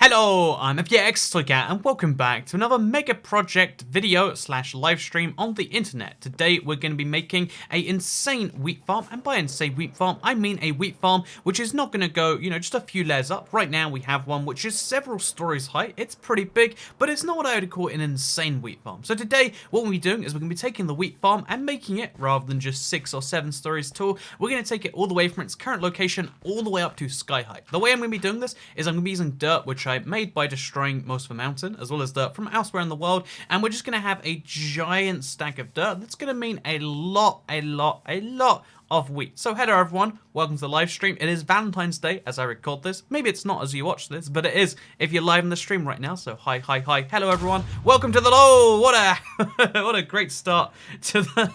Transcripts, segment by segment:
Hello, I'm FTX and welcome back to another mega project video / live stream on the internet. Today we're going to be making a insane wheat farm, and by insane wheat farm I mean a wheat farm which is not going to go, just a few layers up. Right now we have one which is several stories high. It's pretty big, but it's not what I would call an insane wheat farm. So today what we'll be doing is we're going to be taking the wheat farm and making it, rather than just 6 or 7 stories tall, we're going to take it all the way from its current location all the way up to sky height. The way I'm going to be doing this is I'm going to be using dirt which I made by destroying most of the mountain, as well as dirt from elsewhere in the world, and we're just going to have a giant stack of dirt. That's going to mean a lot of wheat. So hello everyone, welcome to the live stream. It is Valentine's Day as I record this. Maybe it's not as you watch this, but it is if you're live in the stream right now. So hi. Hello everyone. Welcome to the what a great start to the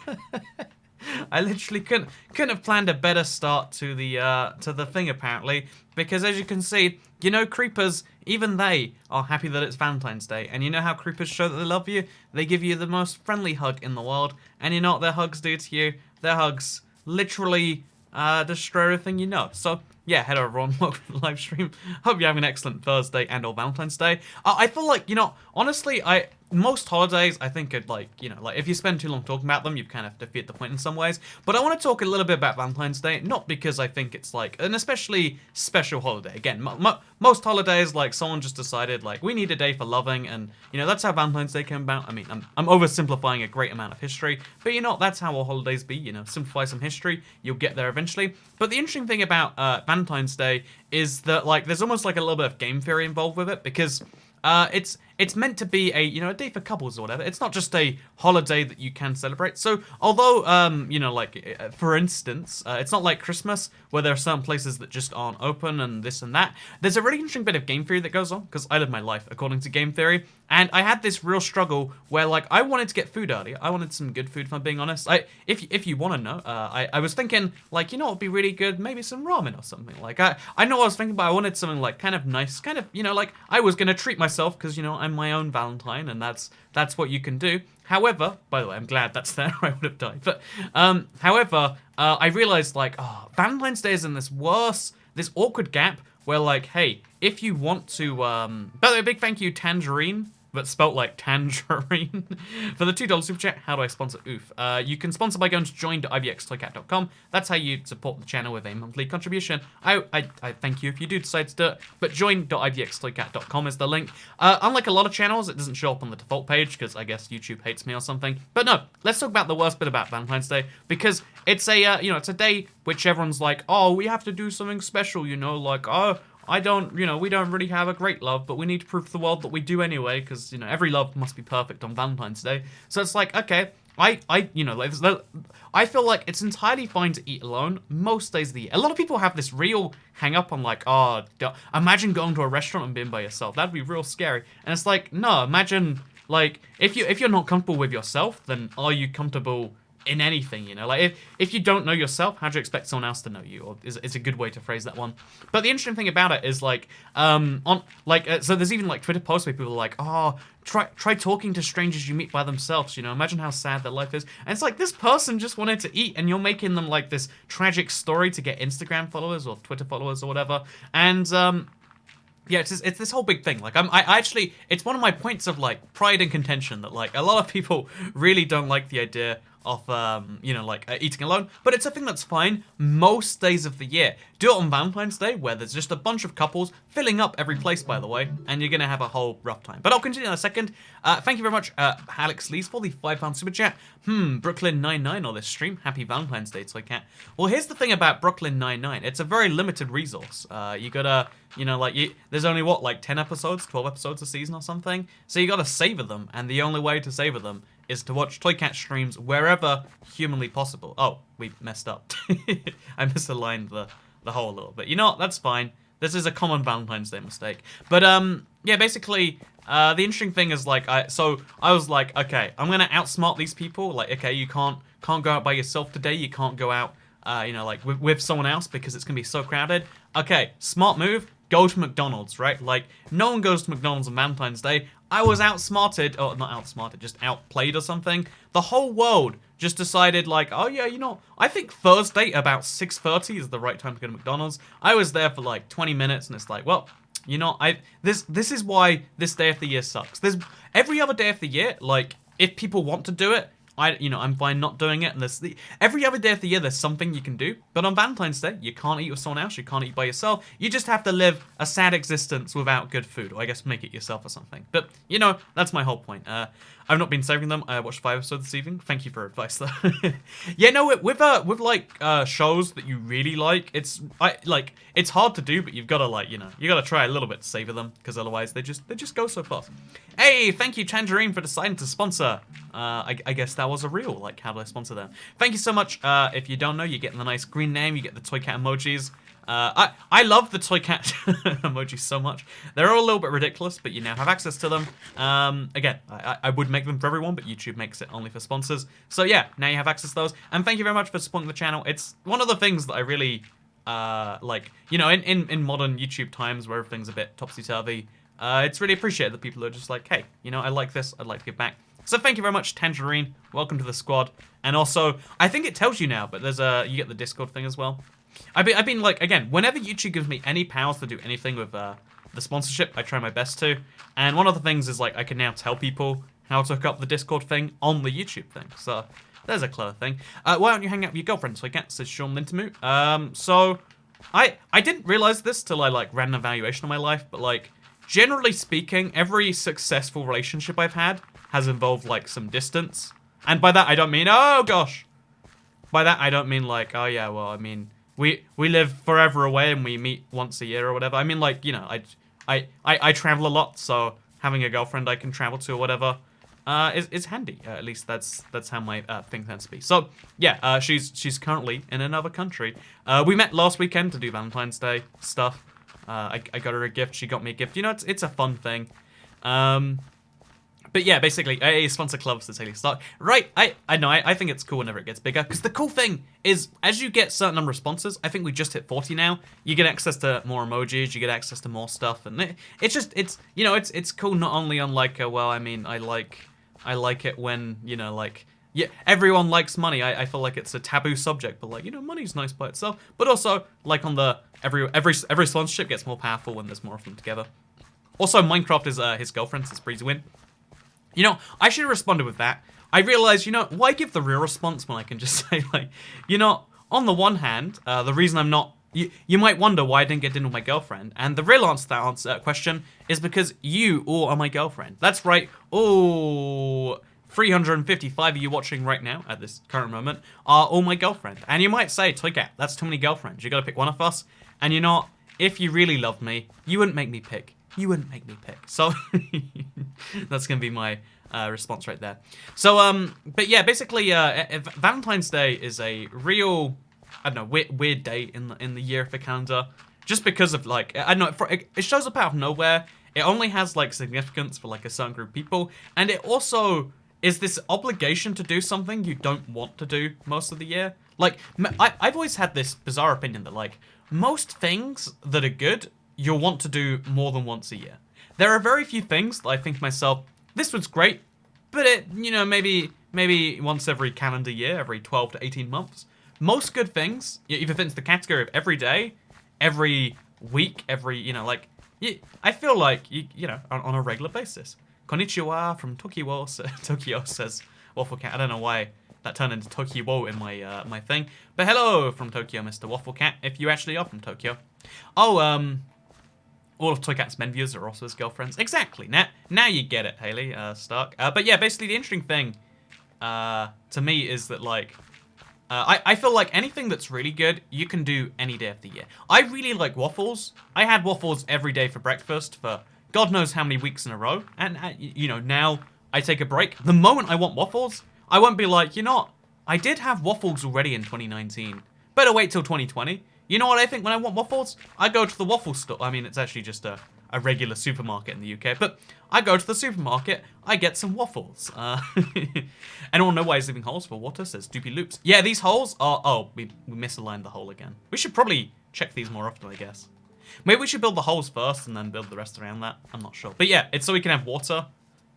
I literally couldn't have planned a better start to the thing, apparently, because as you can see, creepers, even they are happy that it's Valentine's Day. And you know how creepers show that they love you? They give you the most friendly hug in the world. And you know what their hugs do to you? Their hugs literally destroy everything you know. So yeah, hello everyone, welcome to the live stream. Hope you have an excellent Thursday and or Valentine's Day. I feel like, honestly, most holidays, I think, like if you spend too long talking about them, you kind of defeat the point in some ways. But I want to talk a little bit about Valentine's Day, not because I think it's like an especially special holiday. Again, most holidays, like someone just decided, like, we need a day for loving, and that's how Valentine's Day came about. I mean, I'm oversimplifying a great amount of history, but that's how all holidays be. Simplify some history, you'll get there eventually. But the interesting thing about Valentine's Day is that, like, there's almost like a little bit of game theory involved with it, because it's meant to be a day for couples or whatever. It's not just a holiday that you can celebrate. So although for instance, it's not like Christmas where there are certain places that just aren't open and this and that. There's a really interesting bit of game theory that goes on, because I live my life according to game theory, and I had this real struggle where, like, I wanted to get food earlier. I wanted some good food, if I'm being honest. If you want to know, I was thinking, like, what would be really good? Maybe some ramen or something. Like, I know what I was thinking, but I wanted something like kind of nice, kind of, like I was gonna treat myself because I'm my own Valentine, and that's what you can do. However, by the way, I'm glad that's there. I would have died. But however, I realized, like, Valentine's Day is in this awkward gap where, like, hey, if you want to, by the way, a big thank you, Tangerine, but spelt like tangerine, for the $2 super chat. How do I sponsor Oof? You can sponsor by going to join.ivxtoycat.com. That's how you support the channel with a monthly contribution. I thank you if you do decide to do it, but join.ivxtoycat.com is the link. Unlike a lot of channels, it doesn't show up on the default page, because I guess YouTube hates me or something. But no, let's talk about the worst bit about Valentine's Day, because it's a, it's a day which everyone's like, oh, we have to do something special, like, oh, we don't really have a great love, but we need to prove to the world that we do anyway, because, every love must be perfect on Valentine's Day. So it's like, okay, I feel like it's entirely fine to eat alone most days of the year. A lot of people have this real hang up on, like, oh, imagine going to a restaurant and being by yourself. That'd be real scary. And it's like, no, imagine, like, if you're not comfortable with yourself, then are you comfortable in anything? Like, if you don't know yourself, how do you expect someone else to know you? Or is a good way to phrase that one. But the interesting thing about it is, like, so there's even, like, Twitter posts where people are like, oh, try talking to strangers you meet by themselves, imagine how sad their life is. And it's like, this person just wanted to eat, and you're making them, like, this tragic story to get Instagram followers or Twitter followers or whatever. And yeah, it's this whole big thing. Like, I actually, it's one of my points of, like, pride and contention that, like, a lot of people really don't like the idea of, eating alone. But it's a thing that's fine most days of the year. Do it on Valentine's Day, where there's just a bunch of couples filling up every place, by the way, and you're going to have a whole rough time. But I'll continue in a second. Thank you very much, Alex Lees, for the £5 super chat. Brooklyn 99 on this stream. Happy Valentine's Day, Toy Cat. Well, here's the thing about Brooklyn 99. It's a very limited resource. You gotta, there's only, what, like 10 episodes, 12 episodes a season or something? So you gotta savor them, and the only way to savor them is to watch Toy Cat streams wherever humanly possible. Oh, we messed up. I misaligned the whole a little bit. That's fine. This is a common Valentine's Day mistake. But, yeah, basically, the interesting thing is, like, I was like, okay, I'm gonna outsmart these people. Like, okay, you can't go out by yourself today. You can't go out, like, with someone else because it's gonna be so crowded. Okay, smart move. Go to McDonald's, right? Like, no one goes to McDonald's on Valentine's Day. I was outsmarted, or not outsmarted, just outplayed or something. The whole world just decided, like, oh yeah, I think Thursday about 6:30 is the right time to go to McDonald's. I was there for like 20 minutes, and it's like, well, You know, this is why this day of the year sucks. There's every other day of the year, like, if people want to do it, I'm fine not doing it. And every other day of the year, there's something you can do. But on Valentine's Day, you can't eat with someone else. You can't eat by yourself. You just have to live a sad existence without good food, or I guess make it yourself or something. But you know, that's my whole point. I've not been saving them. I watched 5 episodes this evening. Thank you for advice, though. Yeah, no, with like shows that you really like, it's hard to do, but you've got to you got to try a little bit to savor them, because otherwise they just go so fast. Hey, thank you Tangerine for deciding to sponsor. I guess that was a real, like, how do I sponsor them? Thank you so much. If you don't know, you're getting the nice green name, you get the toy cat emojis. I love the toy cat emojis so much. They're all a little bit ridiculous, but you now have access to them. Again, I would make them for everyone, but YouTube makes it only for sponsors. So yeah, now you have access to those. And thank you very much for supporting the channel. It's one of the things that I really like. You know, in modern YouTube times where everything's a bit topsy-turvy, it's really appreciated that people are just like, hey, you know, I like this, I'd like to give back. So thank you very much, Tangerine. Welcome to the squad. And also, I think it tells you now, but there's you get the Discord thing as well. I've been like, again, whenever YouTube gives me any powers to do anything with the sponsorship, I try my best to. And one of the things is, like, I can now tell people how to hook up the Discord thing on the YouTube thing. So there's a clever thing. Why don't you hang out with your girlfriend? So I get, says Sean Lintamu. So I didn't realize this till I, like, ran an evaluation of my life, but, like, generally speaking, every successful relationship I've had has involved, like, some distance. And by that, I don't mean, oh gosh. By that, I don't mean, like, oh yeah, well, I mean, we live forever away and we meet once a year or whatever. I mean, like, you know, I travel a lot, so having a girlfriend I can travel to or whatever is handy. At least that's how my thing tends to be. So yeah, she's currently in another country. We met last weekend to do Valentine's Day stuff. I got her a gift. She got me a gift. You know, it's a fun thing. But yeah, basically, a sponsor clubs to daily stock. Right, I know, I think it's cool whenever it gets bigger, because the cool thing is, as you get a certain number of sponsors, I think we just hit 40 now, you get access to more emojis, you get access to more stuff, and it's you know, it's cool not only on, like, well, I mean, I like it when, you know, like, yeah, everyone likes money. I feel like it's a taboo subject, but, like, you know, money's nice by itself, but also, like, on the, every sponsorship gets more powerful when there's more of them together. Also, Minecraft is his girlfriend, since Breezy win. You know, I should have responded with that. I realized, you know, why give the real response when I can just say, like, you know, on the one hand, the reason I'm not... You might wonder why I didn't get dinner with my girlfriend, and the real answer to that question is because you all are my girlfriend. That's right. Oh, 355 of you watching right now, at this current moment, are all my girlfriend. And you might say, Toycat, that's too many girlfriends. You gotta pick one of us. And you know, if you really loved me, you wouldn't make me pick. You wouldn't make me pick. So that's gonna be my response right there. So but yeah, basically Valentine's Day is a real, I don't know, weird day in the year of the calendar, just because of, like, I don't know, it shows up out of nowhere. It only has, like, significance for, like, a certain group of people, and it also is this obligation to do something you don't want to do most of the year. Like, I've always had this bizarre opinion that, like, most things that are good you'll want to do more than once a year. There are very few things that I think to myself, this was great, but it, you know, maybe once every calendar year, every 12 to 18 months. Most good things either fit into the category of every day, every week, every, you know, like, I feel like, you know, on a regular basis. Konnichiwa from Tokyo, Tokyo says Waffle Cat. I don't know why that turned into Tokyo in my my thing. But hello from Tokyo, Mr. Waffle Cat, if you actually are from Tokyo. Oh, all of Toycat's men viewers are also his girlfriends. Exactly. Now you get it, Haley Stark. But yeah, basically the interesting thing to me is that, like, I feel like anything that's really good, you can do any day of the year. I really like waffles. I had waffles every day for breakfast for God knows how many weeks in a row. And, you know, now I take a break. The moment I want waffles, I won't be like, you know what? I did have waffles already in 2019. Better wait till 2020. You know what I think when I want waffles? I go to the waffle store. I mean, it's actually just a regular supermarket in the UK, but I go to the supermarket, I get some waffles. Anyone know why he's leaving holes for water? Says Doopy Loops. Yeah, these holes are... Oh, we misaligned the hole again. We should probably check these more often, I guess. Maybe we should build the holes first and then build the rest around that. I'm not sure. But yeah, it's so we can have water,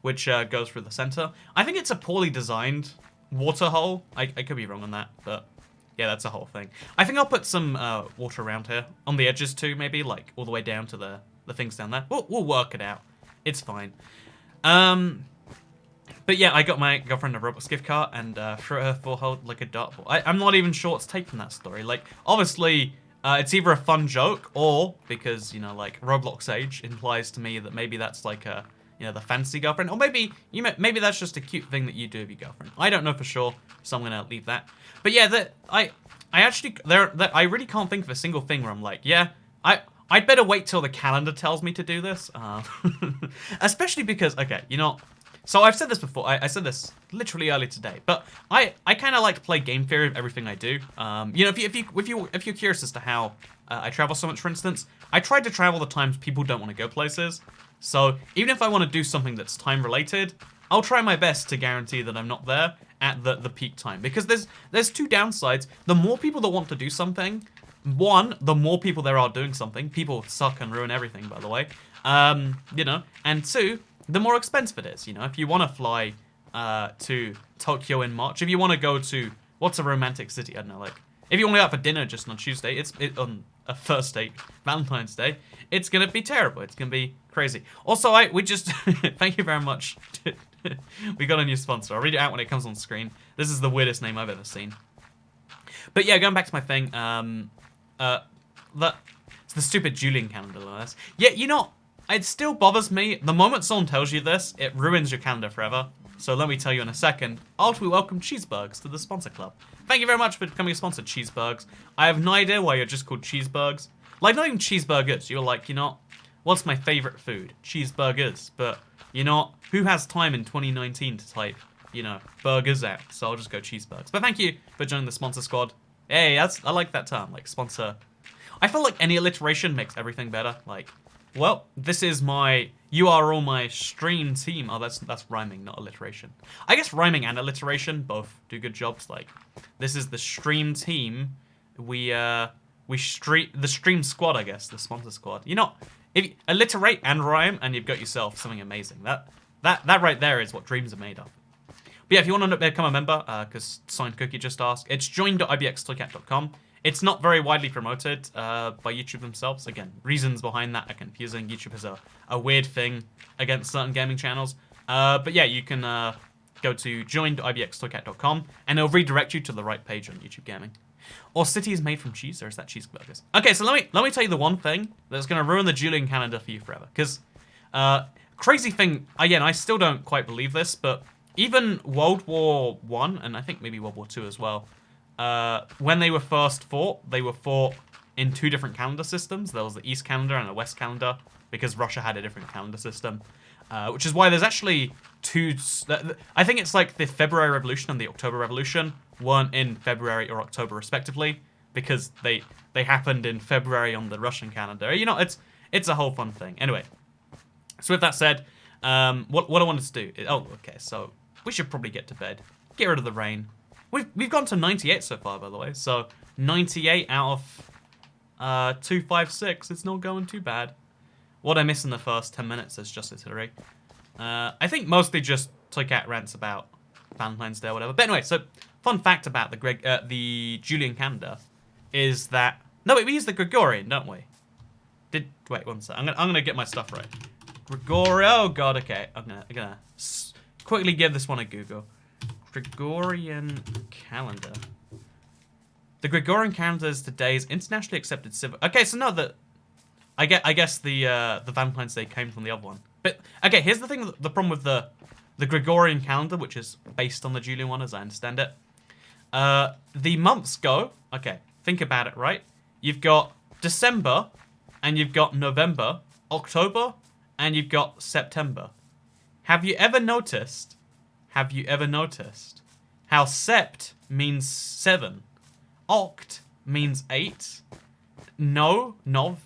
which goes through the center. I think it's a poorly designed water hole. I could be wrong on that, but... Yeah, that's a whole thing. I think I'll put some water around here. On the edges too, maybe, like, all the way down to the the things down there. We'll work it out. It's fine. But yeah, I got my girlfriend a Roblox gift card and threw her for like a dartboard. I'm not even sure what's take from that story. Like, obviously, it's either a fun joke or because, you know, like Roblox age implies to me that maybe that's like a, you know, the fancy girlfriend, or maybe maybe that's just a cute thing that you do with your girlfriend. I don't know for sure, so I'm gonna leave that. But yeah, I really can't think of a single thing where I'm like, yeah, I'd better wait till the calendar tells me to do this, especially because, okay, you know. So I've said this before. I said this literally earlier today, but I kind of like to play game theory of everything I do. You know, if you're curious as to how I travel so much, for instance, I try to travel the times people don't want to go places. So even if I want to do something that's time related, I'll try my best to guarantee that I'm not there at the peak time, because there's two downsides. The more people that want to do something, one, the more people there are doing something. People suck and ruin everything, by the way. You know, and two, the more expensive it is. You know, if you want to fly to Tokyo in March, if you want to go to, what's a romantic city? I don't know, like, if you want to go out for dinner just on Tuesday, on a first date, Valentine's Day, it's gonna be terrible. It's gonna be crazy. Also, we just thank you very much. We got a new sponsor. I'll read it out when it comes on screen. This is the weirdest name I've ever seen. But yeah, going back to my thing, it's the stupid Julian calendar. Yeah, you know, it still bothers me. The moment someone tells you this, it ruins your calendar forever. So let me tell you in a second. After we welcome Cheeseburgs to the sponsor club. Thank you very much for becoming a sponsor, Cheeseburgs. I have no idea why you're just called Cheeseburgs. Like, not even cheeseburgers. You're like, you know, what's my favorite food? Cheeseburgers. But, you know, who has time in 2019 to type, you know, burgers out? So I'll just go Cheeseburgs. But thank you for joining the sponsor squad. Hey, I like that term, like sponsor. I feel like any alliteration makes everything better. Like, well, this is you are all my stream team. Oh, that's rhyming, not alliteration. I guess rhyming and alliteration both do good jobs. Like, this is the stream team. The stream squad, I guess, the sponsor squad. You know, if you alliterate and rhyme, and you've got yourself something amazing. That right there is what dreams are made of. But yeah, if you want to become a member, because Signed Cookie just asked, it's join.ibxtoycat.com. It's not very widely promoted by YouTube themselves. Again, reasons behind that are confusing. YouTube has a weird thing against certain gaming channels. But yeah, you can go to join.ibxtoycat.com and it'll redirect you to the right page on YouTube Gaming. Or cities made from cheese, or is that cheeseburgers? Okay, so let me tell you the one thing that's going to ruin the Julian calendar for you forever. Because, crazy thing, again, I still don't quite believe this, but even World War I, and I think maybe World War II as well, when they were first fought, they were fought in two different calendar systems. There was the East calendar and the West calendar, because Russia had a different calendar system. Which is why there's actually two... I think it's like the February Revolution and the October Revolution weren't in February or October respectively, because they happened in February on the Russian calendar. You know, it's a whole fun thing. Anyway, so with that said, what I wanted to do... Oh, okay, so we should probably get to bed. Get rid of the rain. We've gone to 98 so far, by the way. So 98 out of 256. It's not going too bad. What I missed in the first 10 minutes is just iterate. I think mostly just Toycat rants about Valentine's Day or whatever. But anyway, so fun fact about the Julian calendar is that... No, wait, we use the Gregorian, don't we? Wait, one sec. I'm gonna get my stuff right. Gregorian... Oh, God, okay. I'm gonna quickly give this one a Google. Gregorian calendar. The Gregorian calendar is today's internationally accepted civil... Okay, so no, I guess the Valentine's Day came from the other one. But okay, here's the thing: the problem with the Gregorian calendar, which is based on the Julian one, as I understand it. The months go. Okay, think about it. Right, you've got December, and you've got November, October, and you've got September. Have you ever noticed how sept means 7, oct means 8, nov,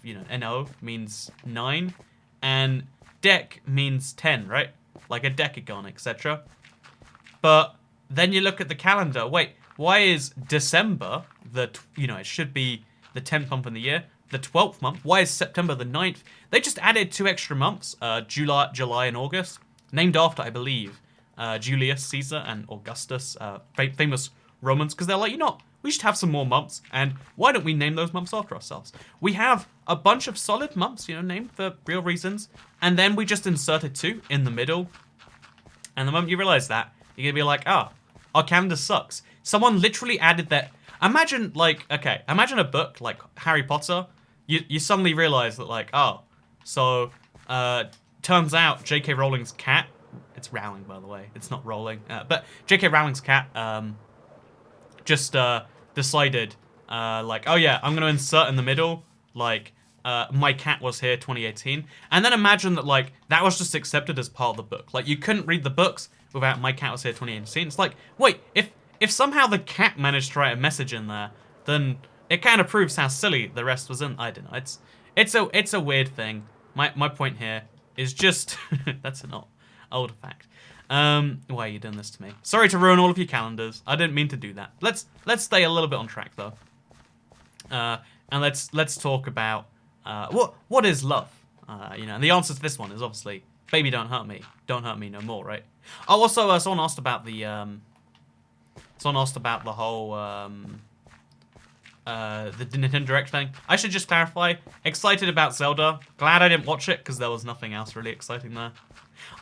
you know, no means 9, and dec means 10, right? Like a decagon, etc. But then you look at the calendar. Wait, why is December it should be the 10th month in the year, the 12th month? Why is September the 9th? They just added 2 extra months, July and August, named after, I believe, Julius Caesar and Augustus, famous Romans, because they're like, you know, we should have some more months, and why don't we name those months after ourselves? We have a bunch of solid months, you know, named for real reasons, and then we just inserted 2 in the middle. And the moment you realize that, you're gonna be like, oh, our calendar sucks. Someone literally added that. Imagine, like, okay, imagine a book like Harry Potter. You suddenly realize that, like, oh, so, turns out J.K. Rowling's cat, it's Rowling, by the way, it's not Rowling, but J.K. Rowling's cat, just, decided, like, oh yeah, I'm gonna insert in the middle, like, my cat was here 2018, and then imagine that, like, that was just accepted as part of the book. Like, you couldn't read the books without my cat was here 2018. It's like, wait, if somehow the cat managed to write a message in there, then it kind of proves how silly the rest was in. I don't know. It's a weird thing. My point here is just that's an old fact. Why are you doing this to me? Sorry to ruin all of your calendars. I didn't mean to do that. Let's stay a little bit on track though. And let's talk about what is love. You know, and the answer to this one is obviously, baby, don't hurt me no more, right? Oh, also, someone asked about the whole the Nintendo Direct thing. I should just clarify. Excited about Zelda. Glad I didn't watch it because there was nothing else really exciting there.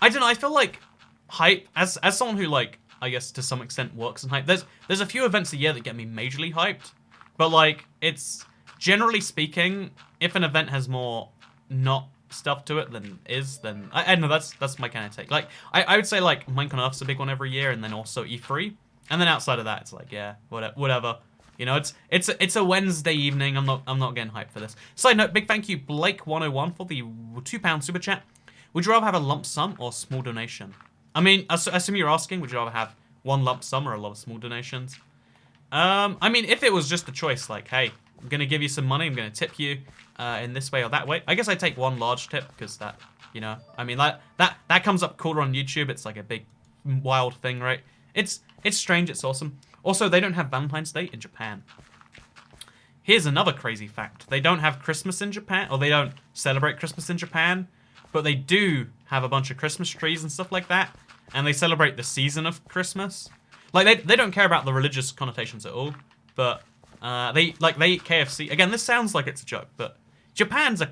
I don't know. I feel like hype as someone who, like, I guess to some extent works in hype. There's a few events a year that get me majorly hyped, but like it's generally speaking, if an event has more not stuff to it than I don't know. That's my kind of take. Like I would say like Minecraft Earth's a big one every year, and then also E3, and then outside of that, it's like yeah, whatever. You know, it's a Wednesday evening. I'm not getting hyped for this. Side note, big thank you Blake101 for the £2 super chat. Would you rather have a lump sum or a small donation? I mean, I assume you're asking, would you rather have one lump sum or a lot of small donations? I mean, if it was just a choice, like, hey, I'm gonna give you some money, I'm gonna tip you in this way or that way. I guess I'd take one large tip because that, you know, I mean, that comes up cooler on YouTube. It's like a big, wild thing, right? It's strange. It's awesome. Also, they don't have Valentine's Day in Japan. Here's another crazy fact. They don't have Christmas in Japan, or they don't celebrate Christmas in Japan, but they do have a bunch of Christmas trees and stuff like that, and they celebrate the season of Christmas. Like, they don't care about the religious connotations at all, but they eat KFC. Again, this sounds like it's a joke, but Japan's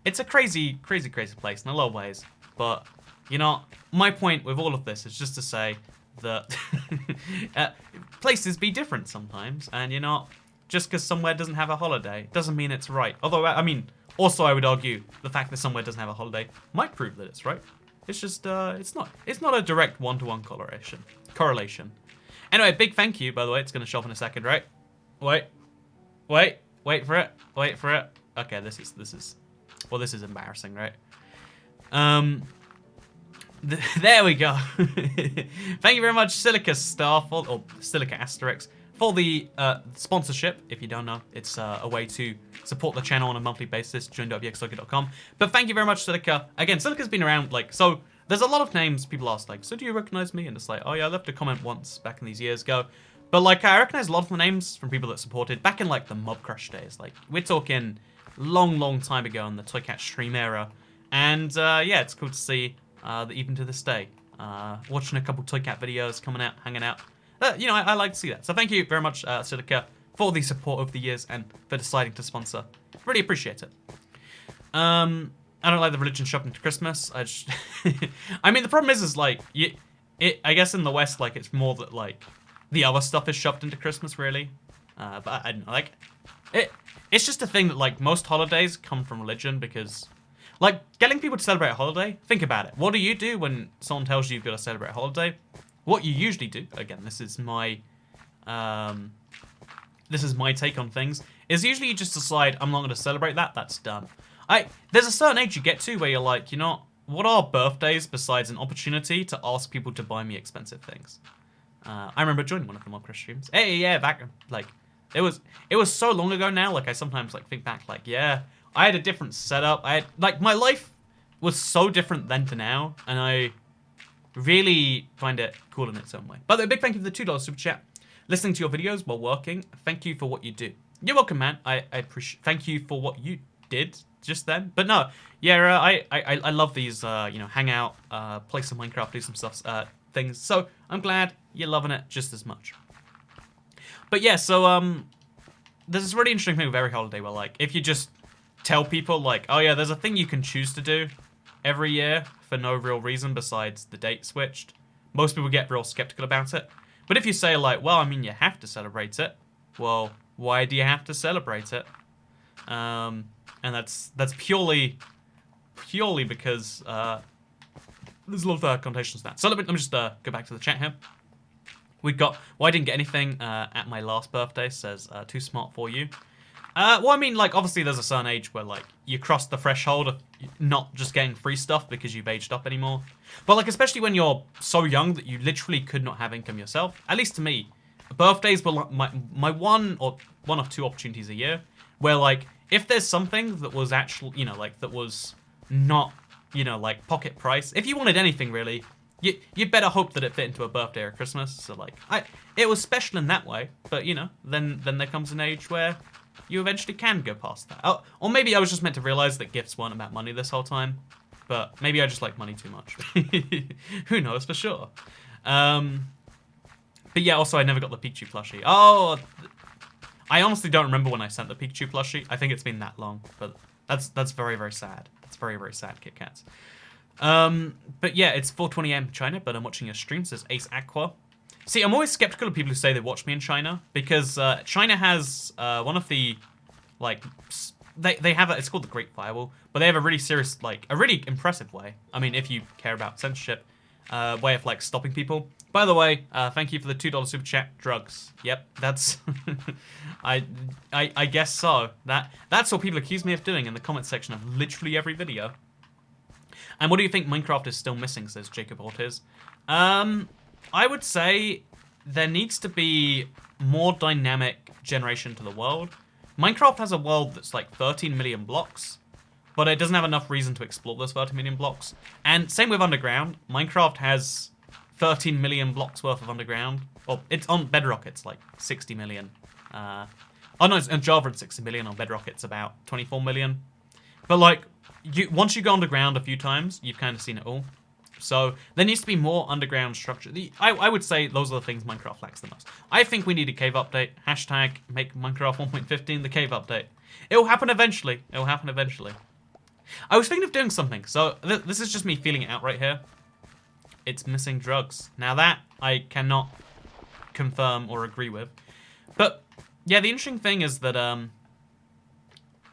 it's a crazy place in a lot of ways. But, you know, my point with all of this is just to say that places be different sometimes, and you know, just because somewhere doesn't have a holiday doesn't mean it's right. Although, I mean, also I would argue the fact that somewhere doesn't have a holiday might prove that it's right. It's just it's not a direct one-to-one correlation. Anyway, big thank you, by the way. It's gonna show up in a second, right? Wait for it. Okay, this is embarrassing, right? There we go. Thank you very much, Silica Star, or Silica Asterix, for the sponsorship. If you don't know, it's a way to support the channel on a monthly basis. Join.vxsoccer.com. But thank you very much, Silica. Again, Silica's been around, like, so there's a lot of names people ask, like, so do you recognize me? And it's like, oh yeah, I left a comment once back in these years ago. But like, I recognize a lot of the names from people that supported back in like the Mob Crush days. Like, we're talking long time ago in the Toycat stream era. And yeah, it's cool to see that even to this day, watching a couple Toycat videos, coming out, hanging out. You know, I like to see that. So thank you very much, Silica, for the support over the years and for deciding to sponsor. Really appreciate it. I don't like the religion shoved into Christmas. I just, I mean, the problem is like, I guess in the West, like, it's more that like the other stuff is shoved into Christmas, really. But I don't know, like, it's just a thing that like most holidays come from religion because. Like, getting people to celebrate a holiday, think about it. What do you do when someone tells you you've got to celebrate a holiday? What you usually do, again, this is my take on things, is usually you just decide, I'm not going to celebrate that, that's done. There's a certain age you get to where you're like, you know, what are birthdays besides an opportunity to ask people to buy me expensive things? I remember joining one of the Mob Crush streams. Hey, yeah, back, like, it was so long ago now, like, I sometimes, like, think back, like, yeah, I had a different setup. Like, my life was so different then to now, and I really find it cool in its own way. By the way, big thank you for the $2 super chat. Listening to your videos while working, thank you for what you do. You're welcome, man. I appreciate. Thank you for what you did just then. But no, yeah, I love these, you know, hang out, play some Minecraft, do some stuff, things. So I'm glad you're loving it just as much. But yeah, so there's this really interesting thing with every holiday where like if you just tell people like, oh yeah, there's a thing you can choose to do every year for no real reason besides the date switched, most people get real skeptical about it. But if you say like, well, I mean, you have to celebrate it. Well, why do you have to celebrate it? And that's purely because there's a lot of connotations to that. So let me just go back to the chat here. We got, well, I didn't get anything at my last birthday, says too smart for you. Well, I mean, like, obviously there's a certain age where, like, you cross the threshold of not just getting free stuff because you've aged up anymore. But, like, especially when you're so young that you literally could not have income yourself. At least to me, birthdays were like my one or two opportunities a year where, like, if there's something that was actually, you know, like, that was not, you know, like, pocket price, if you wanted anything, really, you'd better hope that it fit into a birthday or Christmas. So, like, it was special in that way. But, you know, then there comes an age where you eventually can go past that. Oh, or maybe I was just meant to realize that gifts weren't about money this whole time. But maybe I just like money too much. Who knows for sure. But yeah, also I never got the Pikachu plushie. Oh, I honestly don't remember when I sent the Pikachu plushie. I think it's been that long. But that's very, very sad. That's very, very sad, Kit Kats. But yeah, it's 4:20 AM in China, but I'm watching a stream, says Ace Aqua. See, I'm always skeptical of people who say they watch me in China, because China has one of the, like, they have it's called the Great Firewall, but they have a really serious, like, a really impressive way. I mean, if you care about censorship, way of, like, stopping people. By the way, thank you for the $2 super chat. Drugs. Yep, that's, I guess so. That's what people accuse me of doing in the comment section of literally every video. And what do you think Minecraft is still missing, says Jacob Ortiz. I would say there needs to be more dynamic generation to the world. Minecraft has a world that's like 13 million blocks, but it doesn't have enough reason to explore those 13 million blocks. And same with Underground. Minecraft has 13 million blocks worth of Underground. Well, it's on Bedrock, it's like 60 million. Oh no, it's on Java it's 60 million, on Bedrock it's about 24 million. But like, once you go underground a few times, you've kind of seen it all. So there needs to be more underground structure. I would say those are the things Minecraft lacks the most. I think we need a cave update. Hashtag make Minecraft 1.15 the cave update. It will happen eventually. It will happen eventually. I was thinking of doing something. So this is just me feeling it out right here. It's missing drugs. Now that I cannot confirm or agree with. But yeah, the interesting thing is that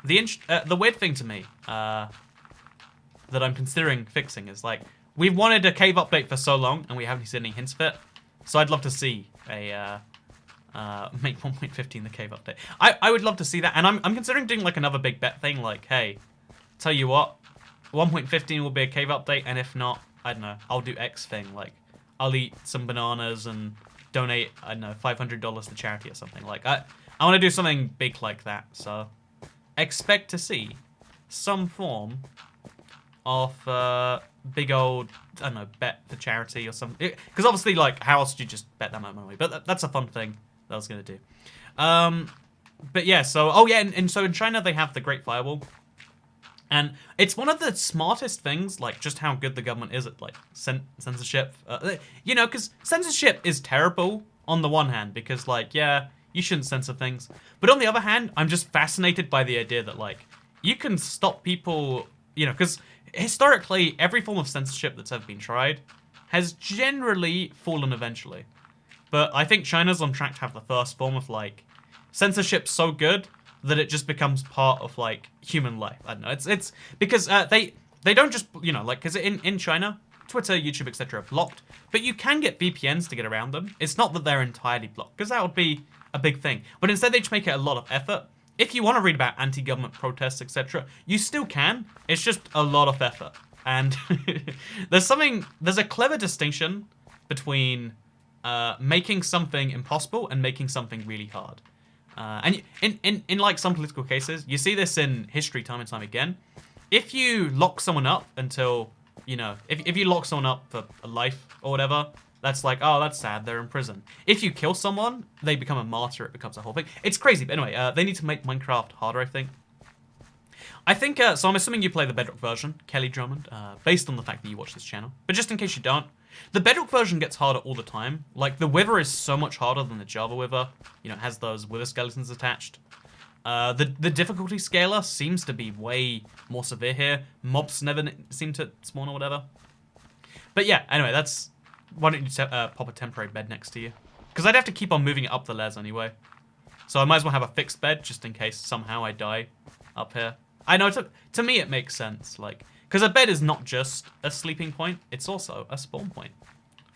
the weird thing to me that I'm considering fixing is like, we've wanted a cave update for so long, and we haven't seen any hints of it. So I'd love to see a make 1.15 the cave update. I would love to see that, and I'm considering doing like another big bet thing. Like, hey, tell you what, 1.15 will be a cave update, and if not, I don't know, I'll do X thing. Like, I'll eat some bananas and donate, I don't know, $500 to charity or something. Like, I want to do something big like that. So expect to see some form of big old, I don't know, bet for charity or something. Because obviously, like, how else do you just bet that much money? But that's a fun thing that I was going to do. But yeah, so, oh yeah, and so in China they have the Great Firewall. And it's one of the smartest things, like, just how good the government is at, like, censorship. You know, because censorship is terrible on the one hand, because, like, yeah, you shouldn't censor things. But on the other hand, I'm just fascinated by the idea that, like, you can stop people, you know, because historically, every form of censorship that's ever been tried has generally fallen eventually. But I think China's on track to have the first form of, like, censorship so good that it just becomes part of, like, human life. I don't know. It's because they don't just, you know, like, because in China, Twitter, YouTube, etc. are blocked, but you can get VPNs to get around them. It's not that they're entirely blocked, because that would be a big thing. But instead, they just make it a lot of effort. If you want to read about anti-government protests, etc., you still can. It's just a lot of effort. And there's a clever distinction between making something impossible and making something really hard. And in like some political cases, you see this in history time and time again. If you lock someone up until, you know, if you lock someone up for a life or whatever, that's like, oh, that's sad, they're in prison. If you kill someone, they become a martyr, it becomes a whole thing. It's crazy, but anyway, they need to make Minecraft harder, I think. I think, so I'm assuming you play the Bedrock version, Kelly Drummond, based on the fact that you watch this channel. But just in case you don't, the Bedrock version gets harder all the time. Like, the Wither is so much harder than the Java Wither. You know, it has those Wither skeletons attached. The difficulty scaler seems to be way more severe here. Mobs never seem to spawn or whatever. But yeah, anyway, that's... Why don't you pop a temporary bed next to you? Because I'd have to keep on moving it up the layers anyway. So I might as well have a fixed bed, just in case somehow I die up here. I know, to me it makes sense, like... Because a bed is not just a sleeping point, it's also a spawn point.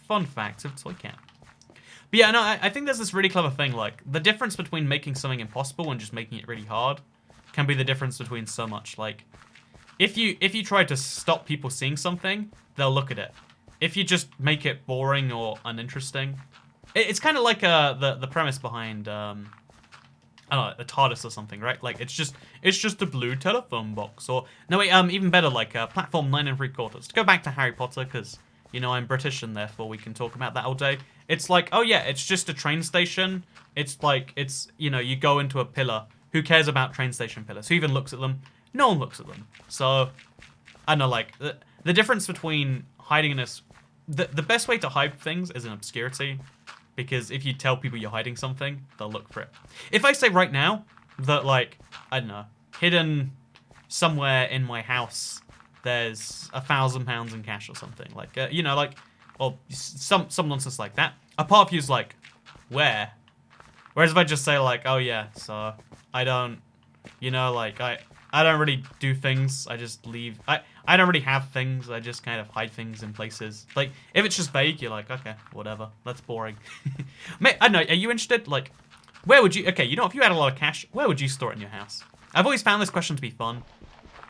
Fun fact of Toy Camp. But yeah, no, I think there's this really clever thing, like, the difference between making something impossible and just making it really hard can be the difference between so much. Like, if you try to stop people seeing something, they'll look at it. If you just make it boring or uninteresting, it's kind of like the premise behind, I don't know, a TARDIS or something, right? Like, it's just a blue telephone box, or, no wait, even better, like, platform 9 3/4. To go back to Harry Potter, because, you know, I'm British, and therefore we can talk about that all day. It's like, oh yeah, it's just a train station. It's like, it's, you know, you go into a pillar. Who cares about train station pillars? Who even looks at them? No one looks at them. So, I don't know, like, the difference between hiding in this... The best way to hide things is in obscurity. Because if you tell people you're hiding something, they'll look for it. If I say right now that, like, I don't know, hidden somewhere in my house, there's £1,000 in cash or something, like, you know, like, or some nonsense like that, a part of you's like, where? Whereas if I just say, like, oh yeah, so I don't, you know, like, I don't really do things, I just leave. I don't really have things, I just kind of hide things in places. Like, if it's just vague, you're like, okay, whatever, that's boring. Mate, I don't know, are you interested? Like, where would you, okay, you know, if you had a lot of cash, where would you store it in your house? I've always found this question to be fun,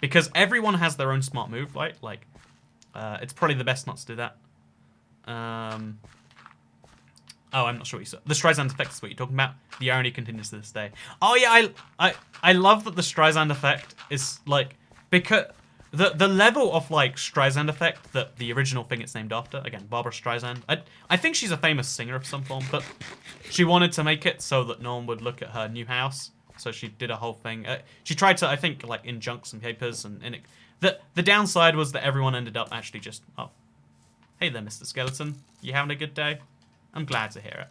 because everyone has their own smart move, right? Like, it's probably the best not to do that. Oh, I'm not sure what you saw. The Streisand effect is what you're talking about. The irony continues to this day. Oh yeah, I love that the Streisand effect is, like, because... The level of, like, Streisand effect that the original thing it's named after, again, Barbara Streisand, I think she's a famous singer of some form, but she wanted to make it so that no one would look at her new house, so she did a whole thing. She tried to, I think, like, injunct some papers, and the downside was that everyone ended up actually just, oh, hey there, Mr. Skeleton, you having a good day? I'm glad to hear it.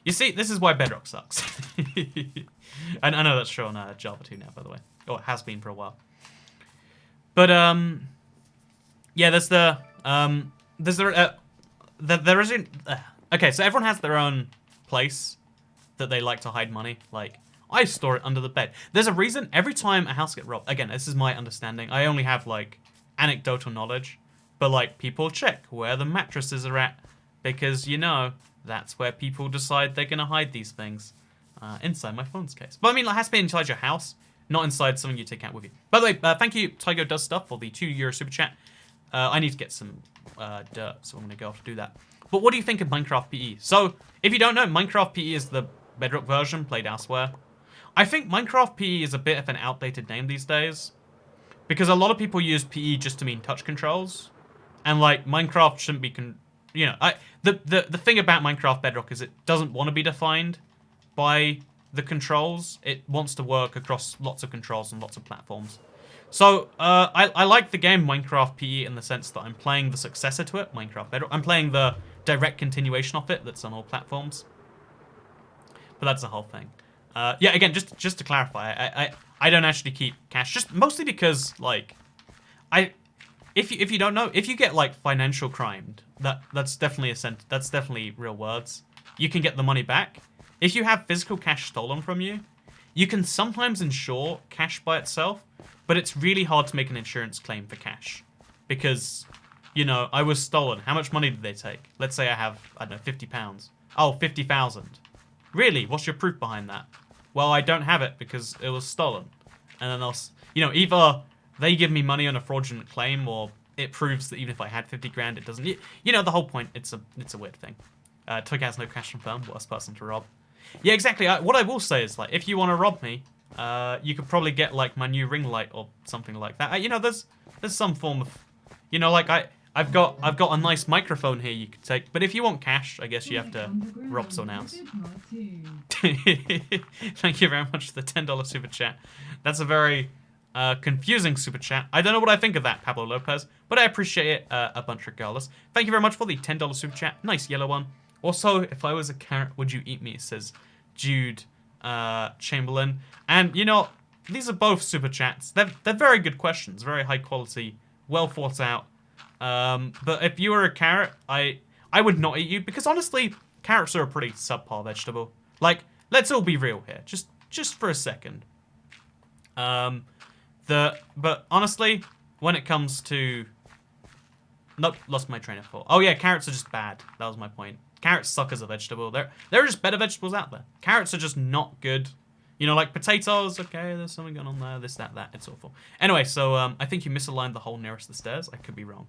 You see, this is why Bedrock sucks. And I know that's true on Java 2 now, by the way, or it has been for a while. But, yeah, there isn't, okay, so everyone has their own place that they like to hide money. Like, I store it under the bed. There's a reason every time a house gets robbed, again, this is my understanding, I only have, like, anecdotal knowledge, but, like, people check where the mattresses are at, because, you know, that's where people decide they're gonna hide these things, inside my phone's case. But, I mean, it has to be inside your house. Not inside something you take out with you. By the way, thank you, Tygo Does Stuff, for the €2 super chat. I need to get some dirt, so I'm going to go off to do that. But what do you think of Minecraft PE? So, if you don't know, Minecraft PE is the Bedrock version played elsewhere. I think Minecraft PE is a bit of an outdated name these days. Because a lot of people use PE just to mean touch controls. And, like, Minecraft shouldn't be... you know, the thing about Minecraft Bedrock is it doesn't want to be defined by... the controls. It wants to work across lots of controls and lots of platforms. So, I like the game Minecraft PE in the sense that I'm playing the successor to it, Minecraft Bedrock. I'm playing the direct continuation of it that's on all platforms. But that's the whole thing. Yeah, again, just to clarify, I don't actually keep cash, just mostly because, like, if you don't know, if you get, like, financial crimed, that's definitely real words. You can get the money back. If you have physical cash stolen from you, you can sometimes insure cash by itself, but it's really hard to make an insurance claim for cash. Because, you know, I was stolen. How much money did they take? Let's say I have, I don't know, £50. Oh, 50,000. Really? What's your proof behind that? Well, I don't have it because it was stolen. And then you know, either they give me money on a fraudulent claim, or it proves that even if I had 50 grand, it doesn't. You know, the whole point, it's a weird thing. Took has no cash confirmed, worst person to rob. Yeah, exactly. What I will say is, like, if you want to rob me, you could probably get, like, my new ring light or something like that. You know, there's some form of, you know, like, I've got a nice microphone here you could take. But if you want cash, I guess you have to rob someone else. Thank you very much for the $10 super chat. That's a very Confusing super chat. I don't know what I think of that, Pablo Lopez, but I appreciate it a bunch regardless. Thank you very much for the $10 super chat. Nice yellow one. Also, if I was a carrot, would you eat me? Says Jude Chamberlain. And, you know, these are both super chats. They're very good questions. Very high quality. Well thought out. But if you were a carrot, I would not eat you. Because, honestly, carrots are a pretty subpar vegetable. Like, let's all be real here. Just for a second. But honestly, when it comes to... Nope, lost my train of thought. Oh yeah, carrots are just bad. That was my point. Carrots suck as a vegetable. There are just better vegetables out there. Carrots are just not good. You know, like potatoes, okay, there's something going on there, this, that, it's awful. Anyway, so I think you misaligned the hole nearest the stairs. I could be wrong.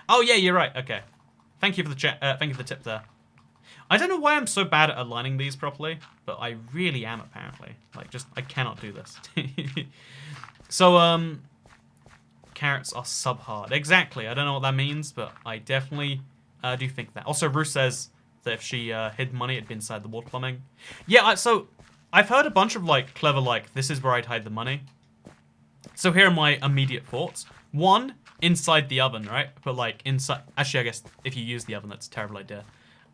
Oh yeah, you're right, okay. Thank you for the thank you for the tip there. I don't know why I'm so bad at aligning these properly, but I really am apparently. Like, I cannot do this. So, carrots are sub-hard. Exactly, I don't know what that means, but I definitely do think that. Also, Ruth says that if she hid money, it'd be inside the water plumbing. Yeah, so I've heard a bunch of, like, clever, like, this is where I'd hide the money. So here are my immediate thoughts. One, inside the oven, right? But, like, inside... Actually, I guess if you use the oven, that's a terrible idea.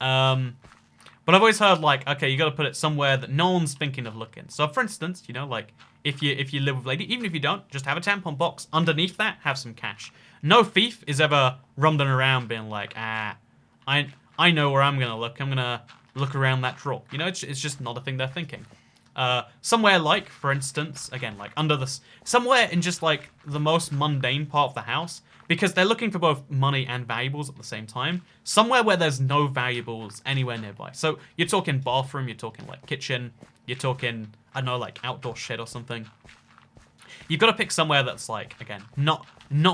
But I've always heard, like, okay, you got to put it somewhere that no one's thinking of looking. So, for instance, you know, like, if you live with a lady, even if you don't, just have a tampon box. Underneath that, have some cash. No thief is ever rumbling around being like, I know where I'm going to look. I'm going to look around that drawer. You know, it's just not a thing they're thinking. Somewhere like, for instance, again, like, somewhere in just, like, the most mundane part of the house, because they're looking for both money and valuables at the same time. Somewhere where there's no valuables anywhere nearby. So you're talking bathroom, you're talking like kitchen, you're talking, I don't know, like outdoor shed or something. You've got to pick somewhere that's like, again, not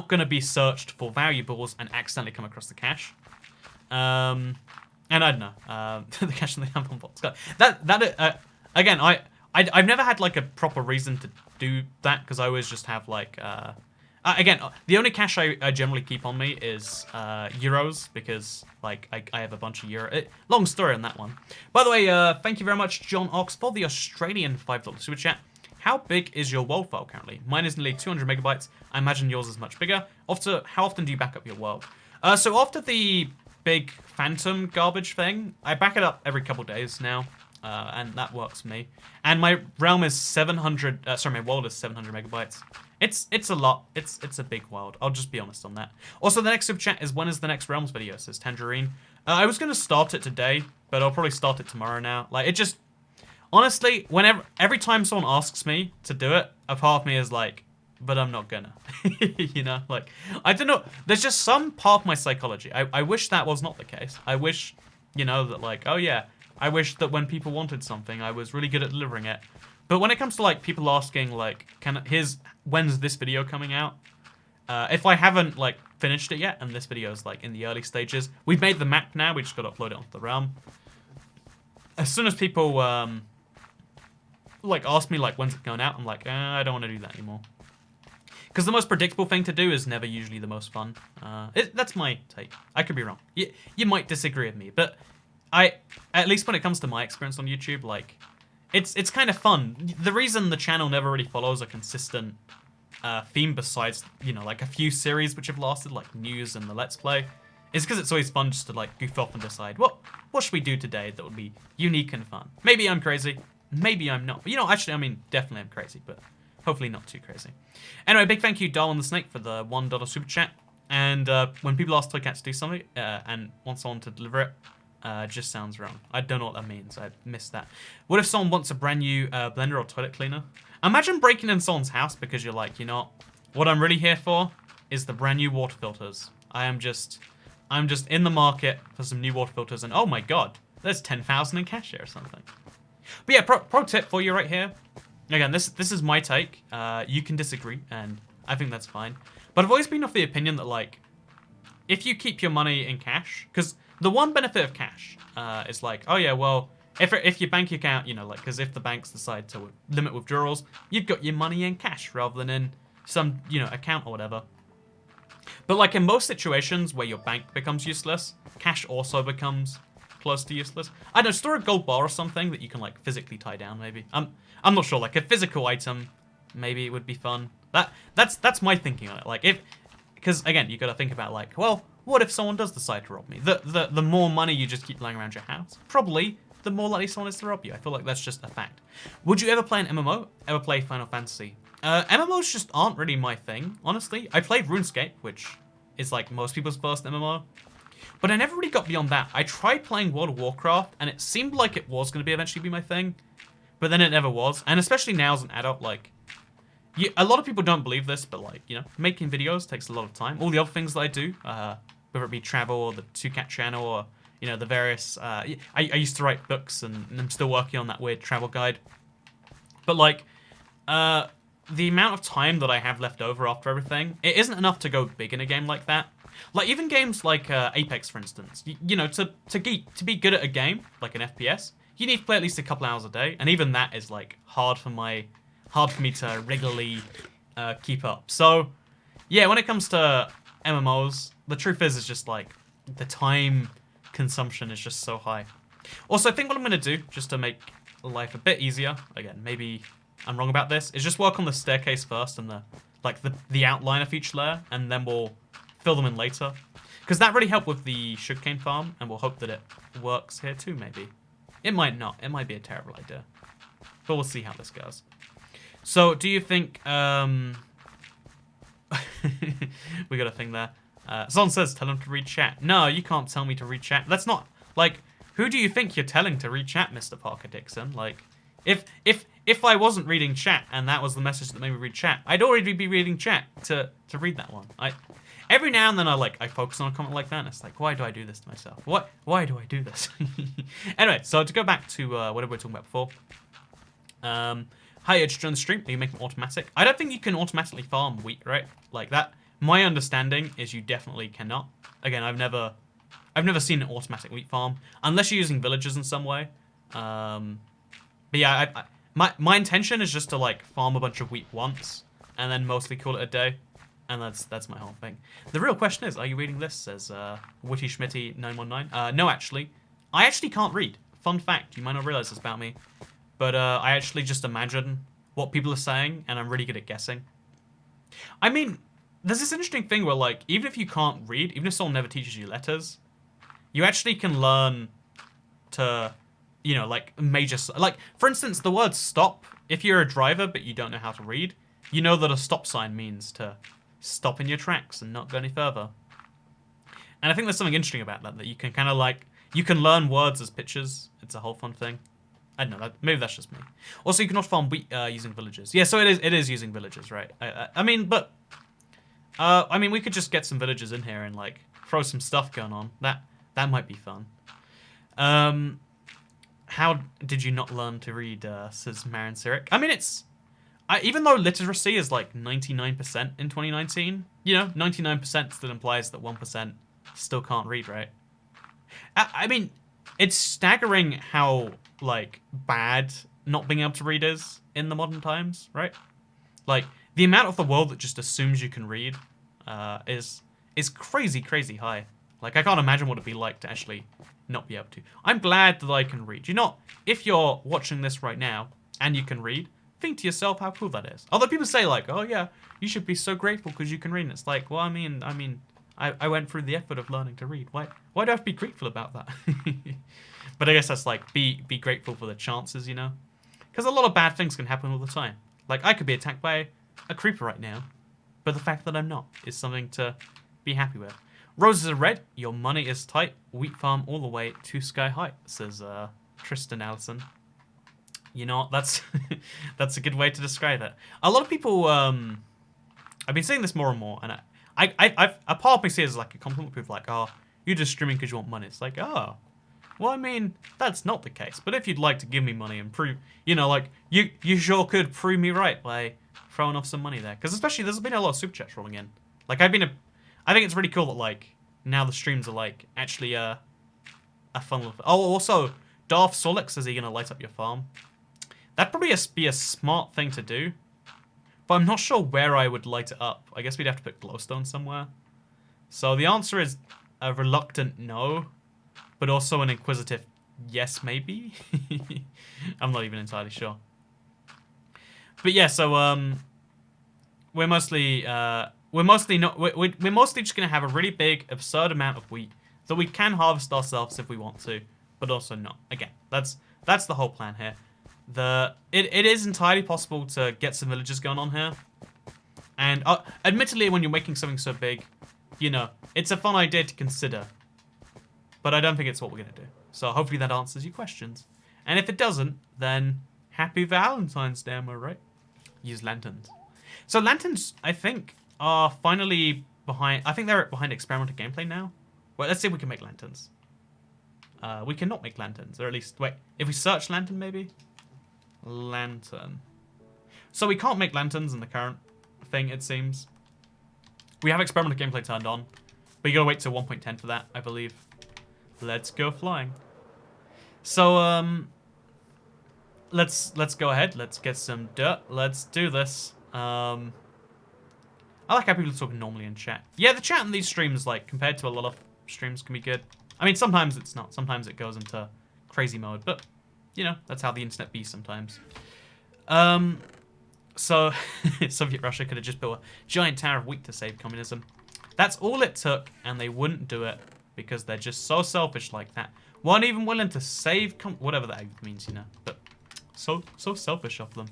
going to be searched for valuables and accidentally come across the cash. And I don't know, the cash in the tampon box. Again, I've never had like a proper reason to do that because I always just have like, again, the only cash I generally keep on me is euros because, like, I have a bunch of euro. Long story on that one. By the way, thank you very much, John Ox, for the Australian $5 super chat. How big is your world file currently? Mine is nearly 200 megabytes. I imagine yours is much bigger. How often do you back up your world? So after the big phantom garbage thing, I back it up every couple days now. And that works for me. And my realm is 700. My world is 700 megabytes. It's a lot. It's a big world. I'll just be honest on that. Also, the next super chat is when is the next realms video? Says Tangerine. I was gonna start it today, but I'll probably start it tomorrow now. Like, it just honestly, every time someone asks me to do it, a part of me is like, but I'm not gonna. You know, like, I don't know. There's just some part of my psychology. I wish that was not the case. I wish, you know, that like, oh yeah. I wish that when people wanted something, I was really good at delivering it. But when it comes to, like, people asking, like, when's this video coming out? If I haven't, like, finished it yet, and this video is, like, in the early stages, we've made the map now, we just got to upload it onto the realm. As soon as people, like, ask me, like, when's it going out, I'm like, I don't want to do that anymore. Because the most predictable thing to do is never usually the most fun. That's my take. I could be wrong. You might disagree with me, but... at least when it comes to my experience on YouTube, like, it's kind of fun. The reason the channel never really follows a consistent theme besides, you know, like a few series which have lasted, like news and the Let's Play, is because it's always fun just to, like, goof off and decide, what should we do today that would be unique and fun? Maybe I'm crazy, maybe I'm not. But, you know, actually, I mean, definitely I'm crazy, but hopefully not too crazy. Anyway, big thank you, Darwin the Snake, for the $1 super chat. And when people ask Toycat to do something and want someone to deliver it, just sounds wrong. I don't know what that means. I missed that. What if someone wants a brand new blender or toilet cleaner? Imagine breaking in someone's house because you're like, you know, what I'm really here for is the brand new water filters. I'm just in the market for some new water filters, and oh my god, there's 10,000 in cash here or something. But yeah, pro tip for you right here. Again, this is my take. You can disagree, and I think that's fine. But I've always been of the opinion that, like, if you keep your money in cash, because the one benefit of cash is like, oh yeah, well, if your bank account, you know, like, because if the banks decide to limit withdrawals, you've got your money in cash rather than in some, you know, account or whatever. But like in most situations where your bank becomes useless, cash also becomes close to useless. I don't know, store a gold bar or something that you can like physically tie down maybe. I'm not sure, like a physical item maybe it would be fun. That's my thinking on it. Like, because again, you got to think about like, well, what if someone does decide to rob me? The more money you just keep lying around your house, probably the more likely someone is to rob you. I feel like that's just a fact. Would you ever play an MMO? Ever play Final Fantasy? MMOs just aren't really my thing, honestly. I played RuneScape, which is like most people's first MMO. But I never really got beyond that. I tried playing World of Warcraft, and it seemed like it was going to eventually be my thing. But then it never was. And especially now as an adult, like, a lot of people don't believe this, but like, you know, making videos takes a lot of time. All the other things that I do, whether it be travel or the 2Cat channel or, you know, the various, I used to write books and I'm still working on that weird travel guide. But like, the amount of time that I have left over after everything, it isn't enough to go big in a game like that. Like, even games like Apex, for instance, you know, to be good at a game, like an FPS, you need to play at least a couple hours a day, and even that is, like, hard for me to regularly keep up. So, yeah, when it comes to MMOs, the truth is just, like, the time consumption is just so high. Also, I think what I'm going to do, just to make life a bit easier, again, maybe I'm wrong about this, is just work on the staircase first and the outline of each layer, and then we'll fill them in later. Because that really helped with the sugarcane farm, and we'll hope that it works here too, maybe. It might not. It might be a terrible idea. But we'll see how this goes. So, do you think, we got a thing there. Zon says, tell him to read chat. No, you can't tell me to read chat. That's not, like, who do you think you're telling to read chat, Mr. Parker Dixon? Like, if I wasn't reading chat and that was the message that made me read chat, I'd already be reading chat to read that one. Every now and then I focus on a comment like that and it's like, why do I do this to myself? Why do I do this? Anyway, so to go back to what we were talking about before. Hi, Edge, join the stream. Are you making automatic? I don't think you can automatically farm wheat, right? Like that. My understanding is you definitely cannot. Again, I've never seen an automatic wheat farm unless you're using villagers in some way. But yeah, my intention is just to like farm a bunch of wheat once and then mostly call it a day. And that's my whole thing. The real question is, are you reading this? Says Witty Schmitty 919. No, actually, I actually can't read. Fun fact, you might not realize this about me, but I actually just imagine what people are saying, and I'm really good at guessing. I mean, there's this interesting thing where like, even if you can't read, even if someone never teaches you letters, you actually can learn to, you know, like major, like for instance, the word stop. If you're a driver but you don't know how to read, you know that a stop sign means to stop in your tracks and not go any further. And I think there's something interesting about that you can kind of like, you can learn words as pictures. It's a whole fun thing. I don't know, maybe that's just me. Also, you cannot farm wheat using villagers. Yeah, so it is using villagers, right? I mean, we could just get some villagers in here and like throw some stuff going on. That might be fun. How did you not learn to read, says Marin Sirik? I mean, even though literacy is like 99% in 2019, you know, 99% still implies that 1% still can't read, right? I mean, it's staggering how, like, bad not being able to read is in the modern times, right? Like, the amount of the world that just assumes you can read is crazy, crazy high. Like, I can't imagine what it'd be like to actually not be able to. I'm glad that I can read. You know, if you're watching this right now and you can read, think to yourself how cool that is. Although people say like, oh yeah, you should be so grateful because you can read. And it's like, well, I mean, I went through the effort of learning to read. Why do I have to be grateful about that? But I guess that's like, be grateful for the chances, you know? Because a lot of bad things can happen all the time. Like, I could be attacked by a creeper right now, but the fact that I'm not is something to be happy with. Roses are red, your money is tight, wheat farm all the way to sky high, says Tristan Allison. You know, that's that's a good way to describe it. A lot of people, I've been saying this more and more, and I've a part of me sees it as like a compliment. People like, oh, you're just streaming because you want money. It's like, oh, well, I mean, that's not the case. But if you'd like to give me money and prove, you know, like you sure could prove me right by throwing off some money there. Because especially there's been a lot of super chats rolling in. Like I think it's really cool that like now the streams are like actually a fun little. Oh, also Darth Solix says he's gonna light up your farm. That'd probably be a smart thing to do, but I'm not sure where I would light it up. I guess we'd have to put glowstone somewhere. So the answer is a reluctant no, but also an inquisitive yes, maybe? I'm not even entirely sure. But yeah, so we're mostly not we're mostly just gonna have a really big absurd amount of wheat that we can harvest ourselves if we want to, but also not. Again, that's the whole plan here. It is entirely possible to get some villages going on here, and admittedly, when you're making something so big, you know, it's a fun idea to consider. But I don't think it's what we're gonna do. So hopefully that answers your questions. And if it doesn't, then happy Valentine's Day, am I right? Use lanterns. So lanterns, I think, are finally behind. I think they're behind experimental gameplay now. Well, let's see if we can make lanterns. We cannot make lanterns, or at least wait. If we search lantern, maybe lantern. So we can't make lanterns in the current thing. It seems we have experimental gameplay turned on, but you gotta wait till 1.10 for that, I believe. Let's go flying. So let's go ahead. Let's get some dirt. Let's do this. I like how people are talking normally in chat. Yeah, the chat in these streams, like, compared to a lot of streams, can be good. I mean, sometimes it's not. Sometimes it goes into crazy mode, but, you know, that's how the internet be sometimes. So, Soviet Russia could have just built a giant tower of wheat to save communism. That's all it took, and they wouldn't do it because they're just so selfish like that. Weren't even willing to save whatever that means, you know. But so selfish of them.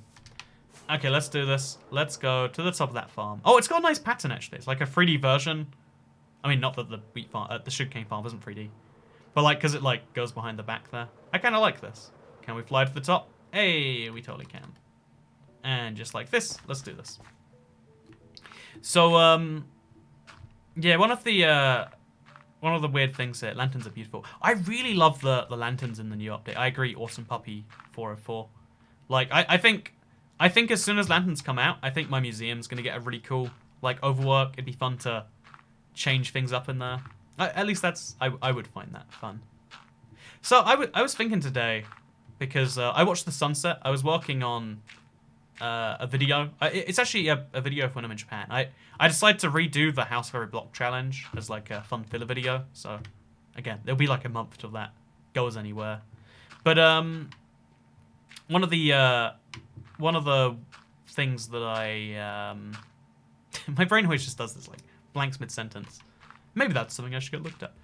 Okay, let's do this. Let's go to the top of that farm. Oh, it's got a nice pattern, actually. It's like a 3D version. I mean, not that the wheat farm, the sugarcane farm isn't 3D. But, like, because it, like, goes behind the back there. I kind of like this. Can we fly to the top? Hey, we totally can. And just like this, let's do this. So, yeah, one of the weird things here, lanterns are beautiful. I really love the lanterns in the new update. I agree, Awesome Puppy 404. Like, I think as soon as lanterns come out, I think my museum's gonna get a really cool, like, overwork. It'd be fun to change things up in there. At least that's, I would find that fun. So I was thinking today, because I watched the sunset. I was working on a video. It's actually a video of when I'm in Japan. I decided to redo the House of Every Block challenge as like a fun filler video. So again, there'll be like a month till that goes anywhere. But one of the things that I my brain always just does this, like, blanks mid-sentence. Maybe that's something I should get looked at.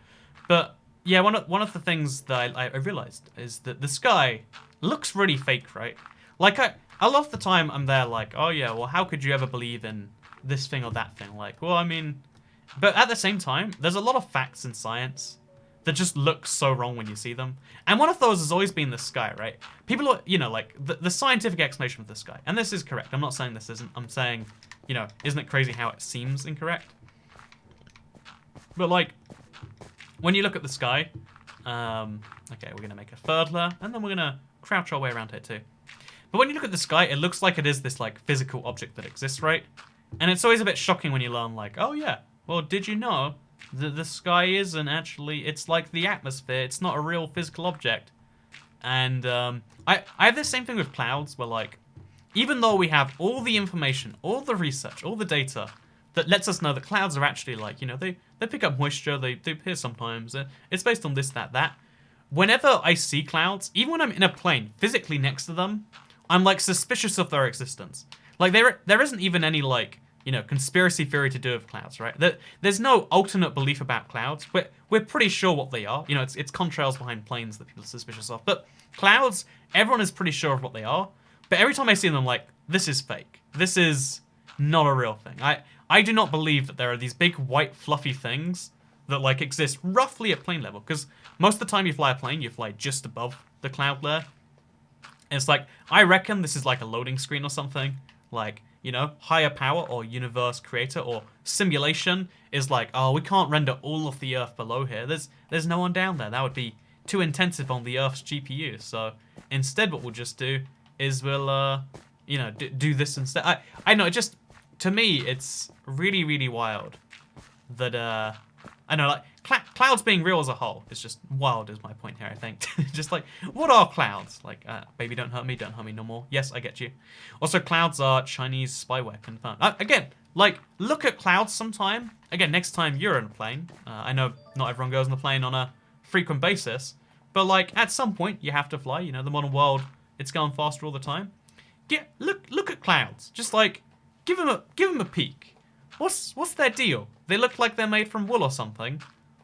But yeah, one of the things that I realized is that the sky looks really fake, right? Like, a lot of the time I'm there like, oh yeah, well, how could you ever believe in this thing or that thing? Like, well, I mean, but at the same time, there's a lot of facts in science that just look so wrong when you see them. And one of those has always been the sky, right? People are, you know, like, the scientific explanation of the sky. And this is correct. I'm not saying this isn't. I'm saying, you know, isn't it crazy how it seems incorrect? But, like, when you look at the sky, okay, we're going to make a further, and then we're going to crouch our way around here too. But when you look at the sky, it looks like it is this, like, physical object that exists, right? And it's always a bit shocking when you learn, like, oh yeah, well, did you know that the sky isn't actually, it's like the atmosphere, it's not a real physical object. And I have this same thing with clouds, where, like, even though we have all the information, all the research, all the data that lets us know that clouds are actually, like, you know, they pick up moisture, they appear sometimes, it's based on this, that. Whenever I see clouds, even when I'm in a plane, physically next to them, I'm, like, suspicious of their existence. Like, there isn't even any, like, you know, conspiracy theory to do with clouds, right? There's no alternate belief about clouds. We're pretty sure what they are. You know, it's contrails behind planes that people are suspicious of. But clouds, everyone is pretty sure of what they are. But every time I see them, I'm like, this is fake. This is not a real thing. I do not believe that there are these big, white, fluffy things that, like, exist roughly at plane level. Because most of the time you fly a plane, you fly just above the cloud layer. And it's like, I reckon this is like a loading screen or something. Like, you know, higher power or universe creator or simulation is like, oh, we can't render all of the Earth below here. There's no one down there. That would be too intensive on the Earth's GPU. So instead what we'll just do is we'll, you know, do this instead. I know, it just, to me, it's really, really wild that, I know, like, clouds being real as a whole is just wild is my point here, I think. Just like, what are clouds? Like, baby, don't hurt me no more. Yes, I get you. Also, clouds are Chinese spyware, confirmed. Again, like, look at clouds sometime. Again, next time you're in a plane. I know not everyone goes on a plane on a frequent basis, but, like, at some point, you have to fly. You know, the modern world, it's going faster all the time. look at clouds. Just like, give them a peek. What's their deal? They look like they're made from wool or something,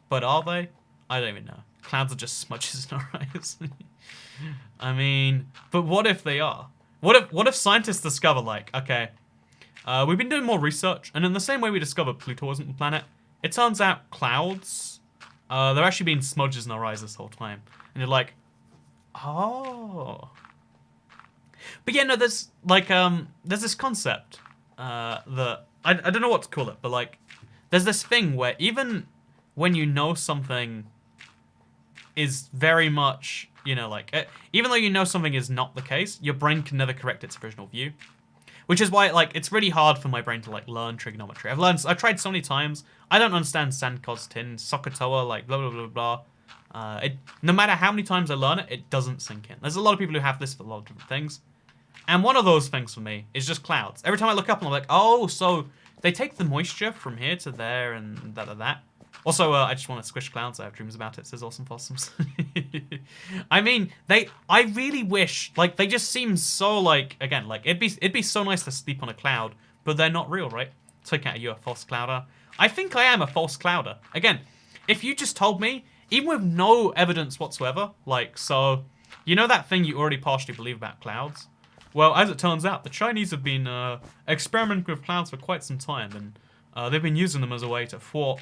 but are they? I don't even know. Clouds are just smudges in our eyes. I mean, but what if they are? What if scientists discover, like, okay, we've been doing more research, and in the same way we discovered Pluto wasn't a planet, it turns out clouds, they're actually being smudges in our eyes this whole time. And you're like, oh. But yeah, no, there's this concept that I don't know what to call it, but like, there's this thing where even when you know something is very much, you know, like, even though you know something is not the case, your brain can never correct its original view. Which is why, like, it's really hard for my brain to, like, learn trigonometry. I've tried so many times. I don't understand sin, cos, tan, SOHCAHTOA, like, blah, blah, blah, blah. No matter how many times I learn it, it doesn't sink in. There's a lot of people who have this for a lot of different things. And one of those things for me is just clouds. Every time I look up and I'm like, oh, so they take the moisture from here to there and that. Also, I just want to squish clouds. I have dreams about it, says Awesome Fossums. I mean, I really wish, like, they just seem so, like, again, like, it'd be so nice to sleep on a cloud, but they're not real, right? So, are you a false clouder? I think I am a false clouder. Again, if you just told me, even with no evidence whatsoever, like, so, you know that thing you already partially believe about clouds? Well, as it turns out, the Chinese have been experimenting with clouds for quite some time, and they've been using them as a way to thwart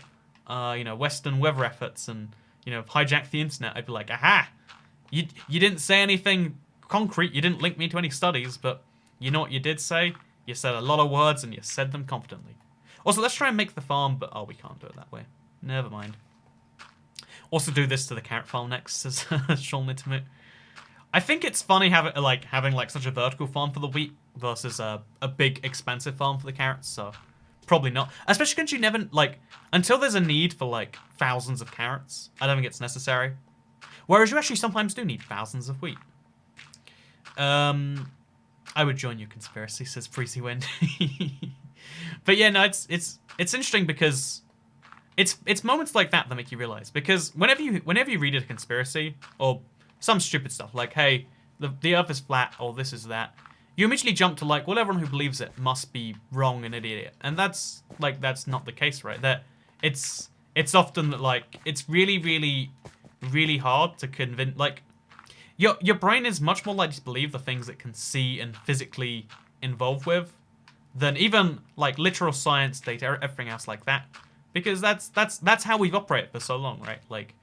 you know, Western weather efforts and, you know, hijack the internet. I'd be like, aha! You didn't say anything concrete, you didn't link me to any studies, but you know what you did say? You said a lot of words and you said them confidently. Also, let's try and make the farm, but oh, we can't do it that way. Never mind. Also do this to the carrot farm next, says Sean Littermoot. I think it's funny having like such a vertical farm for the wheat versus a big expensive farm for the carrots, so probably not. Especially because you never, like, until there's a need for, like, thousands of carrots, I don't think it's necessary. Whereas you actually sometimes do need thousands of wheat. I would join your conspiracy, says Freezy Wind. But yeah, no, it's interesting because it's moments like that that make you realize. Because whenever you read a conspiracy, or some stupid stuff, like, hey, the Earth is flat, or this is that, you immediately jump to, like, well, everyone who believes it must be wrong and an idiot. And that's not the case, right? That it's often that, like, it's really, really, really hard to convince, like, your brain is much more likely to believe the things it can see and physically involved with than even, like, literal science, data, everything else like that. Because that's how we've operated for so long, right? Like,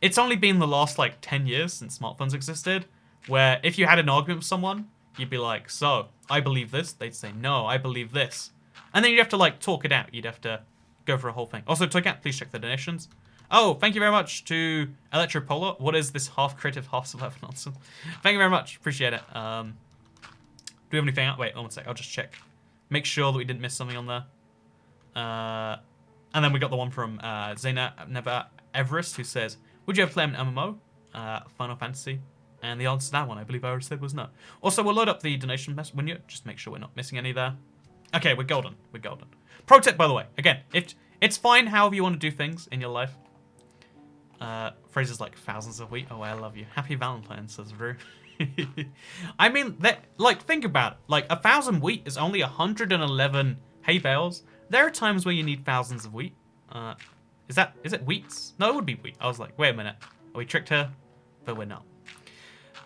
it's only been the last, like, 10 years since smartphones existed, where if you had an argument with someone, you'd be like, so, I believe this. They'd say, no, I believe this. And then you'd have to, like, talk it out. You'd have to go for a whole thing. Also, Toycat, please check the donations. Oh, thank you very much to Electropolar. What is this half creative, half survival nonsense? Thank you very much. Appreciate it. Do we have anything out? Wait, one sec. I'll just check. Make sure that we didn't miss something on there. And then we got the one from Zena Never Everest, who says, would you ever play an MMO? Final Fantasy? And the answer to that one, I believe I already said, was no. Also, we'll load up the donation mess when you just make sure we're not missing any there. Okay, we're golden. We're golden. Pro tip, by the way. Again, it's fine however you want to do things in your life. Phrases like thousands of wheat. Oh, I love you. Happy Valentine, says Rue. I mean, like, think about it. Like, 1,000 wheat is only 111 hay bales. There are times where you need thousands of wheat. Is it wheats? No, it would be wheat. I was like, wait a minute. We tricked her? But we're not.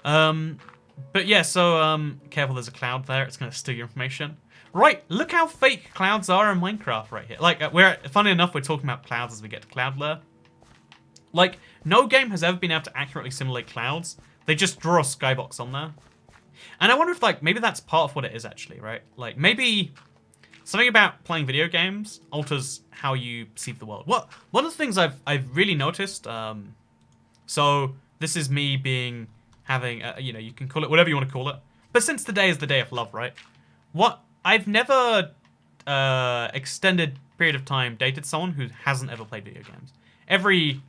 But yeah, so, careful, there's a cloud there. It's going to steal your information. Right, look how fake clouds are in Minecraft right here. Like, funny enough, we're talking about clouds as we get to cloud layer. Like, no game has ever been able to accurately simulate clouds. They just draw a skybox on there. And I wonder if, like, maybe that's part of what it is, actually, right? Like, maybe something about playing video games alters how you perceive the world. One of the things I've really noticed, so this is me having, you know, you can call it whatever you want to call it. But since today is the day of love, right? I've never, extended period of time dated someone who hasn't ever played video games. Every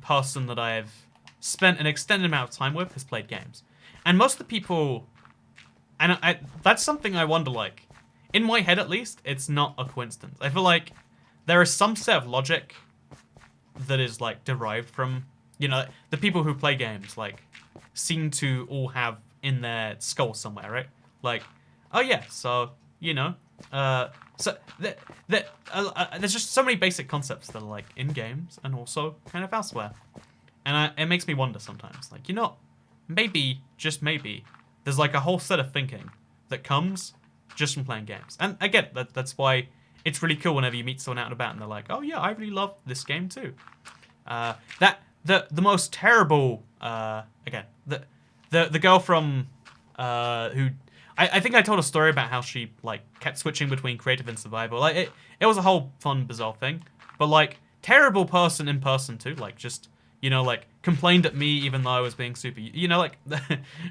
person that I've spent an extended amount of time with has played games. And most of the people, and that's something I wonder, like, in my head at least, it's not a coincidence. I feel like there is some set of logic that is, like, derived from, you know, the people who play games, like, seem to all have in their skull somewhere, right? Like, oh yeah, so, you know, so there's just so many basic concepts that are like in games and also kind of elsewhere. And it makes me wonder sometimes, like, you know, maybe, just maybe, there's like a whole set of thinking that comes just from playing games. And again, that's why it's really cool whenever you meet someone out and about and they're like, oh yeah, I really love this game too. The most terrible, again, the girl from, who, I think I told a story about how she, like, kept switching between creative and survival. Like, it was a whole fun, bizarre thing. But, like, terrible person in person too, like, just, you know, like, complained at me even though I was being super, you know, like,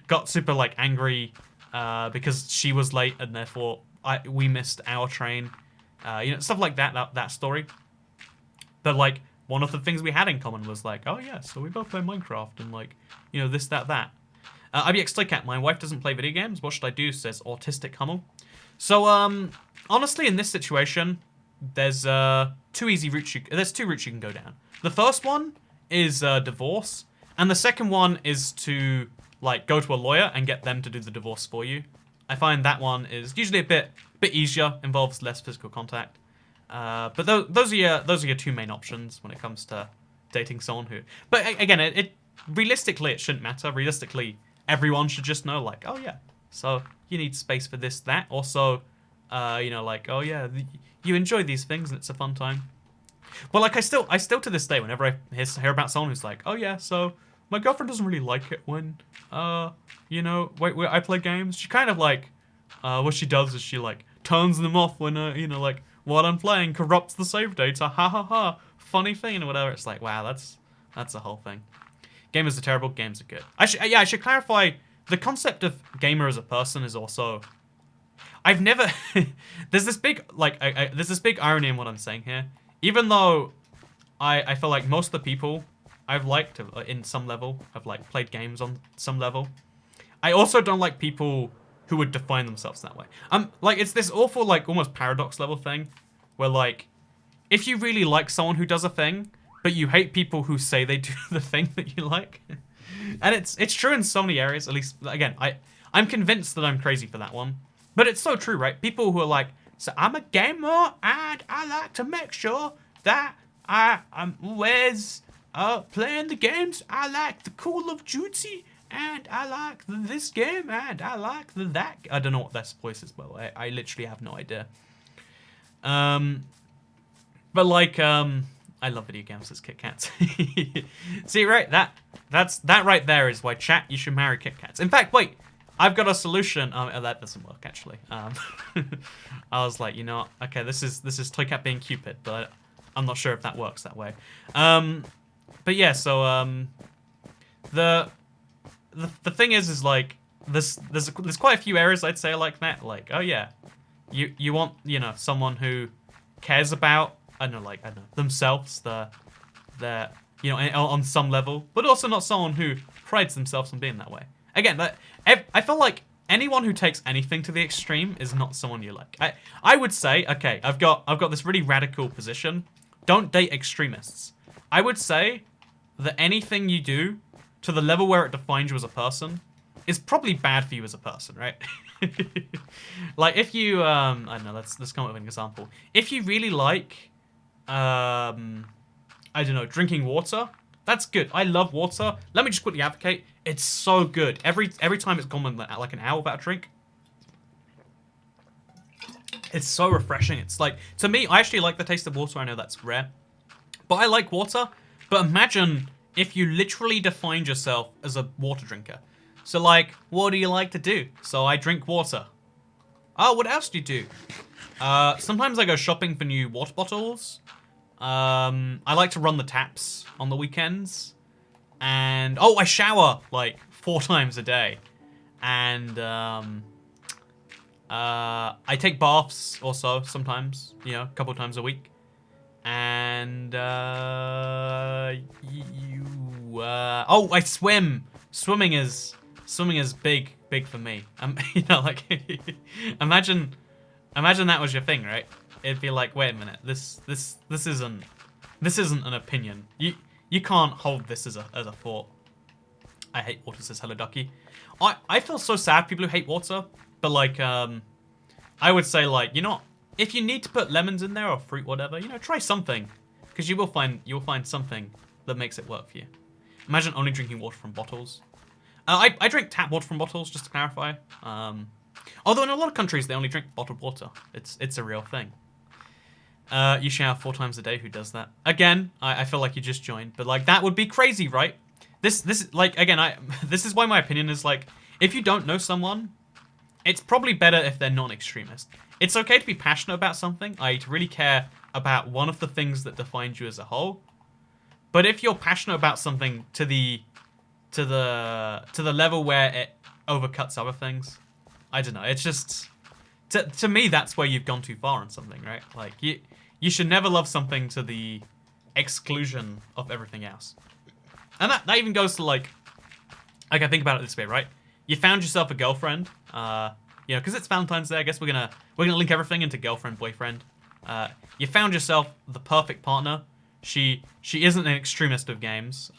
got super, like, angry, because she was late and therefore we missed our train. You know, stuff like that story. But, like, one of the things we had in common was, like, oh, yeah, so we both play Minecraft and, like, you know, this, that. IBX Toycat, my wife doesn't play video games. What should I do? Says Autistic Hummel. So, honestly, in this situation, there's two routes you can go down. The first one is divorce, and the second one is to, like, go to a lawyer and get them to do the divorce for you. I find that one is usually a bit easier, involves less physical contact. But those are your two main options when it comes to dating someone who. But again, it realistically it shouldn't matter. Realistically, everyone should just know, like, oh yeah, so you need space for this, that. Also, you know, like, oh yeah, you enjoy these things and it's a fun time. But like, I still to this day, whenever I hear about someone who's like, oh yeah, so my girlfriend doesn't really like it when, you know, wait, I play games. She kind of like, what she does is she like turns them off when, you know, like what I'm playing corrupts the save data. Ha ha ha. Funny thing or whatever. It's like, wow, that's a whole thing. Gamers are terrible. Games are good. I should clarify. The concept of gamer as a person is also. I've never. There's this big like. There's this big irony in what I'm saying here. Even though, I feel like most of the people I've liked in some level have like played games on some level. I also don't like people who would define themselves that way. Like it's this awful like almost paradox level thing, where like, if you really like someone who does a thing, but you hate people who say they do the thing that you like. And it's true in so many areas, at least, again, I'm convinced that I'm crazy for that one. But it's so true, right? People who are like, so I'm a gamer, and I like to make sure that I'm always playing the games. I like the Call of Duty, and I like this game, and I like that. I don't know what that voice is, by the way. I literally have no idea. But like, I love video games as Kit Kats. See, right? That right there is why, chat, you should marry Kit Kats. In fact, wait, I've got a solution. That doesn't work actually. I was like, you know, okay, this is Toycat being Cupid, but I'm not sure if that works that way. But yeah, so the thing is like there's quite a few areas I'd say like that. Like, oh yeah, you want, you know, someone who cares about, I don't know, themselves, their you know, on some level, but also not someone who prides themselves on being that way. Again, I feel like anyone who takes anything to the extreme is not someone you like. I would say, okay, I've got this really radical position. Don't date extremists. I would say that anything you do to the level where it defines you as a person is probably bad for you as a person, right? Like if you, I don't know, let's come up with an example. If you really like, I don't know, drinking water, that's good. I love water. Let me just quickly advocate. It's so good. Every time it's gone like an hour without a drink, it's so refreshing. It's like, to me, I actually like the taste of water. I know that's rare, but I like water. But imagine if you literally defined yourself as a water drinker. So like, what do you like to do? So I drink water. Oh, what else do you do? Sometimes I go shopping for new water bottles. I like to run the taps on the weekends. And, oh, I shower like 4 times a day. And, I take baths also sometimes, you know, a couple times a week. And, oh, I swim. Swimming is big for me. You know, like, imagine that was your thing, right? It'd be like, wait a minute, this isn't an opinion. You can't hold this as a thought. I hate water, says Hello Ducky. I feel so sad people who hate water. But like, I would say like, if you need to put lemons in there or fruit, whatever, try something, because you'll find something that makes it work for you. Imagine only drinking water from bottles. I drink tap water from bottles, just to clarify. Although in a lot of countries they only drink bottled water. It's a real thing. You shower 4 times a day. Who does that? Again, I feel like you just joined, but like that would be crazy, right? This like again, this is why my opinion is like, if you don't know someone, it's probably better if they're non-extremist. It's okay to be passionate about something, i.e. to really care about one of the things that defines you as a whole. But if you're passionate about something to the level where it overcuts other things, I don't know. It's just to me that's where you've gone too far on something, right? Like you should never love something to the exclusion of everything else. And that even goes to like I think about it this way, right? You found yourself a girlfriend, because it's Valentine's Day. I guess we're gonna link everything into girlfriend, boyfriend. You found yourself the perfect partner. She isn't an extremist of games.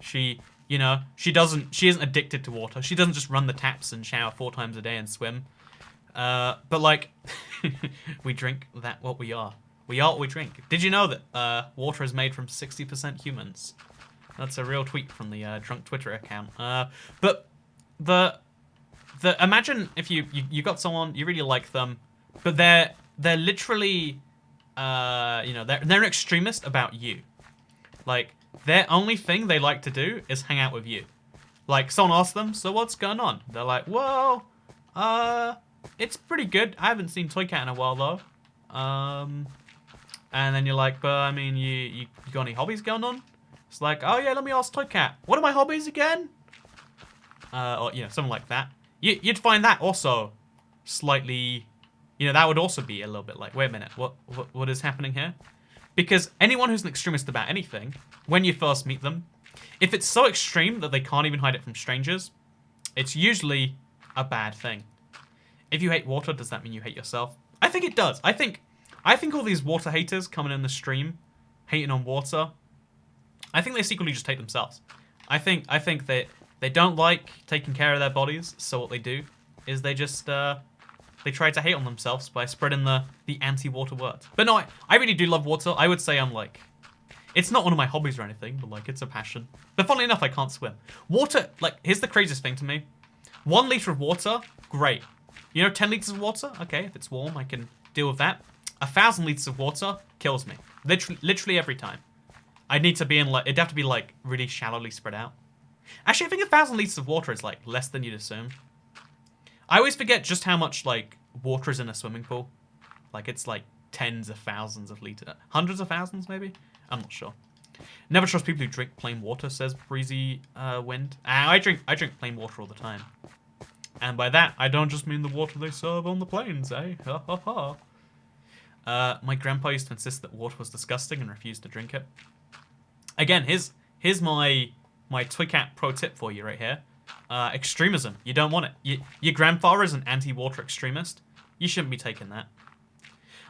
She isn't addicted to water. She doesn't just run the taps and shower 4 times a day and swim. But like, we drink what we are. We are what we drink. Did you know that water is made from 60% humans? That's a real tweet from the drunk Twitter account. But imagine if you got someone, you really like them, but they're literally they're an extremist about you. Like, their only thing they like to do is hang out with you. Like, someone asks them, so what's going on? They're like, well, it's pretty good. I haven't seen Toy Cat in a while though. And then you're like, but I mean, you got any hobbies going on? It's like, oh yeah, let me ask Toy Cat. What are my hobbies again? Or something like that. You'd find that also slightly, that would also be a little bit like, wait a minute, what is happening here? Because anyone who's an extremist about anything, when you first meet them, if it's so extreme that they can't even hide it from strangers, it's usually a bad thing. If you hate water, does that mean you hate yourself? I think it does. I think all these water haters coming in the stream, hating on water, I think they secretly just hate themselves. I think they don't like taking care of their bodies, so what they do is they just they try to hate on themselves by spreading the anti-water word. But no, I really do love water. I would say I'm like, it's not one of my hobbies or anything, but like, it's a passion. But funnily enough, I can't swim. Water, like, here's the craziest thing to me. 1 liter of water, great. 10 liters of water, okay, if it's warm, I can deal with that. 1,000 liters of water kills me. Literally every time. I'd need to be in, like, it'd have to be, like, really shallowly spread out. Actually, I think 1,000 liters of water is, like, less than you'd assume. I always forget just how much, like, water is in a swimming pool. Like, it's, like, tens of thousands of liters. Hundreds of thousands, maybe? I'm not sure. Never trust people who drink plain water, says Breezy Wind. I drink plain water all the time. And by that, I don't just mean the water they serve on the planes, eh? Ha ha ha. My grandpa used to insist that water was disgusting and refused to drink it. Again, here's my Toy Cat pro tip for you right here. Extremism. You don't want it. Your grandfather is an anti-water extremist. You shouldn't be taking that.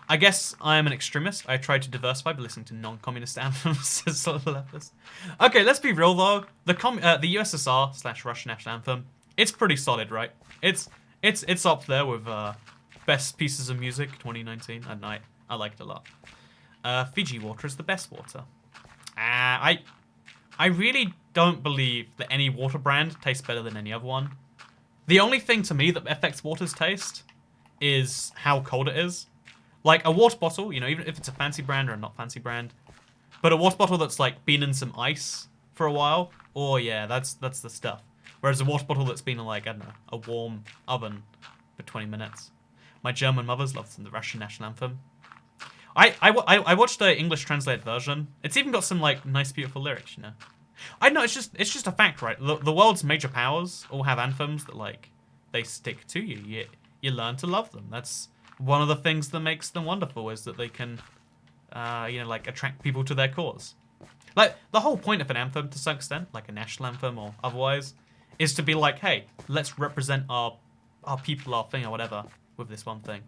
I guess I am an extremist. I tried to diversify by listening to non-communist anthems. Okay, let's be real though. The USSR/Russian national anthem, it's pretty solid, right? It's up there with best pieces of music 2019. And I liked it a lot. Fiji water is the best water. I really don't believe that any water brand tastes better than any other one. The only thing to me that affects water's taste is how cold it is. Like a water bottle, even if it's a fancy brand or a not fancy brand, but a water bottle that's like been in some ice for a while, oh yeah, that's the stuff. Whereas a water bottle that's been in, like, I don't know, a warm oven for 20 minutes. My German mothers loved the Russian national anthem. I watched the English translated version. It's even got some, like, nice, beautiful lyrics, I know, it's just a fact, right? The world's major powers all have anthems that, like, they stick to you. You learn to love them. That's one of the things that makes them wonderful, is that they can, like, attract people to their cause. Like, the whole point of an anthem, to some extent, like a national anthem or otherwise, is to be like, hey, let's represent our people, our thing, or whatever, with this one thing.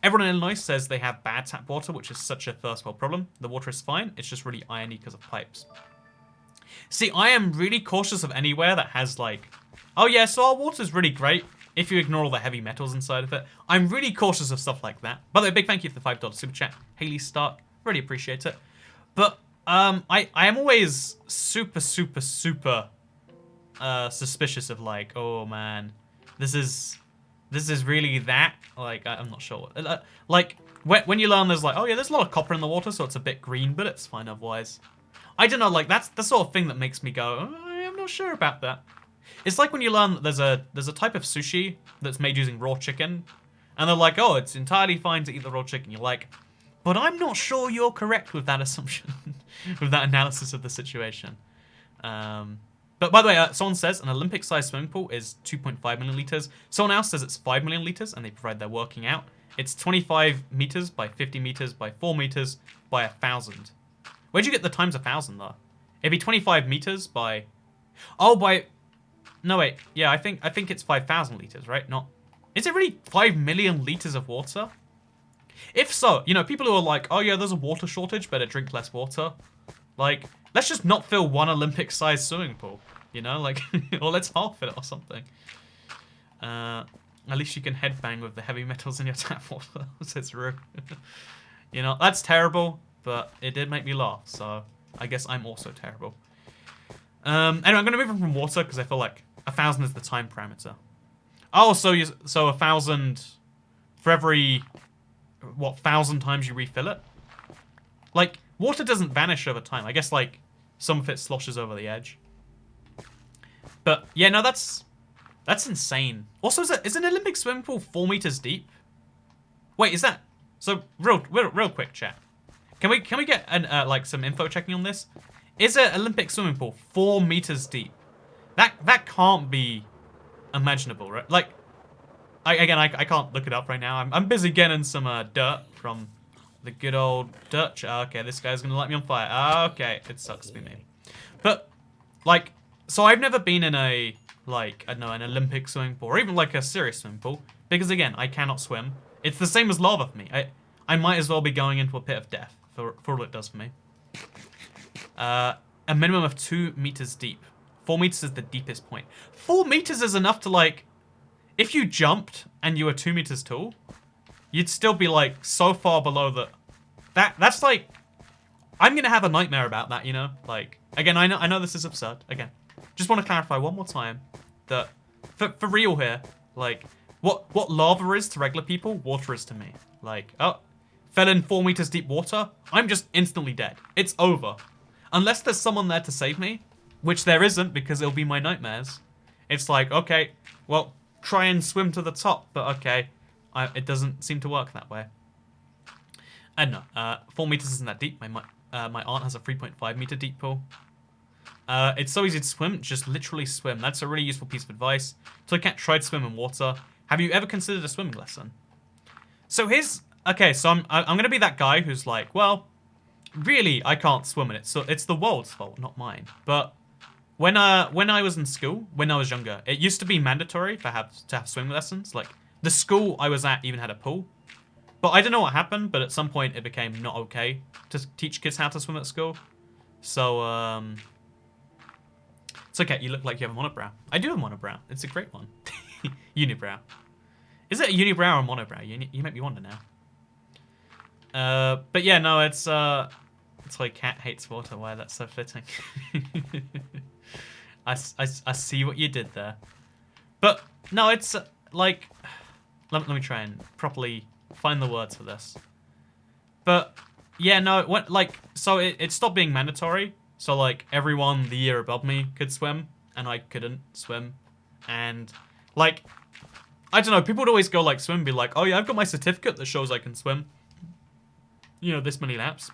Everyone in Illinois says they have bad tap water, which is such a first world problem. The water is fine, it's just really irony because of pipes. See, I am really cautious of anywhere that has, like, oh yeah, so our water's really great, if you ignore all the heavy metals inside of it. I'm really cautious of stuff like that. By the way, big thank you for the $5 super chat, Haley Stark. Really appreciate it. But I am always super suspicious of like, oh man, this is really that. Like I'm not sure. Like when you learn there's like, oh yeah, there's a lot of copper in the water, so it's a bit green, but it's fine otherwise. I don't know. Like that's the sort of thing that makes me go, oh, I'm not sure about that. It's like when you learn that there's a type of sushi that's made using raw chicken, and they're like, oh, it's entirely fine to eat the raw chicken. You're like, but I'm not sure you're correct with that assumption, with that analysis of the situation. But by the way, someone says an Olympic-sized swimming pool is 2.5 million liters. Someone else says it's 5 million liters, and they provide their working out. It's 25 meters by 50 meters by 4 meters by 1,000. Where'd you get the times 1,000 though? It'd be 25 meters by... Oh, by... No, wait. Yeah, I think it's 5,000 liters, right? Not... Is it really 5 million liters of water? If so, you know, people who are like, oh yeah, there's a water shortage, better drink less water. Like, let's just not fill one Olympic-sized swimming pool, you know? Like, or let's half it or something. At least you can headbang with the heavy metals in your tap water, says Rue. You know, that's terrible, but it did make me laugh, so I guess I'm also terrible. Anyway, I'm going to move on from water, because I feel like 1,000 is the time parameter. Oh, so 1,000 for every, what, 1,000 times you refill it? Like, water doesn't vanish over time. I guess, like, some of it sloshes over the edge. But, yeah, no, that's insane. Also, is an Olympic swimming pool 4 meters deep? Wait, is that... So, real quick, chat. Can we get an, like, some info checking on this? Is an Olympic swimming pool 4 meters deep? That can't be imaginable, right? Like, I can't look it up right now. I'm busy getting some dirt from the good old Dutch. Okay, this guy's gonna light me on fire. Okay, it sucks to be me. But, like, so I've never been in a, like, I don't know, an Olympic swimming pool, or even like a serious swimming pool, because again, I cannot swim. It's the same as lava for me. I might as well be going into a pit of death for all it does for me. A minimum of 2 meters deep. 4 meters is the deepest point. 4 meters is enough to, like, if you jumped and you were 2 meters tall, you'd still be, like, so far below the... That's, like... I'm gonna have a nightmare about that, you know? Like, again, I know this is absurd. Again, just want to clarify one more time that, for real here, like, what lava is to regular people, water is to me. Like, oh, fell in 4 meters deep water, I'm just instantly dead. It's over. Unless there's someone there to save me, which there isn't because it'll be my nightmares. It's like, okay, well, try and swim to the top, but okay, it doesn't seem to work that way. I don't know, 4 meters isn't that deep. My aunt has a 3.5 meter deep pool. It's so easy to swim, just literally swim. That's a really useful piece of advice. So I can't try to swim in water. Have you ever considered a swimming lesson? So here's, okay, so I'm gonna be that guy who's like, well, really, I can't swim in it, so it's the world's fault, not mine. But when I was in school, when I was younger, it used to be mandatory to have swimming lessons. Like, the school I was at even had a pool. But I don't know what happened, but at some point it became not okay to teach kids how to swim at school. So, it's okay, you look like you have a monobrow. I do have a monobrow. It's a great one. Unibrow. Is it a unibrow or a monobrow? You make me wonder now. But yeah, no, it's like cat hates water. Why, that's so fitting. I see what you did there. But, no, it's, like... Let me try and properly find the words for this. But, yeah, no, so it stopped being mandatory. So, like, everyone the year above me could swim, and I couldn't swim. And, like, I don't know, people would always go, like, swim and be like, oh, yeah, I've got my certificate that shows I can swim. You know, this many laps.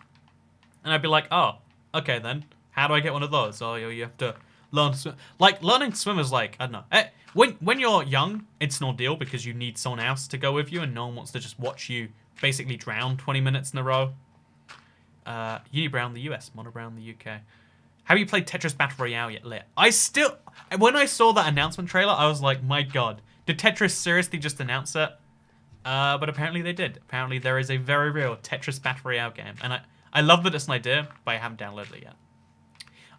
And I'd be like, oh, okay, then. How do I get one of those? Oh, you have to learn to swim. Like, learning to swim is like, I don't know. When you're young, it's an ordeal because you need someone else to go with you, and no one wants to just watch you basically drown 20 minutes in a row. Unibrow in the US, Monobrow in the UK. Have you played Tetris Battle Royale yet, Lit? When I saw that announcement trailer, I was like, my god, did Tetris seriously just announce it? But apparently they did. Apparently there is a very real Tetris Battle Royale game, and I love that it's an idea, but I haven't downloaded it yet.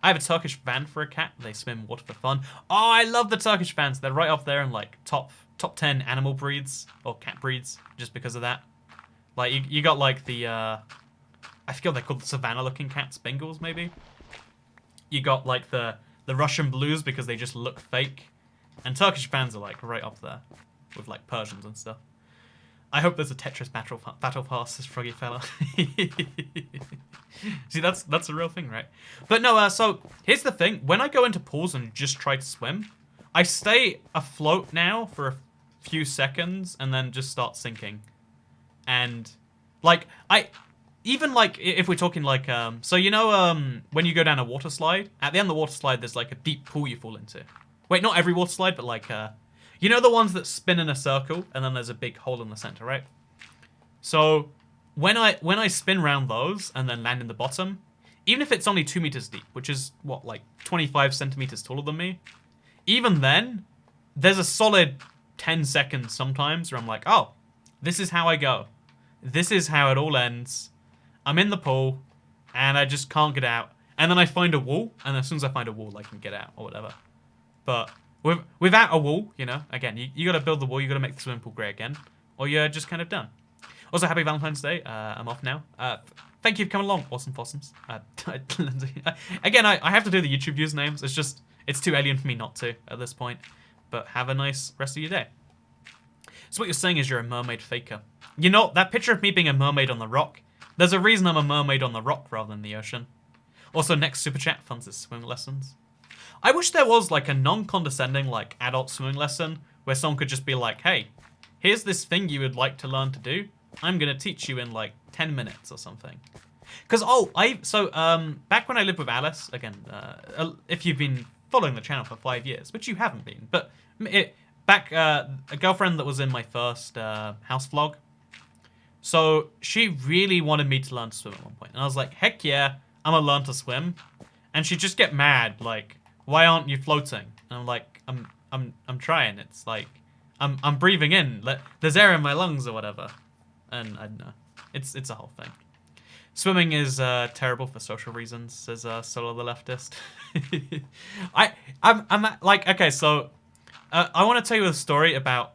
I have a Turkish van for a cat. They swim water for fun. Oh, I love the Turkish vans. They're right up there in like top 10 animal breeds or cat breeds just because of that. Like you got like the I forget what they're called, the savannah looking cats, Bengals maybe. You got like the Russian blues because they just look fake. And Turkish vans are like right up there with like Persians and stuff. I hope there's a Tetris battle pass, this froggy fella. See, that's a real thing, right? But no, so here's the thing. When I go into pools and just try to swim, I stay afloat now for a few seconds and then just start sinking. And like even like if we're talking like so you know when you go down a water slide, at the end of the water slide there's like a deep pool you fall into. Wait, not every water slide, but like you know the ones that spin in a circle and then there's a big hole in the center, right? So when I spin around those and then land in the bottom, even if it's only 2 meters deep, which is what, like 25 centimeters taller than me, even then there's a solid 10 seconds sometimes where I'm like, oh, this is how I go. This is how it all ends. I'm in the pool and I just can't get out. And then I find a wall, and as soon as I find a wall, I can get out or whatever. But without a wall, you know, again, you got to build the wall. You got to make the swimming pool great again, or you're just kind of done. Also, happy Valentine's Day. I'm off now. Thank you for coming along, awesome fossums. Again, I have to do the YouTube usernames. It's too alien for me not to at this point. But have a nice rest of your day. So what you're saying is you're a mermaid faker. You know, that picture of me being a mermaid on the rock, there's a reason I'm a mermaid on the rock rather than the ocean. Also, next super chat funds is swimming lessons. I wish there was like a non-condescending like adult swimming lesson where someone could just be like, hey, here's this thing you would like to learn to do. I'm going to teach you in like 10 minutes or something. Because, back when I lived with Alice, again, if you've been following the channel for 5 years, which you haven't been, but a girlfriend that was in my first house vlog. So she really wanted me to learn to swim at one point. And I was like, heck yeah, I'm going to learn to swim. And she'd just get mad, like, why aren't you floating? And I'm like, I'm trying. It's like, I'm breathing in. There's air in my lungs or whatever. And I don't know. It's a whole thing. Swimming is terrible for social reasons, says Solo the Leftist. Okay, so I want to tell you a story about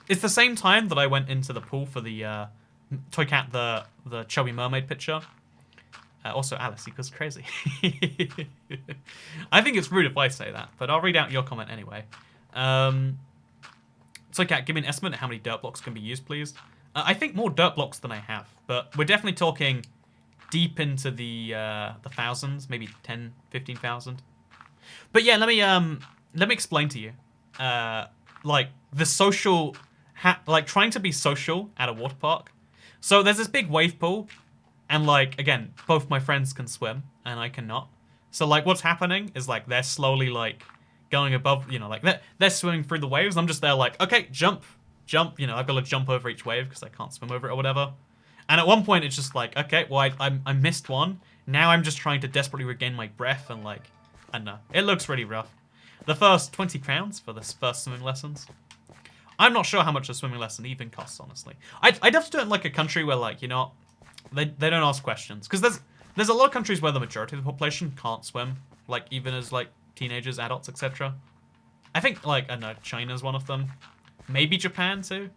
it's the same time that I went into the pool for the Toy Cat, the chubby mermaid picture. Also, Alice equals crazy. I think it's rude if I say that, but I'll read out your comment anyway. Toy Cat, give me an estimate of how many dirt blocks can be used, please. I think more dirt blocks than I have, but we're definitely talking deep into the thousands, maybe 10, 15,000. But yeah, let me explain to you, like the social, like trying to be social at a water park. So there's this big wave pool, and like again, both my friends can swim and I cannot. So like what's happening is like they're slowly like going above, you know, like they're swimming through the waves. I'm just there like, okay, jump, you know, I've got to jump over each wave because I can't swim over it or whatever. And at one point it's just like, okay, well I missed one. Now I'm just trying to desperately regain my breath and like, I don't know. It looks really rough. The first 20 pounds for this first swimming lessons. I'm not sure how much a swimming lesson even costs, honestly. I'd have to do it in like a country where like, you know, they don't ask questions. Because there's a lot of countries where the majority of the population can't swim. Like even as like teenagers, adults, etc. I think like, I don't know, China's one of them. Maybe Japan too.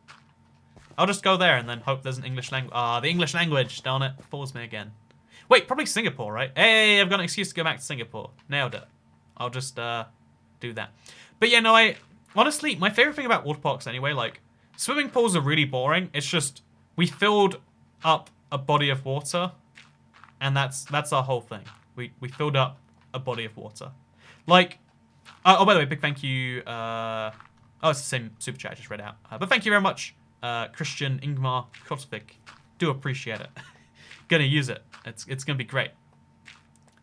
I'll just go there and then hope there's an English language. The English language, darn it, fools me again. Wait, probably Singapore, right? Hey, I've got an excuse to go back to Singapore. Nailed it. I'll just do that. But yeah, no, honestly, my favorite thing about water parks anyway, like, swimming pools are really boring. It's just, we filled up a body of water, and that's our whole thing. We filled up a body of water. Like, oh, by the way, big thank you, oh, it's the same super chat I just read out. But thank you very much, Christian Ingmar Kotvik. Do appreciate it. Gonna use it. It's gonna be great.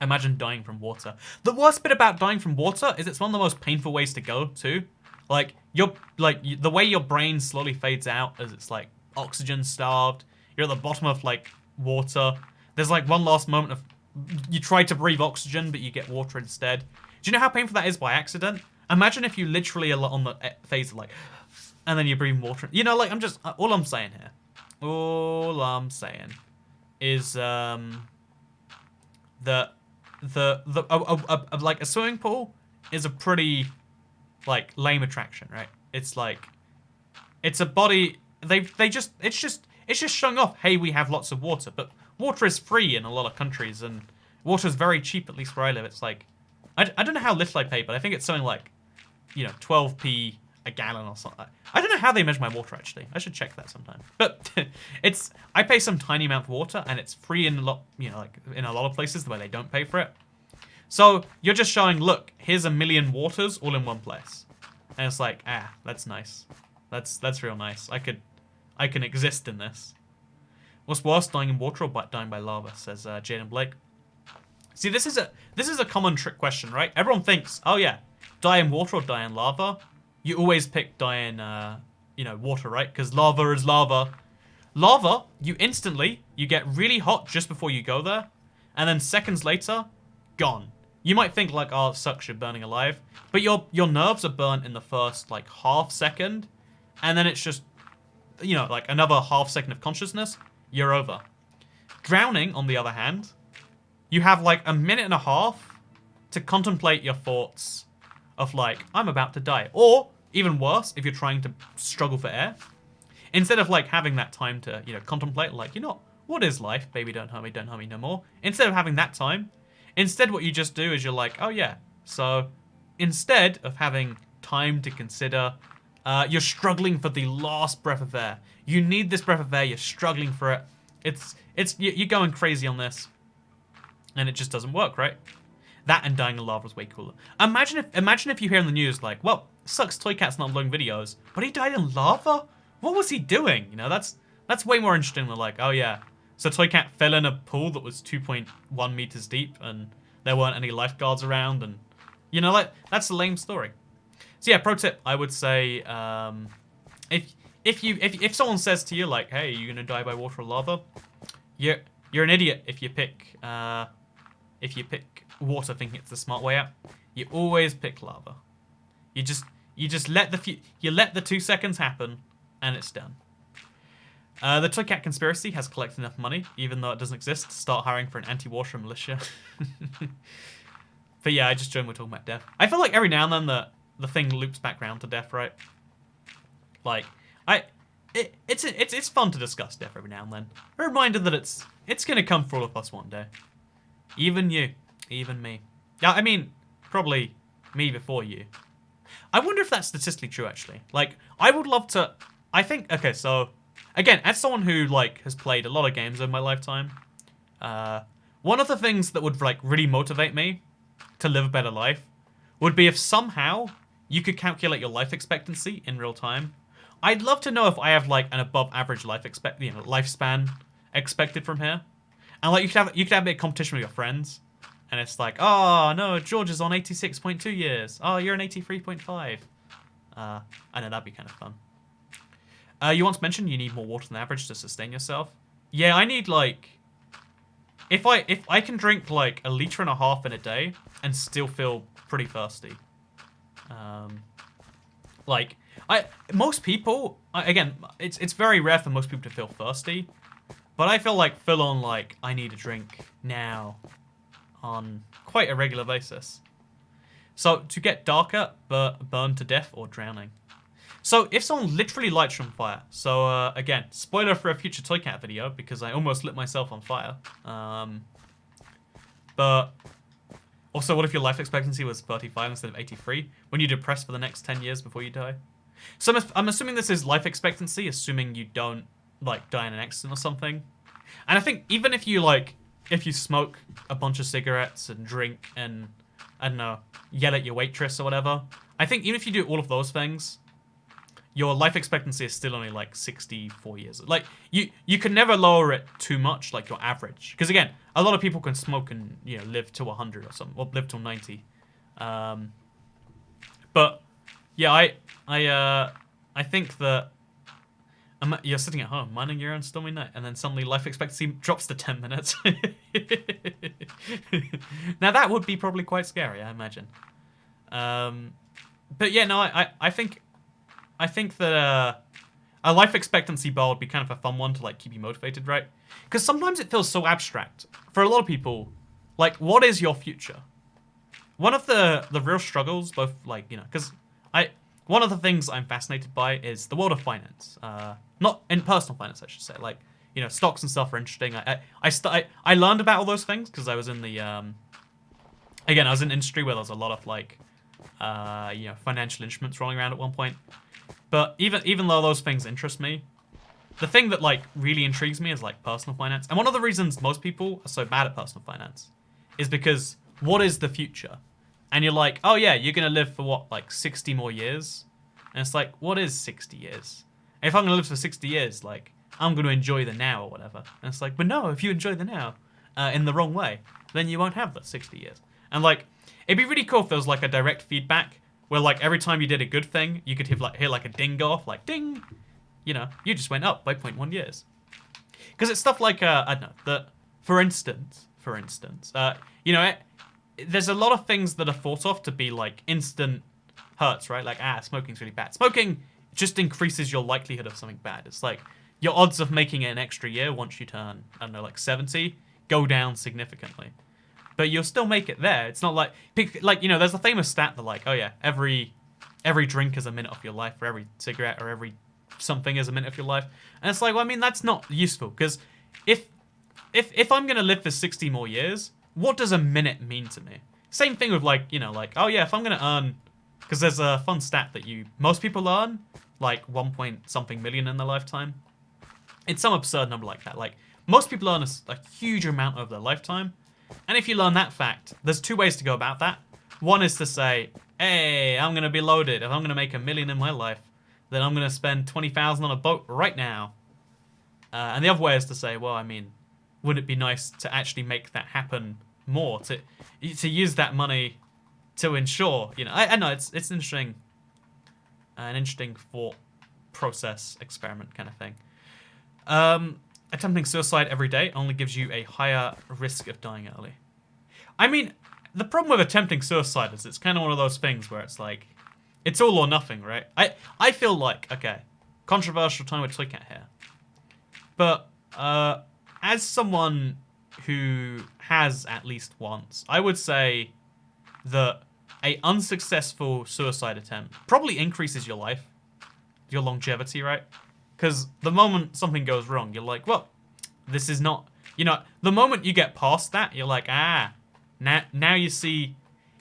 Imagine dying from water. The worst bit about dying from water is it's one of the most painful ways to go too. Like the way your brain slowly fades out as it's like oxygen starved. You're at the bottom of like water. There's like one last moment of you try to breathe oxygen but you get water insteed. Do you know how painful that is by accident? Imagine if you literally are on the phase of like, and then you breathe water. You know, like all I'm saying is that like a swimming pool is a pretty like lame attraction, right? It's like it's a body they just it's just showing off. Hey, we have lots of water, but water is free in a lot of countries, and water is very cheap. At least where I live, it's like I don't know how little I pay, but I think it's something like 12p a gallon or something. I don't know how they measure my water actually. I should check that sometime. But I pay some tiny amount for water, and it's free in a lot like in a lot of places where they don't pay for it. So you're just showing, look, here's a million waters all in one place, and it's like, that's nice. That's real nice. I can exist in this. What's worse, dying in water or dying by lava? Says Jaden Blake. See, this is a common trick question, right? Everyone thinks, oh yeah, die in water or die in lava. You always pick die in water, right? Because lava is lava. Lava, you get really hot just before you go there, and then seconds later, gone. You might think like, oh, it sucks, you're burning alive, but your nerves are burnt in the first like half second, and then it's just like another half second of consciousness, you're over. Drowning, on the other hand, you have like a minute and a half to contemplate your thoughts of like, I'm about to die, or even worse, if you're trying to struggle for air, instead of like having that time to contemplate like, what is life, baby, don't hurt me no more, instead of having that time, instead what you just do is you're like, oh yeah, so instead of having time to consider, you're struggling for the last breath of air. You need this breath of air, you're struggling for it. You're going crazy on this, and it just doesn't work, right? That and dying in lava is way cooler. Imagine if you hear in the news like, well, sucks, Toy Cat's not uploading videos, but he died in lava? What was he doing? That's way more interesting than like, oh yeah, so Toy Cat fell in a pool that was 2.1 meters deep, and there weren't any lifeguards around, and like that's a lame story. So yeah, pro tip, I would say, if someone says to you like, hey, you're gonna die by water or lava, you're an idiot if you pick water thinking it's the smart way out. You always pick lava. You just let the 2 seconds happen, and it's done. The Toy Cat conspiracy has collected enough money, even though it doesn't exist, to start hiring for an anti-water militia. But yeah, I just joined, we're talking about death. I feel like every now and then the thing loops back round to death, right? Like, it's fun to discuss death every now and then. A reminder that it's gonna come for all of us one day. Even you, even me. Yeah, I mean, probably me before you. I wonder if that's statistically true, actually. Like, I would love to... I think... Okay, so... Again, as someone who, like, has played a lot of games in my lifetime, one of the things that would, like, really motivate me to live a better life would be if somehow you could calculate your life expectancy in real time. I'd love to know if I have, like, an above-average lifespan expected from here. And, like, you could have a bit of competition with your friends. And it's like, oh, no, George is on 86.2 years. Oh, you're on 83.5. I know, that'd be kind of fun. You once mentioned you need more water than average to sustain yourself. Yeah, I need, like... If I can drink, like, 1.5 liters in a day and still feel pretty thirsty. Most people... Again, it's very rare for most people to feel thirsty. But I feel like full on, like, I need a drink now on quite a regular basis. So, to get darker, burn to death or drowning. So, if someone literally lights you on fire, so, again, spoiler for a future Toy Cat video, because I almost lit myself on fire. But, also, what if your life expectancy was 35 instead of 83? When you're depressed for the next 10 years before you die? So, I'm assuming this is life expectancy, assuming you don't, like, die in an accident or something. And I think even if you, like, if you smoke a bunch of cigarettes and drink and, I don't know, yell at your waitress or whatever, I think even if you do all of those things, your life expectancy is still only like 64 years. Like, you can never lower it too much, like your average. Because again, a lot of people can smoke and, live to 100 or something, or live till 90. But yeah, I think that you're sitting at home, minding your own stormy night, and then suddenly life expectancy drops to 10 minutes. Now that would be probably quite scary, I imagine. But yeah, no, I think that a life expectancy bar would be kind of a fun one to like keep you motivated, right? Because sometimes it feels so abstract. For a lot of people, Like, what is your future? One of the real struggles, both like, because one of the things I'm fascinated by is the world of finance. Not in personal finance, I should say. Like, stocks and stuff are interesting. I learned about all those things because I was in the again, I was in an industry where there was a lot of like financial instruments rolling around at one point. But even though those things interest me, the thing that like really intrigues me is like personal finance. And one of the reasons most people are so bad at personal finance is because what is the future? And you're like, oh yeah, you're gonna live for what, like 60 more years? And it's like, what is 60 years? And if I'm gonna live for 60 years, like, I'm gonna enjoy the now or whatever. And it's like, but no, if you enjoy the now in the wrong way, then you won't have the 60 years. And like, it'd be really cool if there was like a direct feedback where like every time you did a good thing, you could hear like a ding go off, like ding. You just went up by 0.1 years. Because it's stuff like, I don't know, that, for instance, there's a lot of things that are thought of to be like instant hurts, right? Like, smoking's really bad. Smoking just increases your likelihood of something bad. It's like, your odds of making it an extra year once you turn, I don't know, like 70, go down significantly. But you'll still make it there. It's not like, there's a famous stat that like, oh yeah, every drink is a minute of your life, or every cigarette, or every something is a minute of your life. And it's like, well, I mean, that's not useful, because if I'm gonna live for 60 more years, what does a minute mean to me? Same thing with like, oh yeah, if I'm gonna earn, because there's a fun stat that most people earn like 1 point something million in their lifetime. It's some absurd number like that. Like, most people earn a huge amount over their lifetime. And if you learn that fact, there's two ways to go about that. One is to say, hey, I'm gonna be loaded. If I'm gonna make 1 million in my life, then I'm gonna spend 20,000 on a boat right now. And the other way is to say, well, I mean, would it be nice to actually make that happen more, to use that money to ensure, I know it's interesting, an interesting thought process experiment kind of thing. Attempting suicide every day only gives you a higher risk of dying early. I mean, the problem with attempting suicide is it's kind of one of those things where it's like, it's all or nothing, right? I feel like, okay, controversial time with Toycat here, but as someone who has at least once, I would say that a unsuccessful suicide attempt probably increases your life, your longevity, right? Because the moment something goes wrong, you're like, well, this is not, the moment you get past that, you're like, now you see,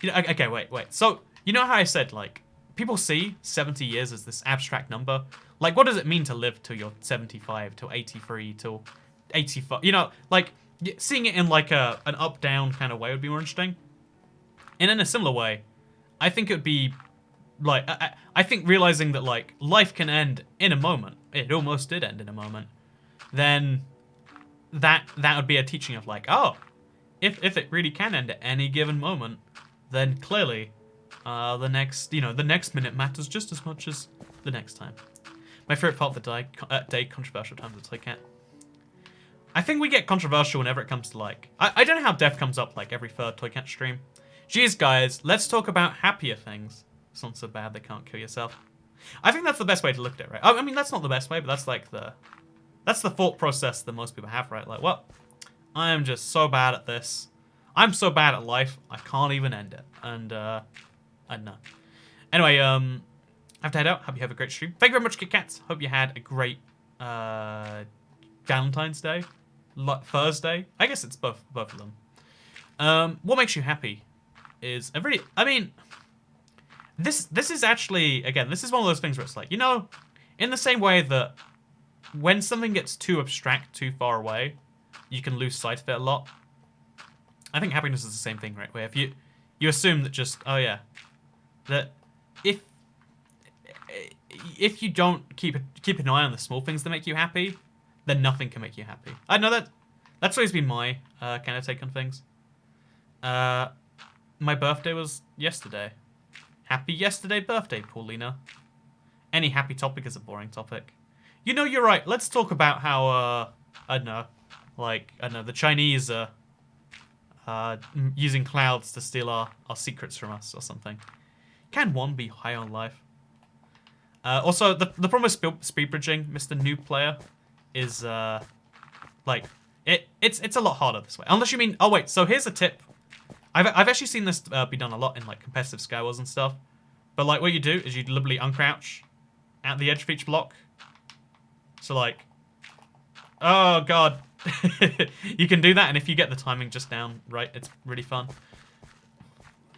okay, wait. So, how I said, like, people see 70 years as this abstract number. Like, what does it mean to live till you're 75, till 83, till 85? Like, seeing it in like an up-down kind of way would be more interesting. And in a similar way, I think it would be like, I think realizing that like life can end in a moment, it almost did end in a moment, then that would be a teaching of like, oh, if it really can end at any given moment, then clearly the next minute matters just as much as the next time. My favorite part of the day, controversial times with Toycat. I think we get controversial whenever it comes to like, I don't know how death comes up like every third Toycat stream. Jeez, guys, let's talk about happier things. It's not so bad they can't kill yourself. I think that's the best way to look at it, right? I mean, that's not the best way, but that's like that's the thought process that most people have, right? Like, well, I am just so bad at this. I'm so bad at life, I can't even end it. And, I don't know. Anyway, I have to head out. Hope you have a great stream. Thank you very much, Kit Kats. Hope you had a great, Valentine's Day. Thursday. I guess it's both of them. What makes you happy is this is actually, again, this is one of those things where it's like, in the same way that when something gets too abstract, too far away, you can lose sight of it a lot. I think happiness is the same thing, right? Where if you assume that just, oh yeah, that if you don't keep an eye on the small things that make you happy, then nothing can make you happy. I know that's always been my kind of take on things. My birthday was yesterday. Happy yesterday birthday, Paulina. Any happy topic is a boring topic. You're right. Let's talk about how, I don't know, the Chinese are using clouds to steal our secrets from us or something. Can one be high on life? Also, the problem with speed bridging, Mr. New Player, is, It's a lot harder this way. Unless you mean, oh wait, so here's a tip. I've actually seen this be done a lot in like competitive Skywars and stuff. But like what you do is you deliberately uncrouch at the edge of each block. So like, oh god, you can do that, and if you get the timing just down right, it's really fun.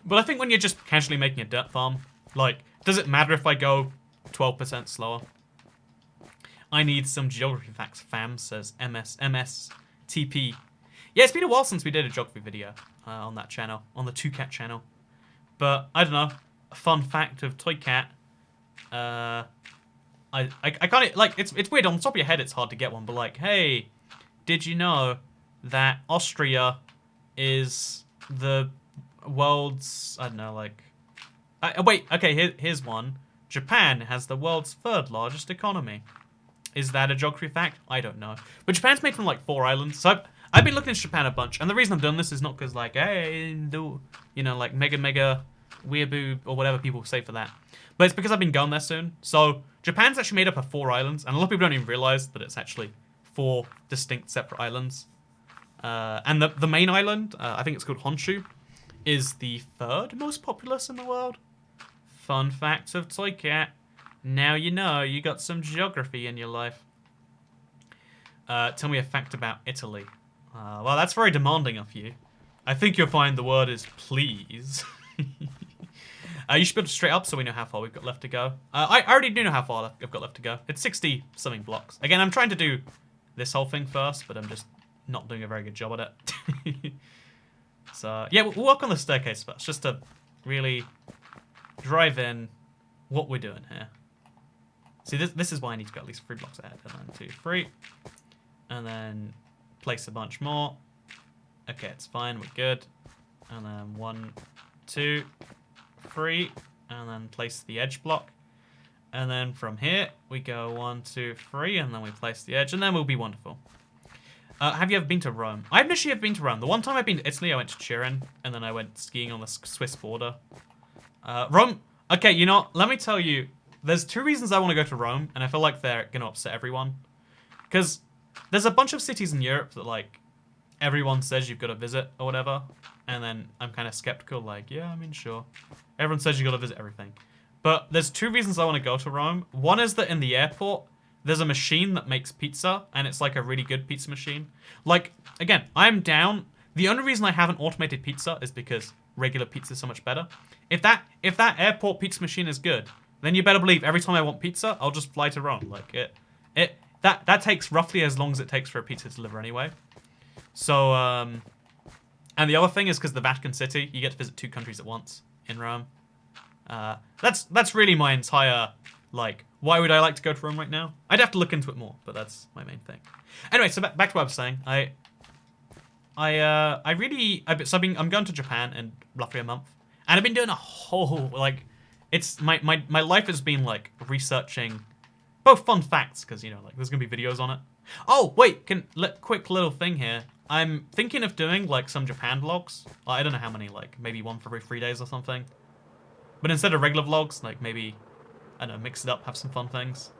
But I think when you're just casually making a dirt farm, like, does it matter if I go 12% slower? I need some geography facts, fam, says MSTP. Yeah, it's been a while since we did a geography video on that channel, on the 2Cat channel. But, I don't know, a fun fact of Toy Cat, I can't, like, it's weird, on the top of your head it's hard to get one, but like, hey, did you know that Austria is the world's, I don't know, like, wait, okay, here's one. Japan has the world's third largest economy. Is that a geography fact? I don't know. But Japan's made from like 4 islands, so I've been looking into Japan a bunch, and the reason I've done this is not because like, hey, you know, like mega weeaboo or whatever people say for that. But it's because I've been going there soon. So Japan's actually made up of 4 islands, and a lot of people don't even realize that it's actually 4 distinct separate islands. And the main island, I think it's called Honshu, is the 3rd most populous in the world. Fun fact of Toy Cat. Now you know you got some geography in your life. Tell me a fact about Italy. Well, that's very demanding of you. I think you'll find the word is please. You should build it straight up so we know how far we've got left to go. I already do know how far I've got left to go. It's 60-something blocks. Again, I'm trying to do this whole thing first, but I'm just not doing a very good job at it. So, yeah, we'll work on the staircase first, just to really drive in what we're doing here. See, this is why I need to go at least 3 blocks ahead. And then 2, 3. And then place a bunch more. Okay, it's fine, we're good. And then 1, 2, 3. And then place the edge block. And then from here, we go 1, 2, 3. And then we place the edge, and then we'll be wonderful. Have you ever been to Rome? I've initially ever been to Rome. The one time I've been to Italy, I went to Turin, and then I went skiing on the Swiss border. Rome, okay, you know, let me tell you, there's 2 reasons I want to go to Rome, and I feel like they're going to upset everyone. Because there's a bunch of cities in Europe that, like, everyone says you've got to visit or whatever, and then I'm kind of skeptical, like, yeah, I mean, sure. Everyone says you've got to visit everything. But there's 2 reasons I want to go to Rome. One is that in the airport, there's a machine that makes pizza, and it's like a really good pizza machine. Like, again, I'm down. The only reason I haven't automated pizza is because regular pizza is so much better. If that airport pizza machine is good, then you better believe every time I want pizza, I'll just fly to Rome. Like that takes roughly as long as it takes for a pizza to deliver anyway. So and the other thing is because the Vatican City, you get to visit 2 countries at once in Rome. That's really my entire, like, why would I like to go to Rome right now? I'd have to look into it more, but that's my main thing. Anyway, so back to what I was saying. I'm going to Japan in roughly a month, and I've been doing a whole, like, it's my life has been like researching both fun facts, because, you know, like, there's gonna be videos on it. Oh wait, quick little thing here. I'm thinking of doing like some Japan vlogs. I don't know how many, like maybe 1 for every 3 days or something. But instead of regular vlogs, like maybe, I don't know, mix it up, have some fun things.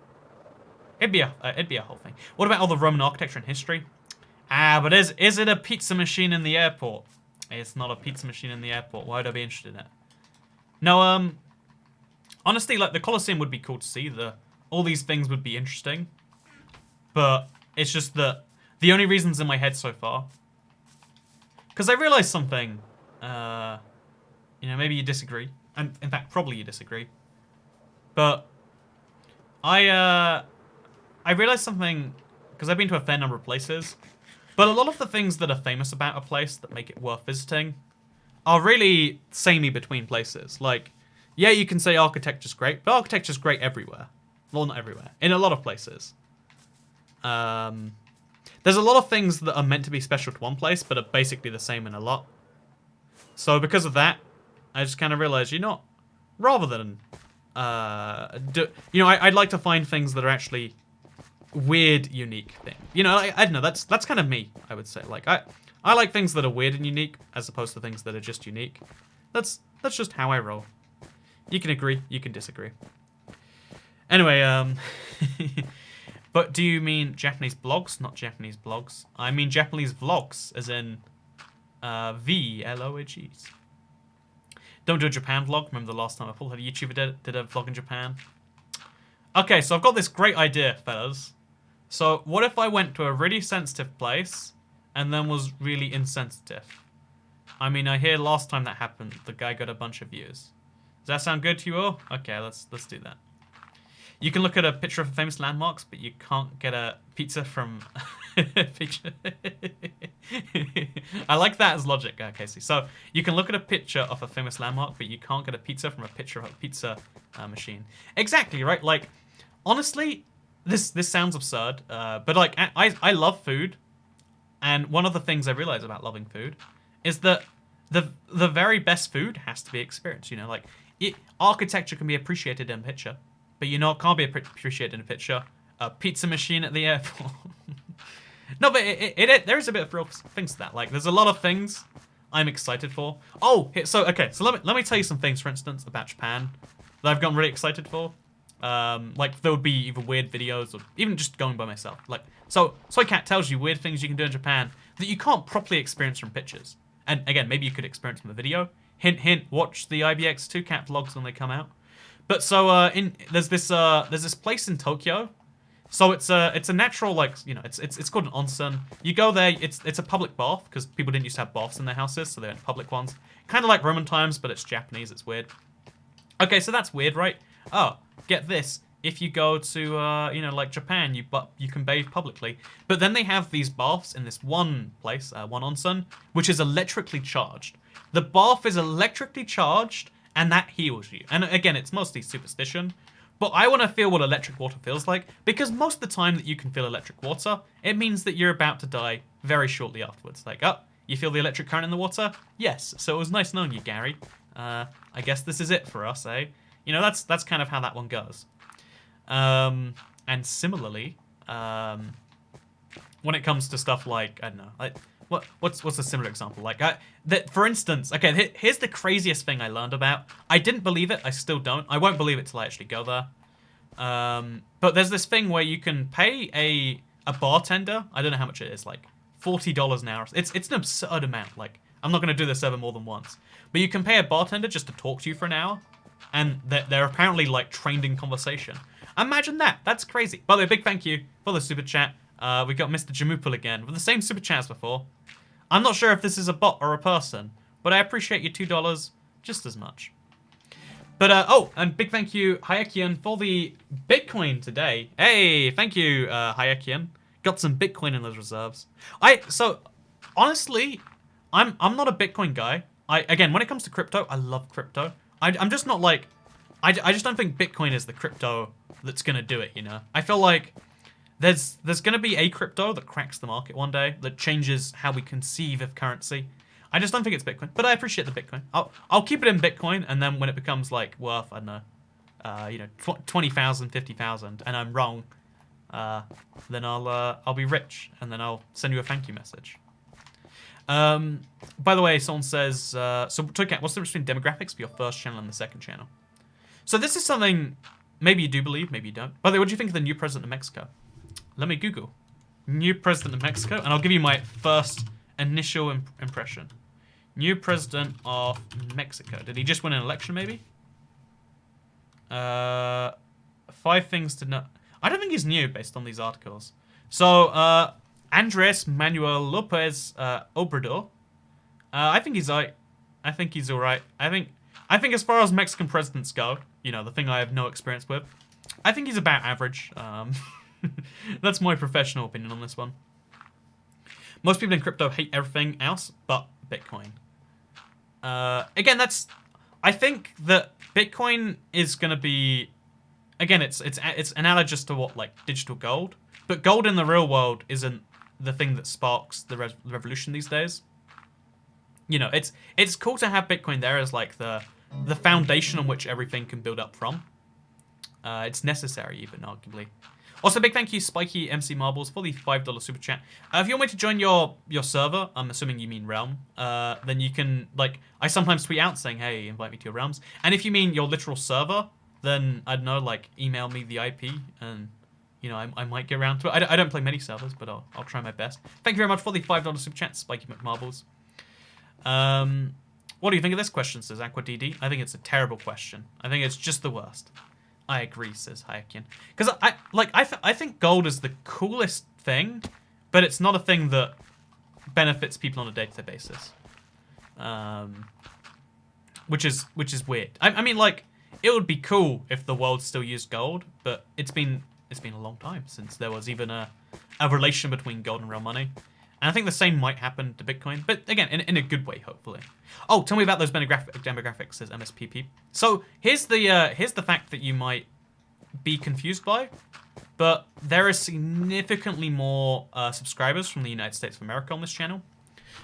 It'd be a whole thing. What about all the Roman architecture and history? But is it a pizza machine in the airport? It's not a pizza machine in the airport. Why would I be interested in it? No, honestly, like, the Colosseum would be cool to see. All these things would be interesting. But it's just that the only reasons in my head so far, because I realized something, you know, maybe you disagree. And in fact, probably you disagree. But I realized something, because I've been to a fair number of places, but a lot of the things that are famous about a place that make it worth visiting are really samey between places. Like, yeah, you can say architecture's great, but architecture's great everywhere. Well, not everywhere. In a lot of places. There's a lot of things that are meant to be special to one place, but are basically the same in a lot. So because of that, I just kind of realized, you know, rather than, I'd like to find things that are actually weird, unique things. You know, I don't know, that's kind of me, I would say. Like, I like things that are weird and unique, as opposed to things that are just unique. That's just how I roll. You can agree, you can disagree. Anyway, But do you mean Japanese blogs? Not Japanese blogs. I mean Japanese vlogs, as in VLOGs. Don't do a Japan vlog. Remember the last time I pulled a YouTuber did a vlog in Japan? Okay, so I've got this great idea, fellas. So what if I went to a really sensitive place and then was really insensitive? I mean, I hear last time that happened, the guy got a bunch of views. Does that sound good to you all? Okay, let's do that. You can look at a picture of famous landmarks, but you can't get a pizza from pizza. I like that as logic, Casey. So you can look at a picture of a famous landmark, but you can't get a pizza from a picture of a pizza machine. Exactly, right? Like, honestly, this sounds absurd, but like I love food, and one of the things I realize about loving food is that the very best food has to be experienced. You know, like architecture can be appreciated in a picture, but you know it can't be appreciated in a picture. A pizza machine at the airport. No, but there is a bit of real things to that. Like, there's a lot of things I'm excited for. Oh, so let me tell you some things, for instance, about Japan that I've gotten really excited for. Like, there would be either weird videos or even just going by myself. Like, so Soycat tells you weird things you can do in Japan that you can't properly experience from pictures. And again, maybe you could experience from the video. Hint, hint. Watch the IBX2 cat vlogs when they come out. But so there's this place in Tokyo. So it's a natural, like, you know, it's called an onsen. You go there, it's a public bath because people didn't used to have baths in their houses, so they went public ones. Kind of like Roman times, but it's Japanese. It's weird. Okay, so that's weird, right? Oh, get this. If you go to, you know, like Japan, you can bathe publicly. But then they have these baths in this one place, one onsen, which is electrically charged. The bath is electrically charged, and that heals you. And again, it's mostly superstition. But I want to feel what electric water feels like, because most of the time that you can feel electric water, it means that you're about to die very shortly afterwards. Like, oh, you feel the electric current in the water? Yes. So it was nice knowing you, Gary. I guess this is it for us, eh? You know, that's kind of how that one goes. And similarly, when it comes to stuff like, I don't know, like what's a similar example? Like for instance, okay, here's the craziest thing I learned about. I didn't believe it. I still don't. I won't believe it till I actually go there. But there's this thing where you can pay a bartender. I don't know how much it is, like $40 an hour. It's an absurd amount. Like, I'm not going to do this ever more than once. But you can pay a bartender just to talk to you for an hour. And they're apparently, like, trained in conversation. Imagine that. That's crazy. By the way, big thank you for the super chat. We got Mr. Jamupul again with the same super chat as before. I'm not sure if this is a bot or a person, but I appreciate your $2 just as much. But, oh, and big thank you, Hayekian, for the Bitcoin today. Hey, thank you, Hayekian. Got some Bitcoin in those reserves. So, honestly, I'm not a Bitcoin guy. Again, when it comes to crypto, I love crypto. I'm just not like, I just don't think Bitcoin is the crypto that's gonna do it, you know? I feel like there's gonna be a crypto that cracks the market one day, that changes how we conceive of currency. I just don't think it's Bitcoin, but I appreciate the Bitcoin. I'll keep it in Bitcoin, and then when it becomes like worth, I don't know, you know, 20,000, 50,000, and I'm wrong, then I'll be rich, and then I'll send you a thank you message. By the way, someone says, so Toycat, what's the difference between demographics for your first channel and the second channel? So this is something maybe you do believe, maybe you don't. By the way, what do you think of the new president of Mexico? Let me Google. New president of Mexico, and I'll give you my first initial impression. New president of Mexico. Did he just win an election, maybe? 5 things to know. I don't think he's new based on these articles. So, Andres Manuel Lopez Obrador. I think he's alright. I think he's alright. I think as far as Mexican presidents go, you know, the thing I have no experience with, I think he's about average. That's my professional opinion on this one. Most people in crypto hate everything else but Bitcoin. Again, I think that Bitcoin is going to be, again, it's analogous to what, like, digital gold. But gold in the real world isn't the thing that sparks the revolution these days. You know, it's cool to have Bitcoin there as, like, the foundation on which everything can build up from. It's necessary, even, arguably. Also, big thank you, Spiky MC Marbles, for the $5 super chat. If you want me to join your server, I'm assuming you mean Realm, then you can, like, I sometimes tweet out saying, hey, invite me to your realms. And if you mean your literal server, then, I don't know, like, email me the IP, and, you know, I might get around to it. I don't play many servers, but I'll try my best. Thank you very much for the $5 super chat, Spiky McMarbles. What do you think of this question, says AquaDD? I think it's a terrible question. I think it's just the worst. I agree, says Hayakian. Because I think gold is the coolest thing, but it's not a thing that benefits people on a day-to-day basis. Which is weird. I mean, like, it would be cool if the world still used gold, but it's been a long time since there was even a relation between gold and real money. And I think the same might happen to Bitcoin, but again, in a good way, hopefully. Oh, tell me about those demographics, says MSPP. So here's the fact that you might be confused by, but there is significantly more subscribers from the United States of America on this channel.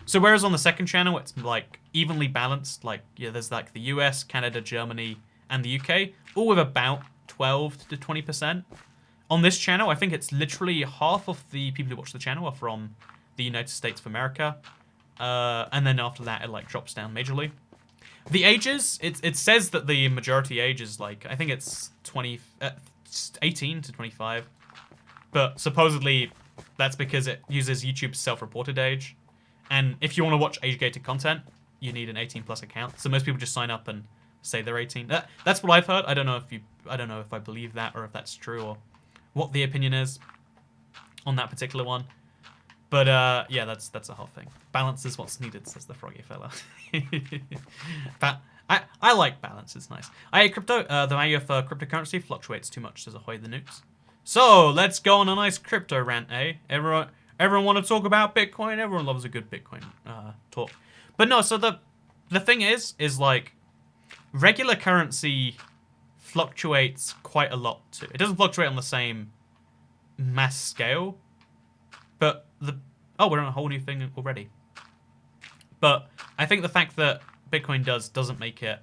So whereas on the second channel, it's like evenly balanced, like, yeah, there's like the US, Canada, Germany, and the UK, all with about 12 to 20%. On this channel, I think it's literally half of the people who watch the channel are from the United States of America. And then after that, it like drops down majorly. The ages, it says that the majority age is like, I think it's 18 to 25. But supposedly, that's because it uses YouTube's self-reported age. And if you want to watch age-gated content, you need an 18+ account. So most people just sign up and say they're 18. That's what I've heard. I don't know if I believe that or if that's true or what the opinion is on that particular one. But yeah, that's a whole thing. Balance is what's needed, says the froggy fella. I like balance. It's nice. I hate crypto. The value of cryptocurrency fluctuates too much, says Ahoy the Nukes. So let's go on a nice crypto rant, eh? Everyone want to talk about Bitcoin. Everyone loves a good Bitcoin talk. But no, so the thing is like regular currency fluctuates quite a lot too. It doesn't fluctuate on the same mass scale, but we're on a whole new thing already. But I think the fact that Bitcoin doesn't make it.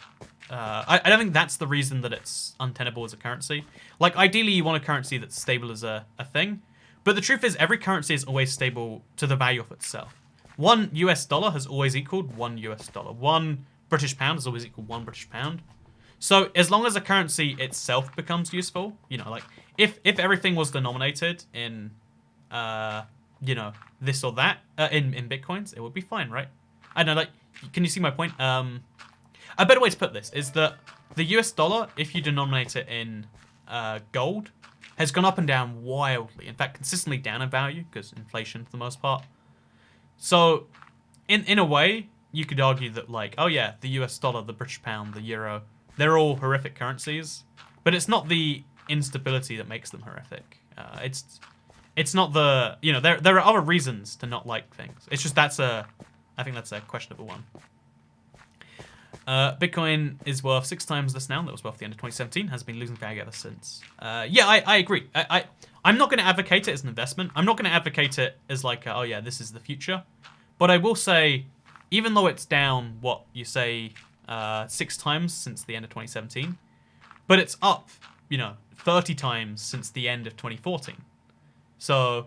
I don't think that's the reason that it's untenable as a currency. Like, ideally, you want a currency that's stable as a thing. But the truth is, every currency is always stable to the value of itself. $1 US has always equaled $1 US. 1 British pound has always equaled 1 British pound. So as long as a currency itself becomes useful, you know, like if everything was denominated in, you know, this or that in Bitcoins, it would be fine, right? I don't know, like, can you see my point? A better way to put this is that the US dollar, if you denominate it in gold, has gone up and down wildly. In fact, consistently down in value because inflation for the most part. So, in a way, you could argue that, like, oh yeah, the US dollar, the British pound, the euro, they're all horrific currencies, but it's not the instability that makes them horrific. It's not the, you know, there are other reasons to not like things. It's just I think that's a questionable one. Bitcoin is worth 6 times this now. That was worth the end of 2017. Has been losing value ever since. Yeah, I agree. I'm not going to advocate it as an investment. I'm not going to advocate it as like, oh yeah, this is the future. But I will say, even though it's down, what you say, 6 times since the end of 2017, but it's up, you know, 30 times since the end of 2014. So,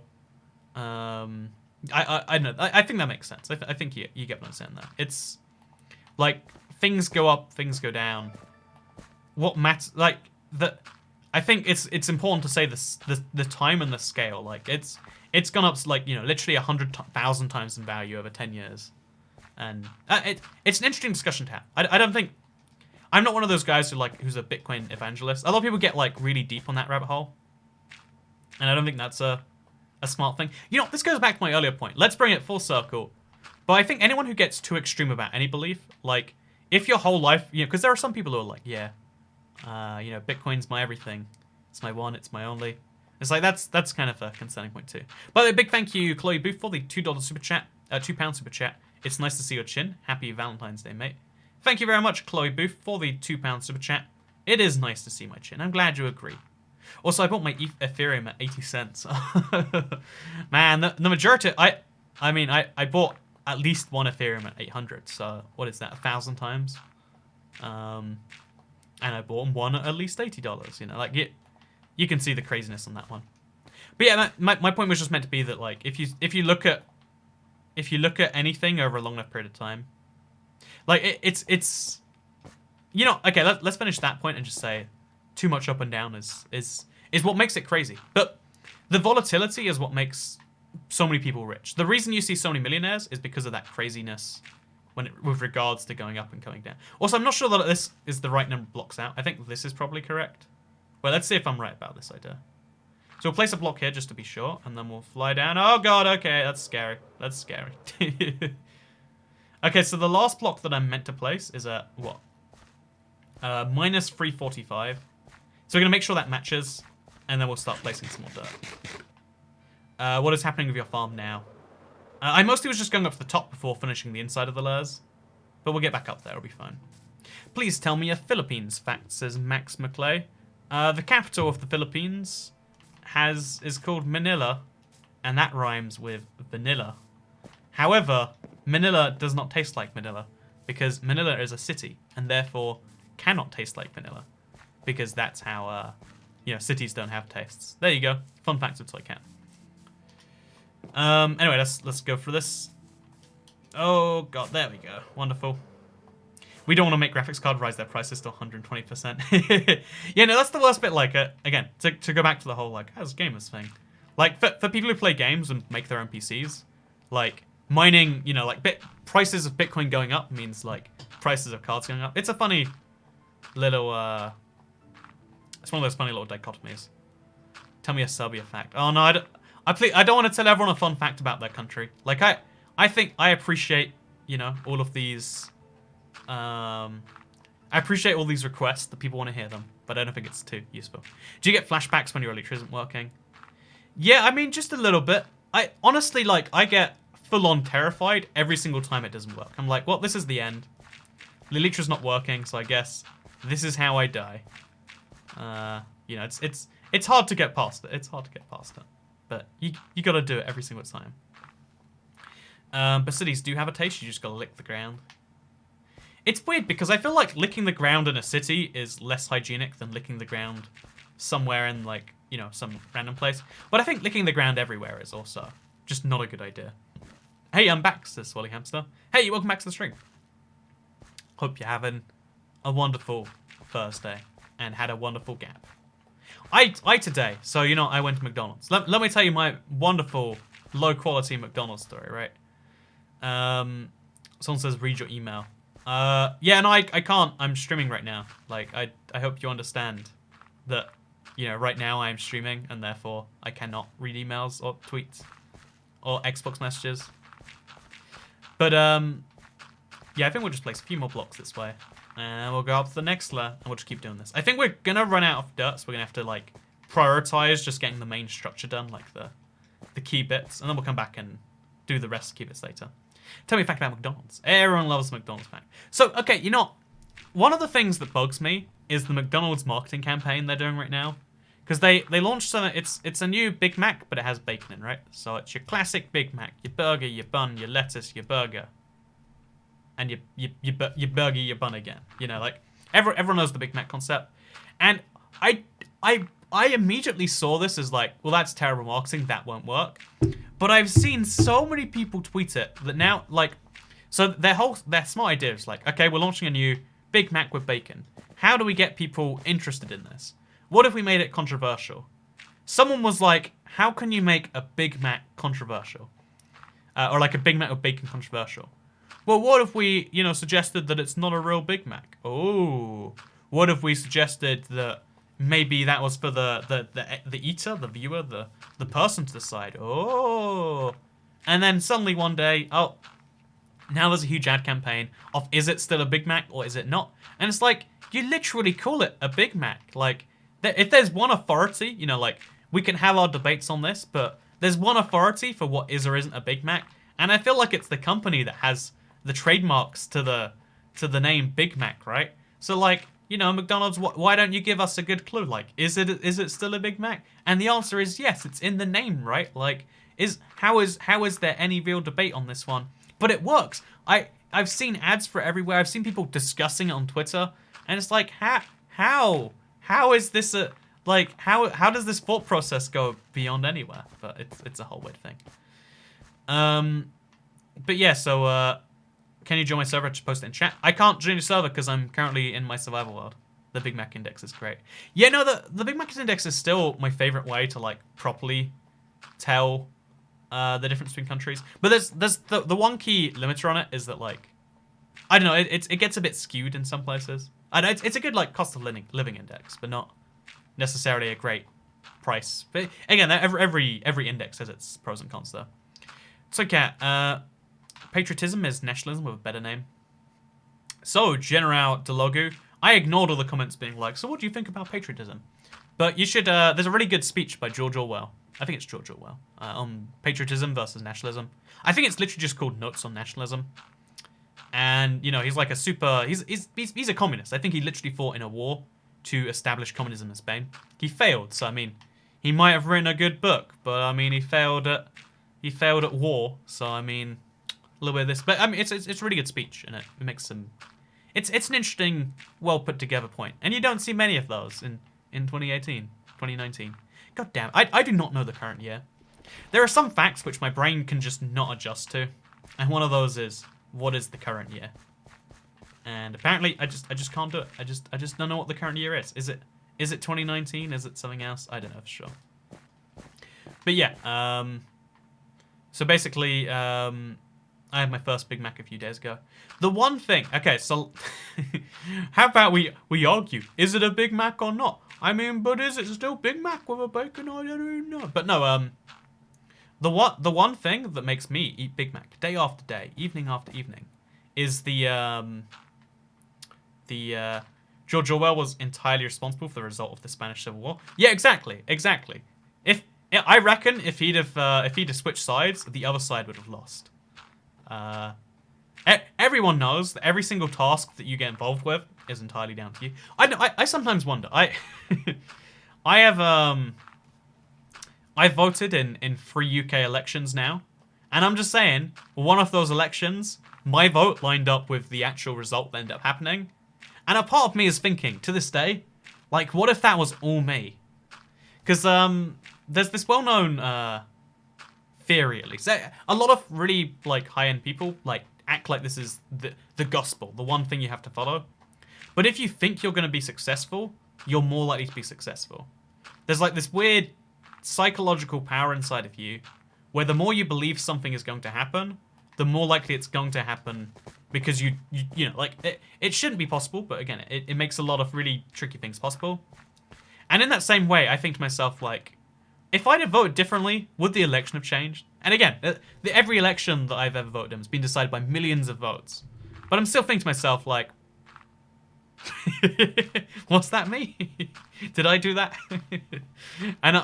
I know. I think that makes sense. I think you get what I'm saying there. It's like things go up, things go down. What matters, like I think it's important to say the time and the scale. Like it's gone up like, you know, literally 100,000 times in value over 10 years, and it's an interesting discussion to have. I don't think I'm not one of those guys who's a Bitcoin evangelist. A lot of people get like really deep on that rabbit hole, and I don't think that's a smart thing. You know, this goes back to my earlier point. Let's bring it full circle. But I think anyone who gets too extreme about any belief, like if your whole life, you know, because there are some people who are like, yeah, you know, Bitcoin's my everything. It's my one, it's my only. It's like, that's kind of a concerning point too. By the way, big thank you, Chloe Booth, for the $2 super chat, £2 super chat. It's nice to see your chin. Happy Valentine's Day, mate. Thank you very much, Chloe Booth, for the £2 super chat. It is nice to see my chin. I'm glad you agree. Also, I bought my Ethereum at 80 cents. Man, the majority, I mean, I bought at least one Ethereum at 800. So what is that, 1,000 times? And I bought one at least $80. You know, like you can see the craziness on that one. But yeah, my point was just meant to be that, like, if you look at anything over a long enough period of time, like it's you know, okay, let's finish that point and just say too much up and down is what makes it crazy. But The volatility is what makes so many people rich. The reason you see so many millionaires is because of that craziness with regards to going up and coming down. Also, I'm not sure that this is the right number of blocks out. I think this is probably correct. Well, let's see if I'm right about this idea. So we'll place a block here just to be sure, and then we'll fly down. Oh god, okay, that's scary. That's scary. Okay, so the last block that I'm meant to place is at what? Minus 345. So we're going to make sure that matches, and then we'll start placing some more dirt. What is happening with your farm now? I mostly was just going up to the top before finishing the inside of the layers, but we'll get back up there, it'll be fine. Please tell me a Philippines fact, says Max McClay. The capital of the Philippines is called Manila, and that rhymes with vanilla. However, Manila does not taste like Manila, because Manila is a city, and therefore cannot taste like vanilla, because that's how, cities don't have tastes. There you go. Fun fact of Toy Cat. Anyway, let's go for this. Oh god, there we go. Wonderful. We don't want to make graphics card rise their prices to 120%. Yeah, no, that's the worst bit, like, again, to go back to the whole, like, how's gamers thing? Like, for people who play games and make their own PCs, like, mining, prices of Bitcoin going up means, like, prices of cards going up. It's a funny little, it's one of those funny little dichotomies. Tell me a Serbia fact. Oh, no, I don't want to tell everyone a fun fact about their country. Like, I think I appreciate, all of these... I appreciate all these requests that people want to hear them, but I don't think it's too useful. Do you get flashbacks when your Elytra isn't working? Yeah, I mean, just a little bit. I honestly, I get full-on terrified every single time it doesn't work. I'm like, well, this is the end. The Elytra's not working, so I guess this is how I die. It's hard to get past it. It's hard to get past it. But you gotta do it every single time. But cities do have a taste, you just gotta lick the ground. It's weird because I feel like licking the ground in a city is less hygienic than licking the ground somewhere in, some random place. But I think licking the ground everywhere is also just not a good idea. Hey, I'm back, says Swally Hamster. Hey, welcome back to the stream. Hope you're having a wonderful Thursday and had a wonderful gap. I today, so I went to McDonald's. Let me tell you my wonderful low-quality McDonald's story, right? Someone says, read your email. Yeah, no, I can't. I'm streaming right now. Like, I hope you understand that, right now I'm streaming, and therefore I cannot read emails or tweets or Xbox messages. But, yeah, I think we'll just place a few more blocks this way. And we'll go up to the next layer, and we'll just keep doing this. I think we're going to run out of dirt, so we're going to have to, prioritize just getting the main structure done, like the key bits. And then we'll come back and do the rest of key bits later. Tell me a fact about McDonald's. Everyone loves McDonald's fact. So, okay, one of the things that bugs me is the McDonald's marketing campaign they're doing right now. Because they launched something, it's a new Big Mac, but it has bacon in, right? So it's your classic Big Mac. Your burger, your bun, your lettuce, your burger. And your burger, your bun again. Everyone knows the Big Mac concept. And I immediately saw this as well, that's terrible marketing, that won't work. But I've seen so many people tweet it that now, so their smart idea is okay, we're launching a new Big Mac with bacon. How do we get people interested in this? What if we made it controversial? Someone was like, how can you make a Big Mac controversial? Or a Big Mac with bacon controversial? Well, what if we, suggested that it's not a real Big Mac? Oh, what if we suggested that maybe that was for the eater, the viewer, the person to decide? Oh, and then suddenly one day, oh, now there's a huge ad campaign of is it still a Big Mac or is it not? And it's you literally call it a Big Mac. If there's one authority, we can have our debates on this, but there's one authority for what is or isn't a Big Mac, and I feel like it's the company that has the trademarks to the name Big Mac, right? So McDonald's, why don't you give us a good clue? Is it still a Big Mac? And the answer is yes, it's in the name, right? How is there any real debate on this one? But it works. I've seen ads for it everywhere. I've seen people discussing it on Twitter, and it's how is this how does this thought process go beyond anywhere? But it's a whole weird thing. But yeah, so can you join my server? Just post it in chat. I can't join your server because I'm currently in my survival world. The Big Mac Index is great. Yeah, no, the Big Mac Index is still my favorite way to like properly tell the difference between countries. But there's the one key limiter on it is that like I don't know, it gets a bit skewed in some places. I know it's a good like cost of living index, but not necessarily a great price. But again, every index has its pros and cons though. So Kat, patriotism is nationalism with a better name. So General Delogu, I ignored all the comments being like, so what do you think about patriotism? But you should, there's a really good speech by George Orwell. I think it's George Orwell, on patriotism versus nationalism. I think it's literally just called Notes on Nationalism. And, you know, he's like a super, he's a communist. I think he literally fought in a war to establish communism in Spain. He failed, so I mean, he might have written a good book, but I mean, he failed at war, so I mean, a little bit of this. But I mean, it's a really good speech, and it makes some, it's an interesting, well put together point. And you don't see many of those in 2018, 2019. God damn, I do not know the current year. There are some facts which my brain can just not adjust to, and one of those is, what is the current year? And apparently, I just can't do it. I just don't know what the current year is. Is it 2019? Is it something else? I don't know for sure. But yeah, so basically, I had my first Big Mac a few days ago. The one thing, okay, so how about we argue? Is it a Big Mac or not? I mean, but is it still Big Mac with a bacon? I don't even know. But no, the one thing that makes me eat Big Mac day after day, evening after evening, is the George Orwell was entirely responsible for the result of the Spanish Civil War. Yeah, exactly. I reckon if he'd have switched sides, the other side would have lost. Everyone knows that every single task that you get involved with is entirely down to you. I sometimes wonder. I've voted in 3 UK elections now, and I'm just saying, one of those elections, my vote lined up with the actual result that ended up happening, and a part of me is thinking, to this day, like, what if that was all me? Because there's this well-known theory, at least. A lot of really like high-end people like act like this is the gospel, the one thing you have to follow. But if you think you're going to be successful, you're more likely to be successful. There's like this weird psychological power inside of you where the more you believe something is going to happen, the more likely it's going to happen, because you know, like, it shouldn't be possible, but again, it makes a lot of really tricky things possible. And in that same way, I think to myself, like, if I'd have voted differently, would the election have changed? And again, every election that I've ever voted in has been decided by millions of votes. But I'm still thinking to myself, like, what's that me? Did I do that? And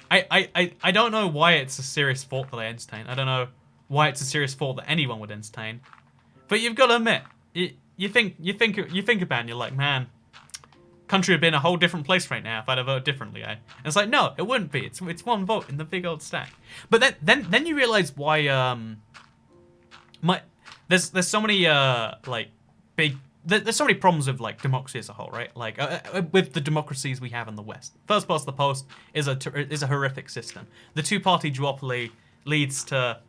I don't know why it's a serious thought that I entertain. I don't know why it's a serious thought that anyone would entertain. But you've got to admit, you think about it and you're like, man, country would be in a whole different place right now if I'd have voted differently, eh? And it's like, no, it wouldn't be. It's one vote in the big old stack. But then you realize why there's so many like big. There's so many problems with like democracy as a whole, right? Like with the democracies we have in the West. First past the post is a horrific system. The two-party duopoly leads to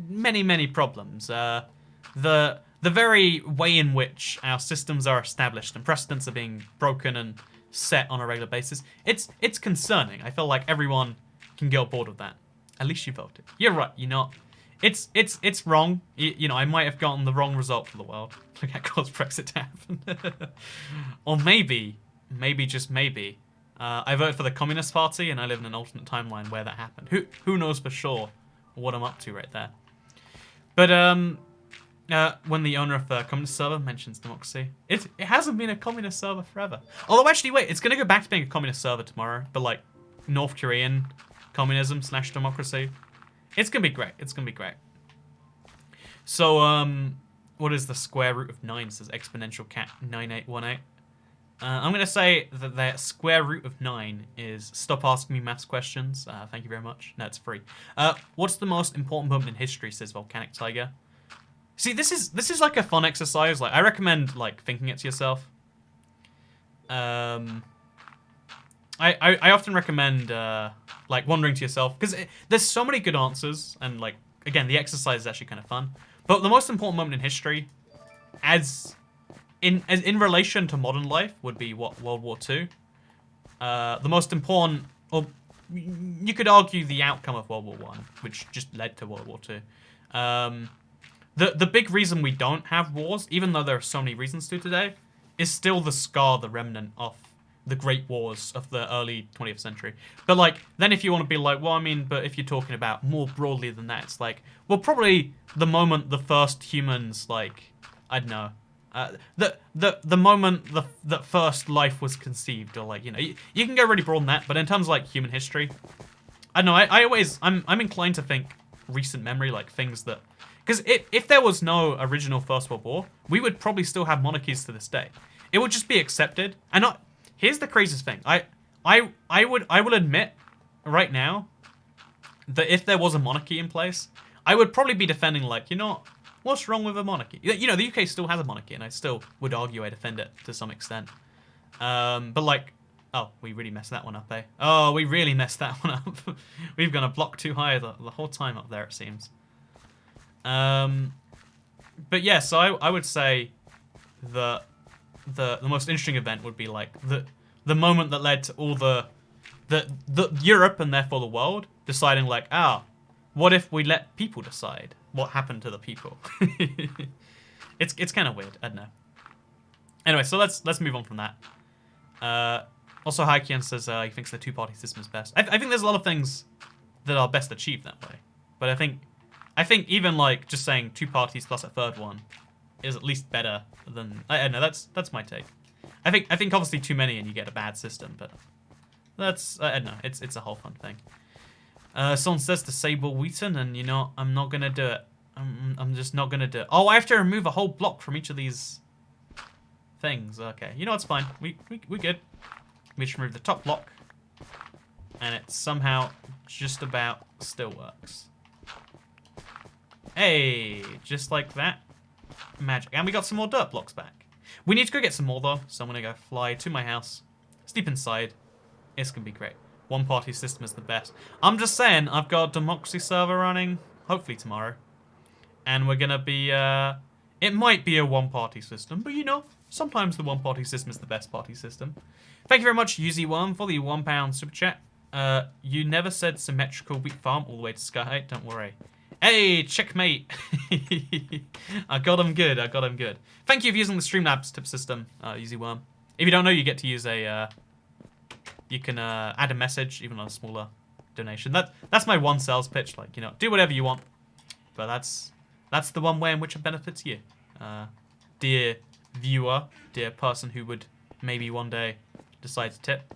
many problems. The very way in which our systems are established and precedents are being broken and set on a regular basis, it's concerning. I feel like everyone can get on board with that. At least you voted. You're right. You're not. It's wrong. You know, I might have gotten the wrong result for the world. Like, that caused Brexit to happen. Or maybe just maybe, I voted for the Communist Party and I live in an alternate timeline where that happened. Who knows for sure what I'm up to right there. But when the owner of the communist server mentions democracy, it hasn't been a communist server forever. Although actually, wait, it's gonna go back to being a communist server tomorrow, but like North Korean communism / democracy. It's gonna be great. It's gonna be great. So what is the square root of 9? It says exponential cat 9818. I'm gonna say that the square root of 9 is stop asking me maths questions. Thank you very much. No, it's free. What's the most important moment in history? Says Volcanic Tiger. See, this is like a fun exercise. Like, I recommend like thinking it to yourself. I often recommend like wondering to yourself, because there's so many good answers, and like, again, the exercise is actually kind of fun. But the most important moment in history, as in relation to modern life would be what World War II. The most important, or you could argue the outcome of World War One, which just led to World War Two. The big reason we don't have wars, even though there are so many reasons to today, is still the scar, the remnant of the great wars of the early 20th century. But like, then if you want to be like, well, I mean, but if you're talking about more broadly than that, it's like, well, probably the moment the first humans, like, I don't know, the moment that first life was conceived, or like, you know, you can go really broad on that, but in terms of like human history, I don't know, I always, I'm inclined to think recent memory, like things that, because if there was no original First World War, we would probably still have monarchies to this day. It would just be accepted. And not, here's the craziest thing. I will admit right now that if there was a monarchy in place, I would probably be defending, like, you know, what's wrong with a monarchy? You know, the UK still has a monarchy, and I still would argue I defend it to some extent. But like, oh, we really messed that one up, eh? Oh, we really messed that one up. We've gone a block too high the whole time up there, it seems. But yeah, so I would say that the most interesting event would be like the moment that led to all the Europe and therefore the world deciding like, what if we let people decide what happened to the people? It's kind of weird. I don't know. Anyway, so let's move on from that. Also, Haikian says he thinks the two-party system is best. I think there's a lot of things that are best achieved that way, but I think even like just saying two parties plus a third one is at least better than, I don't know. That's my take. I think obviously too many and you get a bad system, but that's, I don't know. It's a whole fun thing. Someone says disable Wheaton, and you know I'm not gonna do it. I'm just not gonna do it. Oh, I have to remove a whole block from each of these things. Okay, you know it's fine. We good. We just remove the top block, and it somehow just about still works. Hey, just like that. Magic. And we got some more dirt blocks back. We need to go get some more though, so I'm gonna go fly to my house, sleep inside. It's gonna be great. One party system is the best. I'm just saying, I've got a democracy server running, hopefully tomorrow. And we're gonna be, it might be a one party system, but you know, sometimes the one party system is the best party system. Thank you very much, UZ1, for the £1 super chat. You never said symmetrical wheat farm all the way to Sky Height, don't worry. Hey, checkmate. I got him good. Thank you for using the Streamlabs tip system, UZ1. If you don't know, you get to use a, you can add a message, even on a smaller donation. That's my one sales pitch. Like, you know, do whatever you want. But that's the one way in which it benefits you. Dear viewer, dear person who would maybe one day decide to tip.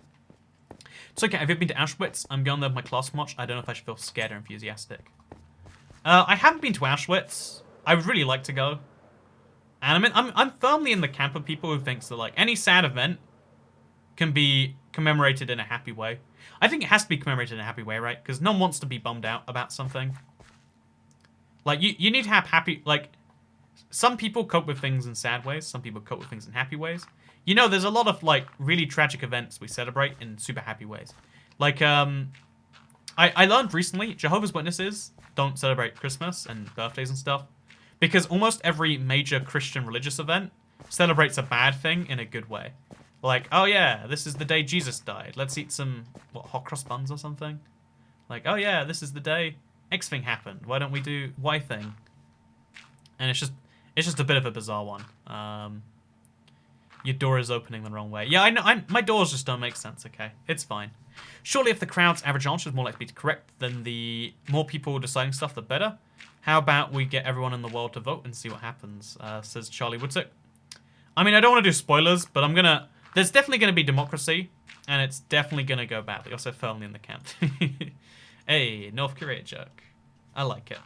It's okay, have you been to Auschwitz? I'm going there with my class march. I don't know if I should feel scared or enthusiastic. I haven't been to Auschwitz. I would really like to go. And I'm firmly in the camp of people who thinks that like any sad event can be commemorated in a happy way. I think it has to be commemorated in a happy way, right? Because no one wants to be bummed out about something. Like you need to have happy, like some people cope with things in sad ways, some people cope with things in happy ways. You know, there's a lot of like really tragic events we celebrate in super happy ways. Like I learned recently Jehovah's Witnesses don't celebrate Christmas and birthdays and stuff because almost every major Christian religious event celebrates a bad thing in a good way. Like, oh yeah, this is the day Jesus died. Let's eat some, what, hot cross buns or something? Like, oh yeah, this is the day X thing happened. Why don't we do Y thing? And it's just a bit of a bizarre one. Your door is opening the wrong way. Yeah, I know. My doors just don't make sense, okay? It's fine. Surely if the crowd's average answer is more likely to be correct, then the more people deciding stuff, the better. How about we get everyone in the world to vote and see what happens, says Charlie Woodsick. I mean, I don't want to do spoilers, but there's definitely going to be democracy, and it's definitely going to go badly. Also firmly in the camp. Hey, North Korea joke. I like it.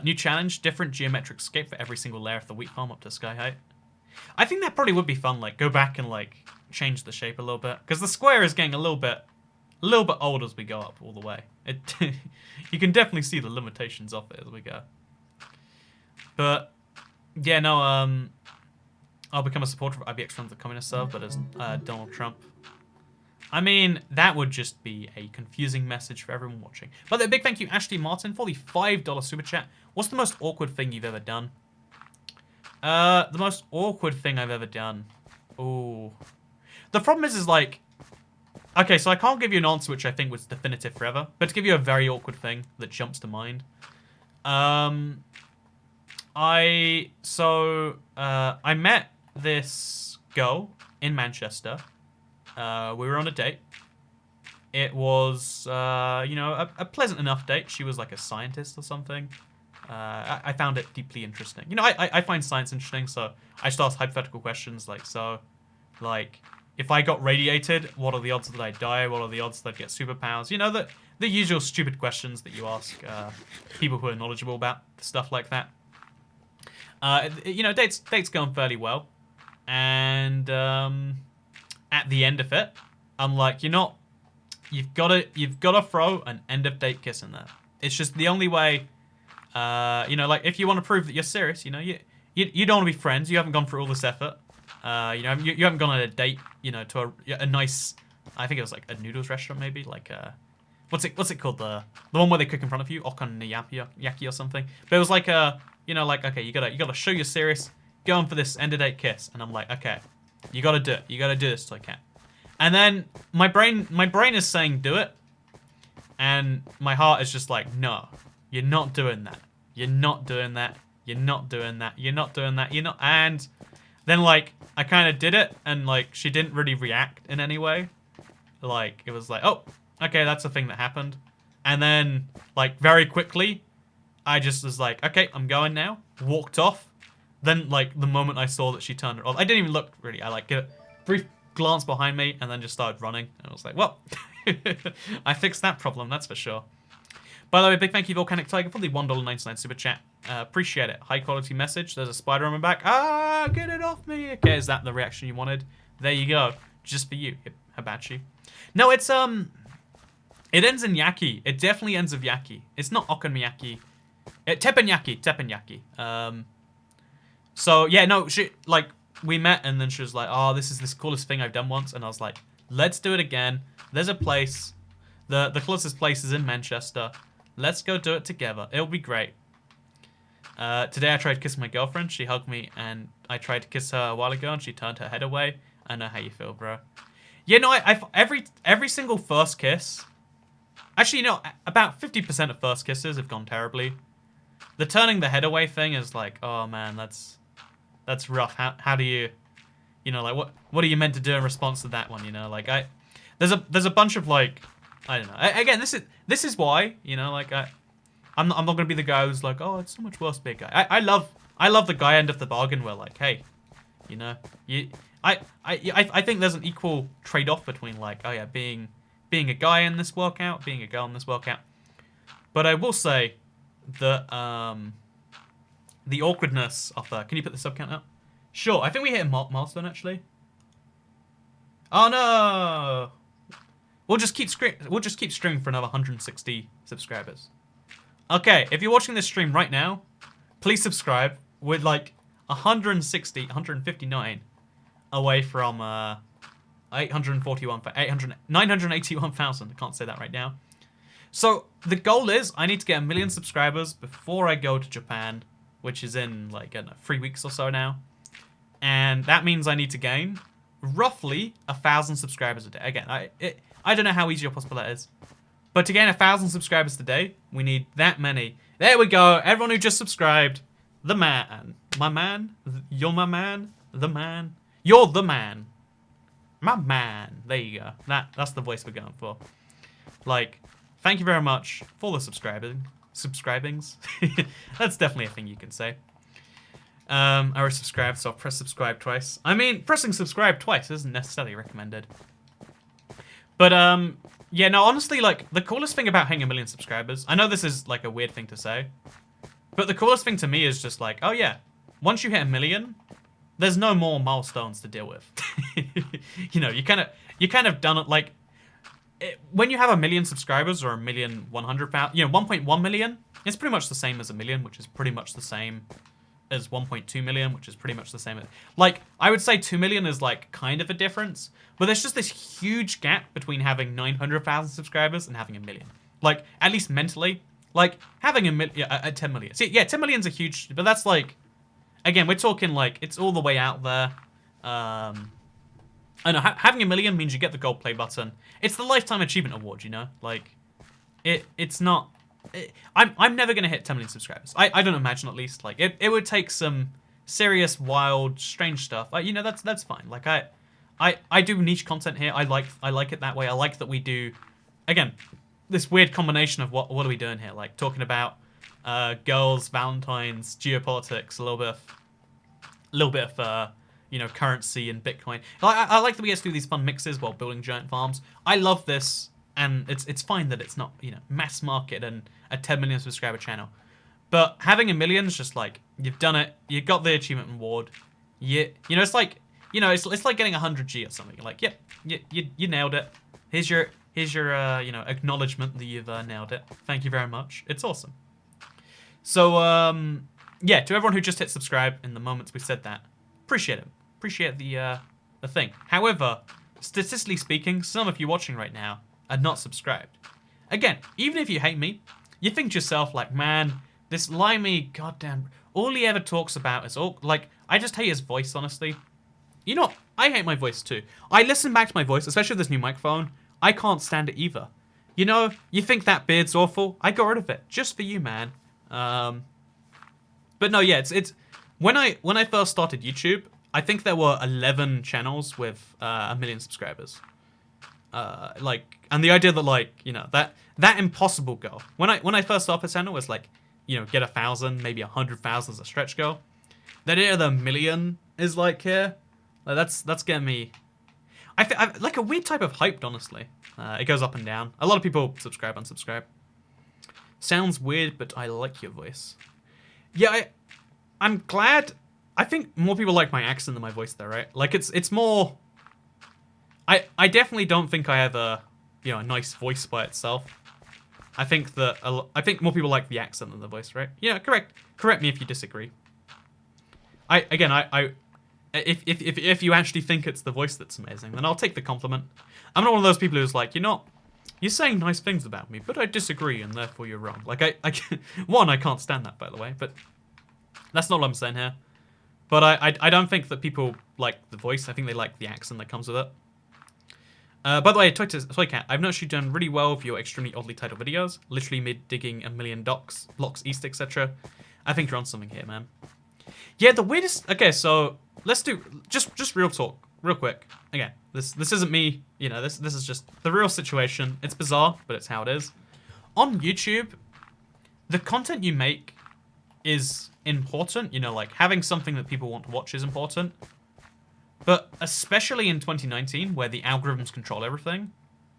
New challenge, different geometric scape for every single layer of the wheat farm up to sky height. I think that probably would be fun, like, go back and, like, change the shape a little bit. Because the square is getting a little bit old as we go up all the way. You can definitely see the limitations of it as we go. But, yeah, no, I'll become a supporter of IBX from the communist serve, but as Donald Trump. I mean, that would just be a confusing message for everyone watching. But a big thank you, Ashley Martin, for the $5 super chat. What's the most awkward thing you've ever done? The most awkward thing I've ever done. Ooh. The problem is like... Okay, so I can't give you an answer which I think was definitive forever, but to give you a very awkward thing that jumps to mind. I met this girl in Manchester. We were on a date. It was, you know, a pleasant enough date. She was like a scientist or something. I found it deeply interesting. You know, I find science interesting, so I just asked hypothetical questions like, if I got radiated, what are the odds that I die? What are the odds that I get superpowers? You know, the usual stupid questions that you ask people who are knowledgeable about stuff like that. You know, dates going fairly well, and at the end of it, I'm like, you've got to throw an end of date kiss in there. It's just the only way. You know, like if you want to prove that you're serious, you know, you don't want to be friends. You haven't gone through all this effort. You know, you haven't gone on a date, you know, to a nice, I think it was like a noodles restaurant maybe, like what's it called, the one where they cook in front of you, okonomiyaki or something. But it was like you know, like, okay, you gotta show you're serious, go on for this end of date kiss, and I'm like, okay, you gotta do it, you gotta do this till I can. And then my brain is saying do it, and my heart is just like, no, you're not doing that, you're not doing that, you're not doing that, you're not doing that, you're not, and then, like, I kind of did it, and, like, she didn't really react in any way. Like, it was like, oh, okay, that's a thing that happened. And then, like, very quickly, I just was like, okay, I'm going now. Walked off. Then, like, the moment I saw that she turned it off, I didn't even look, really. I, like, get a brief glance behind me, and then just started running. And I was like, well, I fixed that problem, that's for sure. By the way, big thank you to Volcanic Tiger for the $1.99 super chat. Appreciate it. High quality message. There's a spider on my back. Ah, get it off me. Okay, is that the reaction you wanted? There you go. Just for you, Hibachi. No, it's, it ends in yaki. It definitely ends with yaki. It's not okonomiyaki. Teppanyaki. So, yeah, no, like, we met and then she was like, oh, this is the coolest thing I've done once. And I was like, let's do it again. There's a place. The closest place is in Manchester. Let's go do it together. It'll be great. Today I tried to kiss my girlfriend. She hugged me, and I tried to kiss her a while ago, and she turned her head away. I know how you feel, bro. Yeah, no, every single first kiss. Actually, you know, about 50% of first kisses have gone terribly. The turning the head away thing is like, oh man, that's rough. How do you know, like what are you meant to do in response to that one? You know, like there's a bunch of like. I don't know. Again, this is why, you know, like I'm not gonna be the guy who's like, oh, it's so much worse to be a guy. I love the guy end of the bargain where like, hey, you know, I think there's an equal trade-off between like, oh yeah, being a guy in this workout, being a girl in this workout. But I will say that the awkwardness of can you put the sub count up? Sure. I think we hit a milestone actually. Oh no. We'll just keep streaming for another 160 subscribers. Okay, if you're watching this stream right now, please subscribe. We're like 159 away from 981,000. I can't say that right now. So the goal is I need to get 1 million subscribers before I go to Japan, which is in like, I don't know, 3 weeks or so now. And that means I need to gain roughly 1,000 subscribers a day. Again, I don't know how easy or possible that is. But to gain 1,000 subscribers today, we need that many. There we go. Everyone who just subscribed. The man. My man. You're my man. The man. You're the man. My man. There you go. That's the voice we're going for. Like, thank you very much for the subscribings. That's definitely a thing you can say. I already subscribed, so I'll press subscribe twice. I mean, pressing subscribe twice isn't necessarily recommended. But, yeah, no, honestly, like, the coolest thing about hitting 1 million subscribers, I know this is, like, a weird thing to say, but the coolest thing to me is just like, oh, yeah, once you hit 1 million, there's no more milestones to deal with. You know, you kind of done it, like, when you have 1 million subscribers or 1,100,000, you know, 1.1 million, it's pretty much the same as 1 million, which is pretty much the same as 1.2 million, which is pretty much the same. Like, I would say 2 million is, like, kind of a difference, but there's just this huge gap between having 900,000 subscribers and having 1 million. Like, at least mentally, like, having 10 million. See, yeah, 10 million's a huge, but that's, like, again, we're talking like it's all the way out there. I know having a million means you get the gold play button. It's the lifetime achievement award, you know. Like, it's not. I'm never gonna hit 10 million subscribers. I don't imagine, at least. Like, it would take some serious, wild, strange stuff. You know, that's fine. Like I do niche content here. I like it that way. I like that we do, again, this weird combination of what are we doing here? Like talking about girls, valentines, geopolitics, a little bit of you know, currency and Bitcoin. I like that we get to do these fun mixes while building giant farms. I love this, and it's fine that it's not, you know, mass market and a 10 million subscriber channel. But having a million is just like, you've done it, you got the achievement award. You know, it's like, you know, it's like getting 100G or something. You're like, yep, you nailed it. Here's your you know, acknowledgement that you've nailed it. Thank you very much. It's awesome. So yeah, to everyone who just hit subscribe in the moments we said that, appreciate it. Appreciate the thing. However, statistically speaking, some of you watching right now are not subscribed. Again, even if you hate me, you think to yourself like, man, this limey, goddamn, all he ever talks about is all, like, I just hate his voice, honestly. You know, I hate my voice too. I listen back to my voice, especially with this new microphone. I can't stand it either. You know, you think that beard's awful? I got rid of it just for you, man. But no, yeah, it's when I first started YouTube, I think there were 11 channels with 1 million subscribers. Like, and the idea that, like, you know, that impossible goal. When I first started the channel was like, you know, get 1,000, maybe 100,000 as a stretch goal. The idea the 1 million is like here. Like, that's getting me. I like a weird type of hyped, honestly. It goes up and down. A lot of people subscribe, unsubscribe. Sounds weird, but I like your voice. Yeah, I'm glad. I think more people like my accent than my voice, though, right? Like, it's more. I definitely don't think I have a, you know, a nice voice by itself. I think that I think more people like the accent than the voice, right? Yeah, correct me if you disagree. If you actually think it's the voice that's amazing, then I'll take the compliment. I'm not one of those people who's like, you're saying nice things about me, but I disagree, and therefore you're wrong. Like, I can't stand that, by the way, but that's not what I'm saying here. But I don't think that people like the voice. I think they like the accent that comes with it. By the way, Toycat, I've noticed you've done really well with your extremely oddly titled videos. Literally mid-digging 1 million blocks, east, etc. I think you're on something here, man. Yeah, the weirdest... Okay, so let's do... Just real talk, real quick. Again, this isn't me, you know, this is just the real situation. It's bizarre, but it's how it is. On YouTube, the content you make is important. You know, like, having something that people want to watch is important. But especially in 2019, where the algorithms control everything,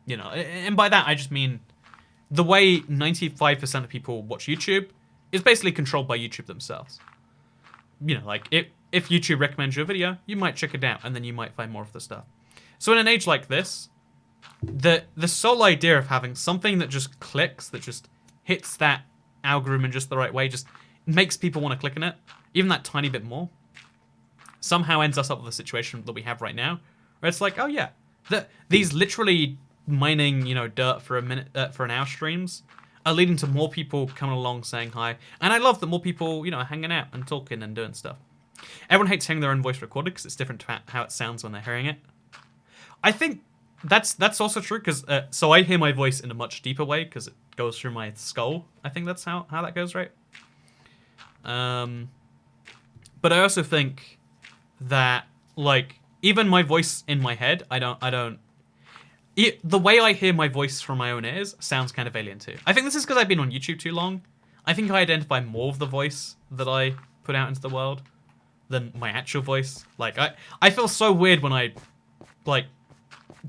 you know, and by that I just mean the way 95% of people watch YouTube is basically controlled by YouTube themselves. You know, like, if YouTube recommends you a video, you might check it out, and then you might find more of the stuff. So in an age like this, the sole idea of having something that just clicks, that just hits that algorithm in just the right way, just makes people want to click on it, even that tiny bit more, somehow ends us up with the situation that we have right now, where it's like, oh yeah, these literally mining, you know, dirt for an hour streams are leading to more people coming along saying hi, and I love that more people, you know, are hanging out and talking and doing stuff. Everyone hates hearing their own voice recorded because it's different to how it sounds when they're hearing it. I think that's also true because so I hear my voice in a much deeper way because it goes through my skull. I think that's how that goes, right? But I also think that, like, even my voice in my head, the way I hear my voice from my own ears sounds kind of alien too. I think this is because I've been on YouTube too long. I think I identify more of the voice that I put out into the world than my actual voice. Like, I feel so weird when I, like,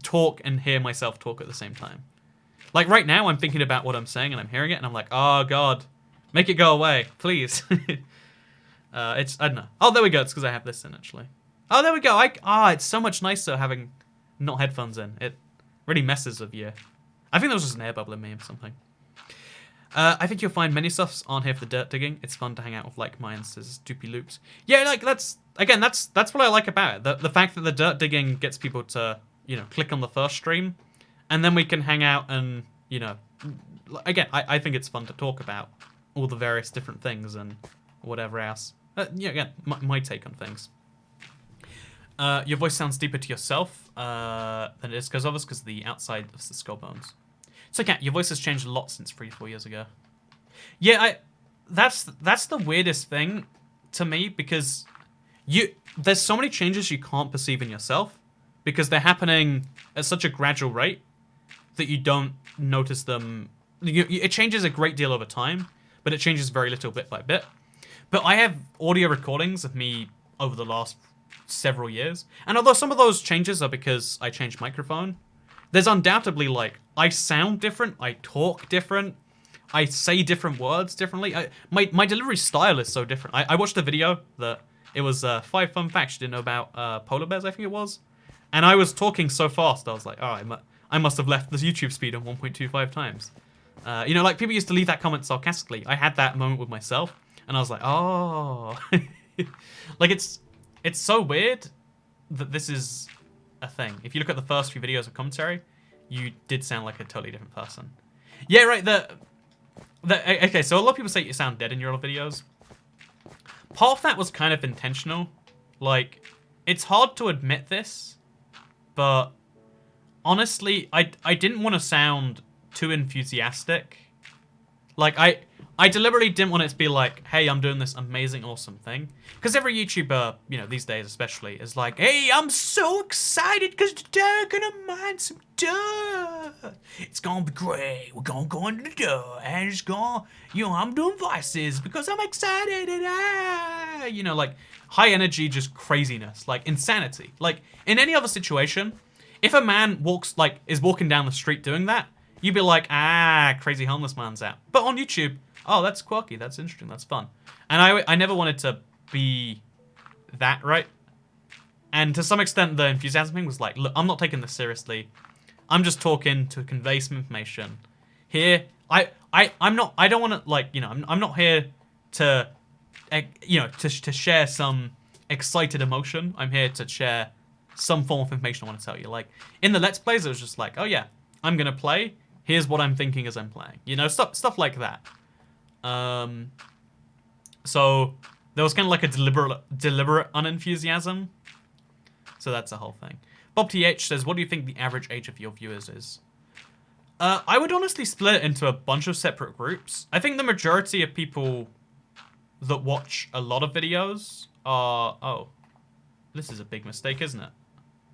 talk and hear myself talk at the same time. Like, right now, I'm thinking about what I'm saying and I'm hearing it, and I'm like, oh, God, make it go away, please. I don't know. Oh, there we go. It's because I have this in, actually. Oh, there we go. It's so much nicer having not headphones in. It really messes with you. I think that was just an air bubble in me or something. I think you'll find many stuffs on here for the dirt digging. It's fun to hang out with like minds, says Doopy Loops. Yeah, like, that's what I like about it. The fact that the dirt digging gets people to, you know, click on the first stream, and then we can hang out and, you know, again, I think it's fun to talk about all the various different things and whatever else. Yeah, again, my take on things. Your voice sounds deeper to yourself than it is because of us, because the outside of the skull bones. So, Kat, your voice has changed a lot since 3-4 years ago. Yeah, that's the weirdest thing to me, because there's so many changes you can't perceive in yourself because they're happening at such a gradual rate that you don't notice them. It changes a great deal over time, but it changes very little bit by bit. But I have audio recordings of me over the last several years, and although some of those changes are because I changed microphone, there's undoubtedly, like, I sound different, I talk different, I say different words differently. My delivery style is so different. I watched a video that it was 5 fun facts you didn't know about polar bears, I think it was, and I was talking so fast I was like, oh, I must have left the YouTube speed on 1.25 times. You know, like, people used to leave that comment sarcastically. I had that moment with myself, and I was like, oh. Like, it's so weird that this is a thing. If you look at the first few videos of commentary, you did sound like a totally different person. Yeah, right, okay, so a lot of people say you sound dead in your old videos. Part of that was kind of intentional. Like, it's hard to admit this, but honestly, I didn't want to sound too enthusiastic. Like, I deliberately didn't want it to be like, hey, I'm doing this amazing, awesome thing. Because every YouTuber, you know, these days especially, is like, hey, I'm so excited because today I'm gonna mine some dirt. It's gonna be great. We're gonna go into the dirt and it's gonna, you know, I'm doing voices because I'm excited and you know, like, high energy, just craziness, like insanity. Like, in any other situation, if a man is walking down the street doing that, you'd be like, crazy homeless man's out. But on YouTube, oh, that's quirky, that's interesting, that's fun. And I never wanted to be that, right? And to some extent, the enthusiasm thing was like, look, I'm not taking this seriously. I'm just talking to convey some information. Here, I don't want to, like, you know, I'm not here to, you know, to share some excited emotion. I'm here to share some form of information I want to tell you. Like, in the Let's Plays, it was just like, oh yeah, I'm gonna play. Here's what I'm thinking as I'm playing. You know, stuff like that. So there was kind of like a deliberate unenthusiasm. So that's the whole thing. Bob TH says, what do you think the average age of your viewers is? I would honestly split it into a bunch of separate groups. I think the majority of people that watch a lot of videos are... Oh, this is a big mistake, isn't it?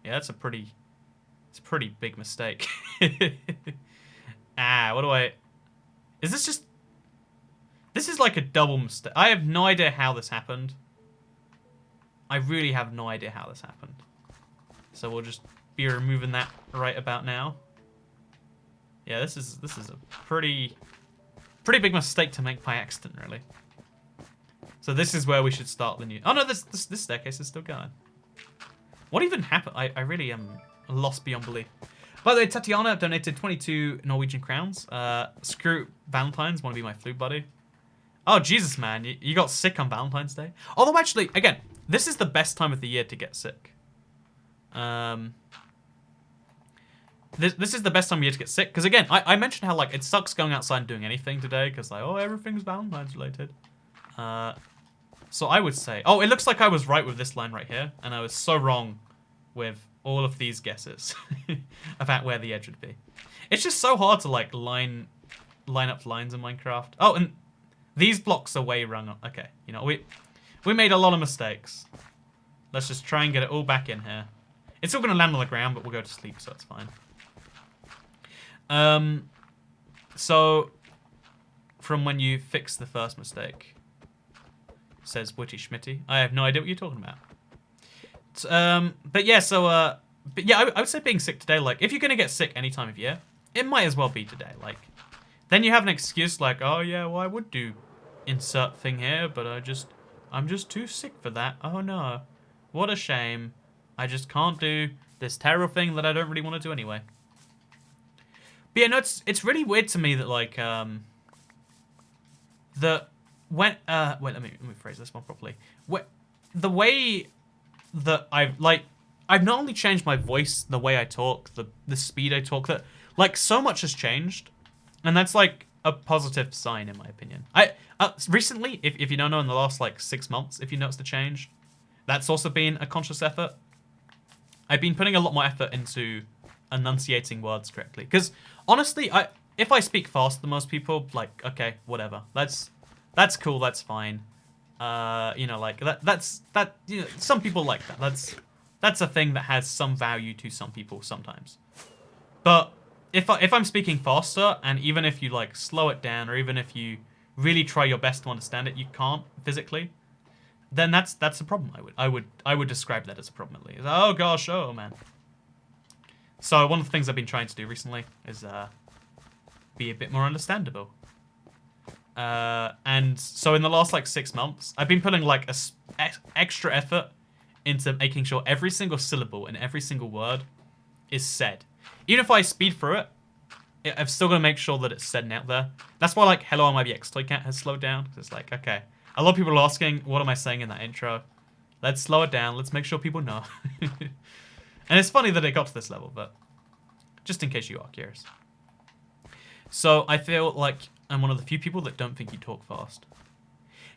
Yeah, it's a pretty big mistake. What do I... Is this just... This is like a double mistake. I have no idea how this happened. I really have no idea how this happened. So we'll just be removing that right about now. Yeah, this is a pretty big mistake to make by accident, really. So this is where we should start the new... Oh no, this staircase is still going. What even happened? I really am lost beyond belief. By the way, Tatiana donated 22 Norwegian crowns. Screw Valentine's, want to be my flute buddy. Oh, Jesus, man. You got sick on Valentine's Day? Although, actually, again, this is the best time of the year to get sick. This is the best time of year to get sick. Because, again, I mentioned how, like, it sucks going outside and doing anything today. Because, like, oh, everything's Valentine's related. So I would say... Oh, it looks like I was right with this line right here. And I was so wrong with all of these guesses about where the edge would be. It's just so hard to, like, line up lines in Minecraft. Oh, and... These blocks are way wrong. Okay, you know, we made a lot of mistakes. Let's just try and get it all back in here. It's still going to land on the ground, but we'll go to sleep, so it's fine. So, from when you fixed the first mistake, says Witty Schmitty. I have no idea what you're talking about. But yeah, so, but yeah, I would say being sick today, like, if you're going to get sick any time of year, it might as well be today, like... Then you have an excuse like, oh yeah, well I would do insert thing here, but I'm just too sick for that. Oh no, what a shame. I just can't do this terrible thing that I don't really want to do anyway. But yeah, no, it's really weird to me that like wait, let me phrase this one properly. The way that I've not only changed my voice, the way I talk, the speed I talk, that like so much has changed. And that's like a positive sign in my opinion. Recently, if you don't know, in the last like 6 months, if you noticed the change, that's also been a conscious effort. I've been putting a lot more effort into enunciating words correctly. Because honestly, if I speak faster than most people, like, okay, whatever. That's cool, that's fine. You know, like you know, some people like that. That's a thing that has some value to some people sometimes. But if I'm speaking faster, and even if you like slow it down, or even if you really try your best to understand it, you can't physically, then that's a problem. I would describe that as a problem at least. Oh gosh, oh man. So one of the things I've been trying to do recently is be a bit more understandable. And so in the last like 6 months, I've been putting like extra effort into making sure every single syllable and every single word is said. Even if I speed through it, I've still got to make sure that it's said and out there. That's why like Hello, I'm IBX Toy Cat has slowed down. It's like, okay, a lot of people are asking, what am I saying in that intro? Let's slow it down. Let's make sure people know. And it's funny that it got to this level, but just in case you are curious. So I feel like I'm one of the few people that don't think you talk fast.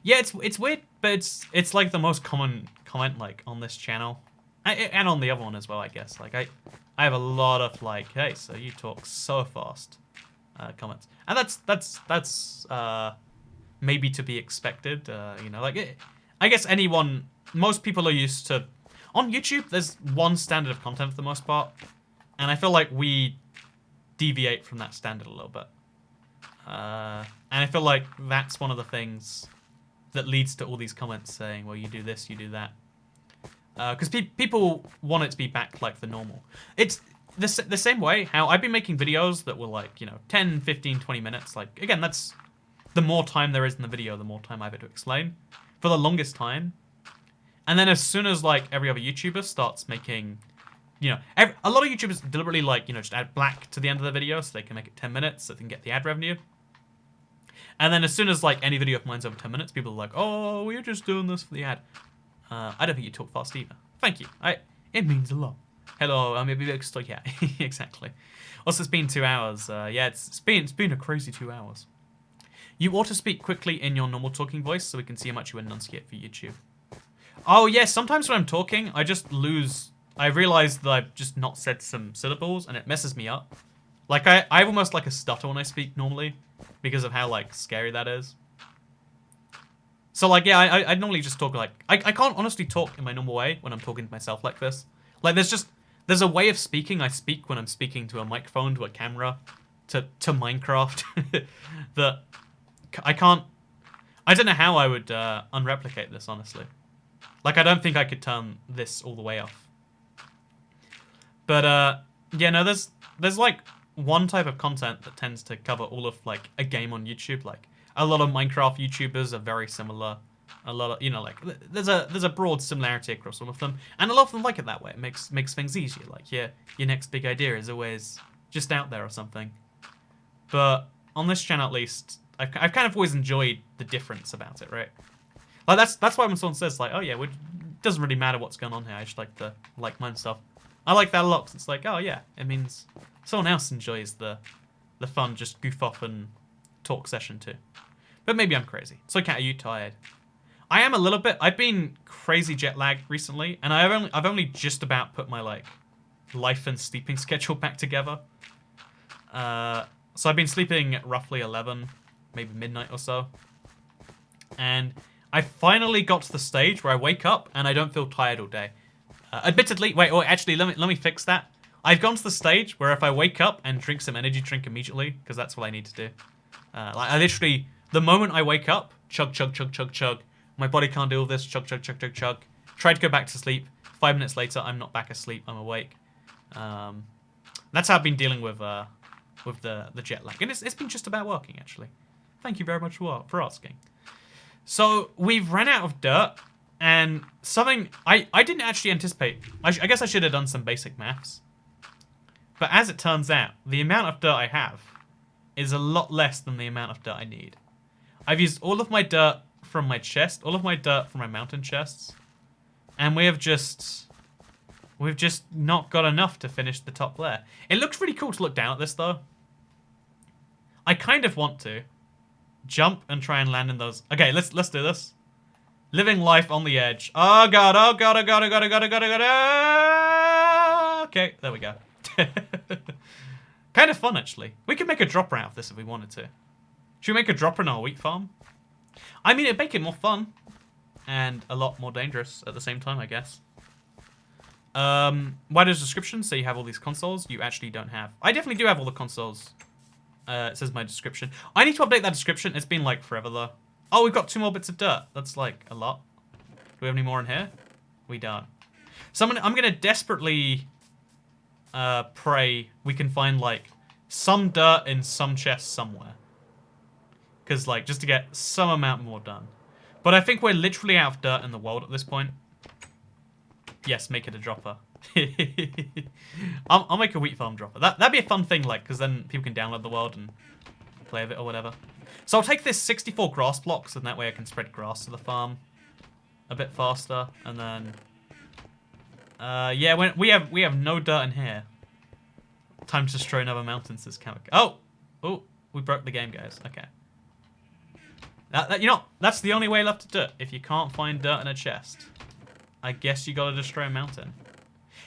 Yeah, it's weird, but it's like the most common comment like on this channel, and on the other one as well, I guess. Like I have a lot of like, hey, so you talk so fast, comments, and that's maybe to be expected. You know, like I guess most people are used to. On YouTube, there's one standard of content for the most part, and I feel like we deviate from that standard a little bit. And I feel like that's one of the things that leads to all these comments saying, well, you do this, you do that. Because people want it to be back like the normal. It's the same way how I've been making videos that were like, you know, 10, 15, 20 minutes. Like, again, that's the more time there is in the video, the more time I have it to explain. For the longest time. And then as soon as like every other YouTuber starts making, you know, a lot of YouTubers deliberately like, you know, just add black to the end of the video so they can make it 10 minutes so they can get the ad revenue. And then as soon as like any video of mine's over 10 minutes, people are like, oh, we're just doing this for the ad. I don't think you talk fast either. Thank you. It means a lot. Hello, I'm a big like, yeah, exactly. Also, it's been 2 hours. Yeah, it's been a crazy 2 hours. You ought to speak quickly in your normal talking voice so we can see how much you enunciate for YouTube. Oh, yeah, sometimes when I'm talking, I just lose. I realize that I've just not said some syllables, and it messes me up. Like, I have almost like a stutter when I speak normally, because of how, like, scary that is. So, like, yeah, I normally just talk like... I can't honestly talk in my normal way when I'm talking to myself like this. Like, there's a way of speaking I speak when I'm speaking to a microphone, to a camera, to Minecraft, that I can't... I don't know how I would unreplicate this, honestly. Like, I don't think I could turn this all the way off. But, yeah, no, there's like, one type of content that tends to cover all of, like, a game on YouTube. Like, a lot of Minecraft YouTubers are very similar. A lot of, you know, like, there's a broad similarity across all of them. And a lot of them like it that way. It makes things easier. Like, your next big idea is always just out there or something. But on this channel, at least, I've kind of always enjoyed the difference about it, right? Like, that's why when someone says, like, oh, yeah, it doesn't really matter what's going on here. I just like the like-minded stuff. I like that a lot, 'cause it's like, oh, yeah, it means someone else enjoys the fun, just goof off and talk session, too. But maybe I'm crazy. So, Kat, are you tired? I am a little bit. I've been crazy jet lagged recently, and I've only just about put my, like, life and sleeping schedule back together. So I've been sleeping at roughly 11, maybe midnight or so. And I finally got to the stage where I wake up and I don't feel tired all day. Admittedly, wait, actually, let me fix that. I've gone to the stage where if I wake up and drink some energy drink immediately, because that's what I need to do. Like, I literally, the moment I wake up, chug, chug, chug, chug, chug. My body can't do all this, chug, chug, chug, chug, chug. Try to go back to sleep. 5 minutes later, I'm not back asleep, I'm awake. That's how I've been dealing with the jet lag. And it's been just about working, actually. Thank you very much for asking. So, we've ran out of dirt, and something I didn't actually anticipate. I guess I should have done some basic maths. But as it turns out, the amount of dirt I have is a lot less than the amount of dirt I need. I've used all of my dirt from my chest, all of my dirt from my mountain chests, and we've just not got enough to finish the top layer. It looks really cool to look down at this, though. I kind of want to jump and try and land in those. Okay, let's do this. Living life on the edge. Oh god, oh god, oh god, oh god, oh god, oh god, oh god. Okay, there we go. Kind of fun, actually. We could make a dropper out of this if we wanted to. Should we make a dropper in our wheat farm? I mean, it'd make it more fun. And a lot more dangerous at the same time, I guess. Why does description say you have all these consoles? You actually don't have. I definitely do have all the consoles. It says my description. I need to update that description. It's been like forever though. Oh, we've got 2 more bits of dirt. That's like a lot. Do we have any more in here? We don't. So I'm gonna desperately pray we can find like some dirt in some chest somewhere. Because like just to get some amount more done. But I think we're literally out of dirt in the world at this point. Yes, make it a dropper. I'll make a wheat farm dropper. That'd be a fun thing, like, because then people can download the world and play with it or whatever. So I'll take this 64 grass blocks, and that way I can spread grass to the farm a bit faster. And then, yeah, when we have no dirt in here. Time to destroy another mountain, says Chemic. Oh, we broke the game, guys. Okay. You know, that's the only way left to do it. If you can't find dirt in a chest, I guess you gotta destroy a mountain.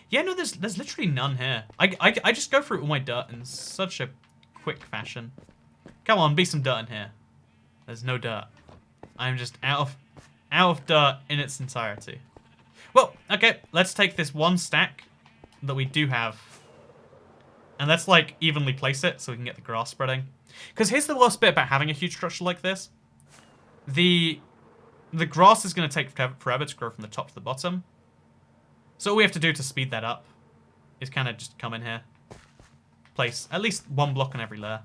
Yeah, no, there's literally none here. I just go through all my dirt in such a quick fashion. Come on, be some dirt in here. There's no dirt. I'm just out of dirt in its entirety. Well, okay, let's take this one stack that we do have, and let's like evenly place it so we can get the grass spreading. Because here's the worst bit about having a huge structure like this. The grass is going to take forever to grow from the top to the bottom. So all we have to do to speed that up is kind of just come in here, place at least 1 block on every layer,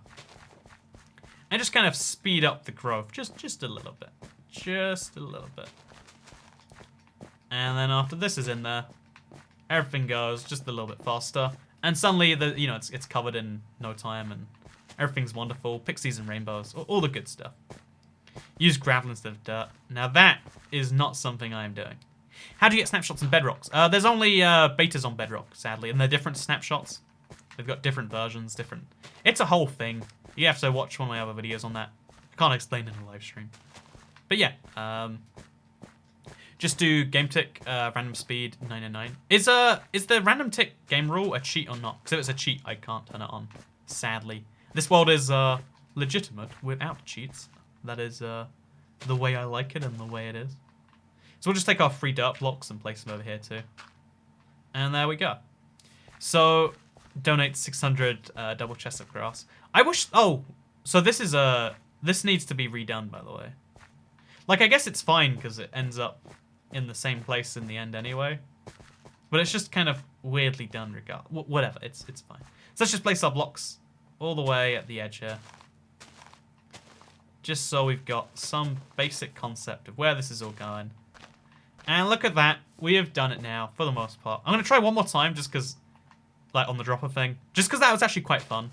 and just kind of speed up the growth just a little bit. Just a little bit. And then after this is in there, everything goes just a little bit faster. And suddenly, it's covered in no time, and everything's wonderful. Pixies and rainbows, all the good stuff. Use gravel instead of dirt. Now that is not something I am doing. How do you get snapshots in Bedrocks? There's only betas on Bedrock, sadly, and they're different snapshots. They've got different versions, different... It's a whole thing. You have to watch one of my other videos on that. I can't explain it in a live stream. But yeah, just do game tick, random speed 909. Is the random tick game rule a cheat or not? Because if it's a cheat, I can't turn it on, sadly. This world is legitimate without cheats. That is the way I like it and the way it is. So we'll just take our 3 dirt blocks and place them over here too. And there we go. So donate 600 double chests of grass. I wish... Oh, so this is this needs to be redone, by the way. Like, I guess it's fine because it ends up in the same place in the end anyway. But it's just kind of weirdly done regardless. Whatever, it's fine. So let's just place our blocks all the way at the edge here. Just so we've got some basic concept of where this is all going. And look at that. We have done it now, for the most part. I'm going to try one more time, just because, like, on the dropper thing. Just because that was actually quite fun.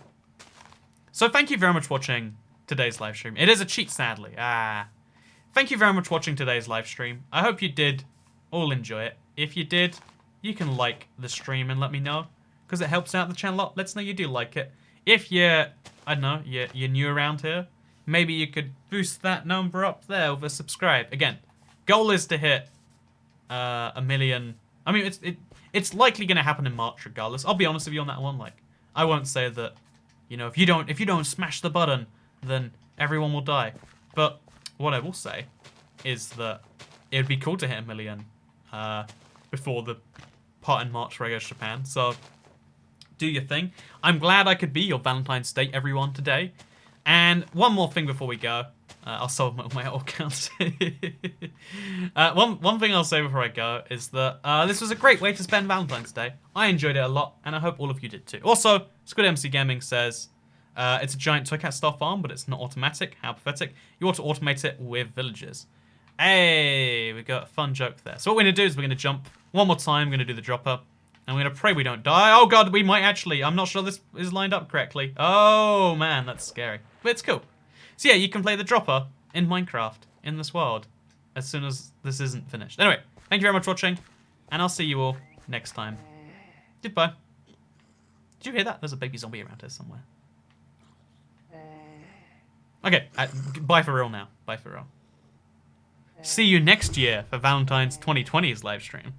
So thank you very much for watching today's live stream. It is a cheat, sadly. Thank you very much for watching today's live stream. I hope you did all enjoy it. If you did, you can like the stream and let me know, because it helps out the channel a lot. Let's know you do like it. If you're, I don't know, you're new around here, maybe you could boost that number up there with a subscribe. Again, goal is to hit 1 million. I mean, it's likely going to happen in March regardless. I'll be honest with you on that one. Like, I won't say that, you know, if you don't smash the button, then everyone will die. But what I will say is that it would be cool to hit 1 million before the part in March where I go to Japan. So do your thing. I'm glad I could be your Valentine's Day, everyone, today. And one more thing before we go. I'll solve my old counts. One thing I'll say before I go is that this was a great way to spend Valentine's Day. I enjoyed it a lot, and I hope all of you did too. Also, Squid MC Gaming says, it's a giant toy cat style farm, but it's not automatic. How pathetic. You ought to automate it with villagers. Hey, we got a fun joke there. So what we're going to do is we're going to jump one more time. We're going to do the dropper. And we're going to pray we don't die. Oh, God, we might actually. I'm not sure this is lined up correctly. Oh, man, that's scary. But it's cool. So, yeah, you can play the dropper in Minecraft in this world as soon as this isn't finished. Anyway, thank you very much for watching. And I'll see you all next time. Goodbye. Did you hear that? There's a baby zombie around here somewhere. Okay, bye for real now. Bye for real. See you next year for Valentine's 2020's live stream.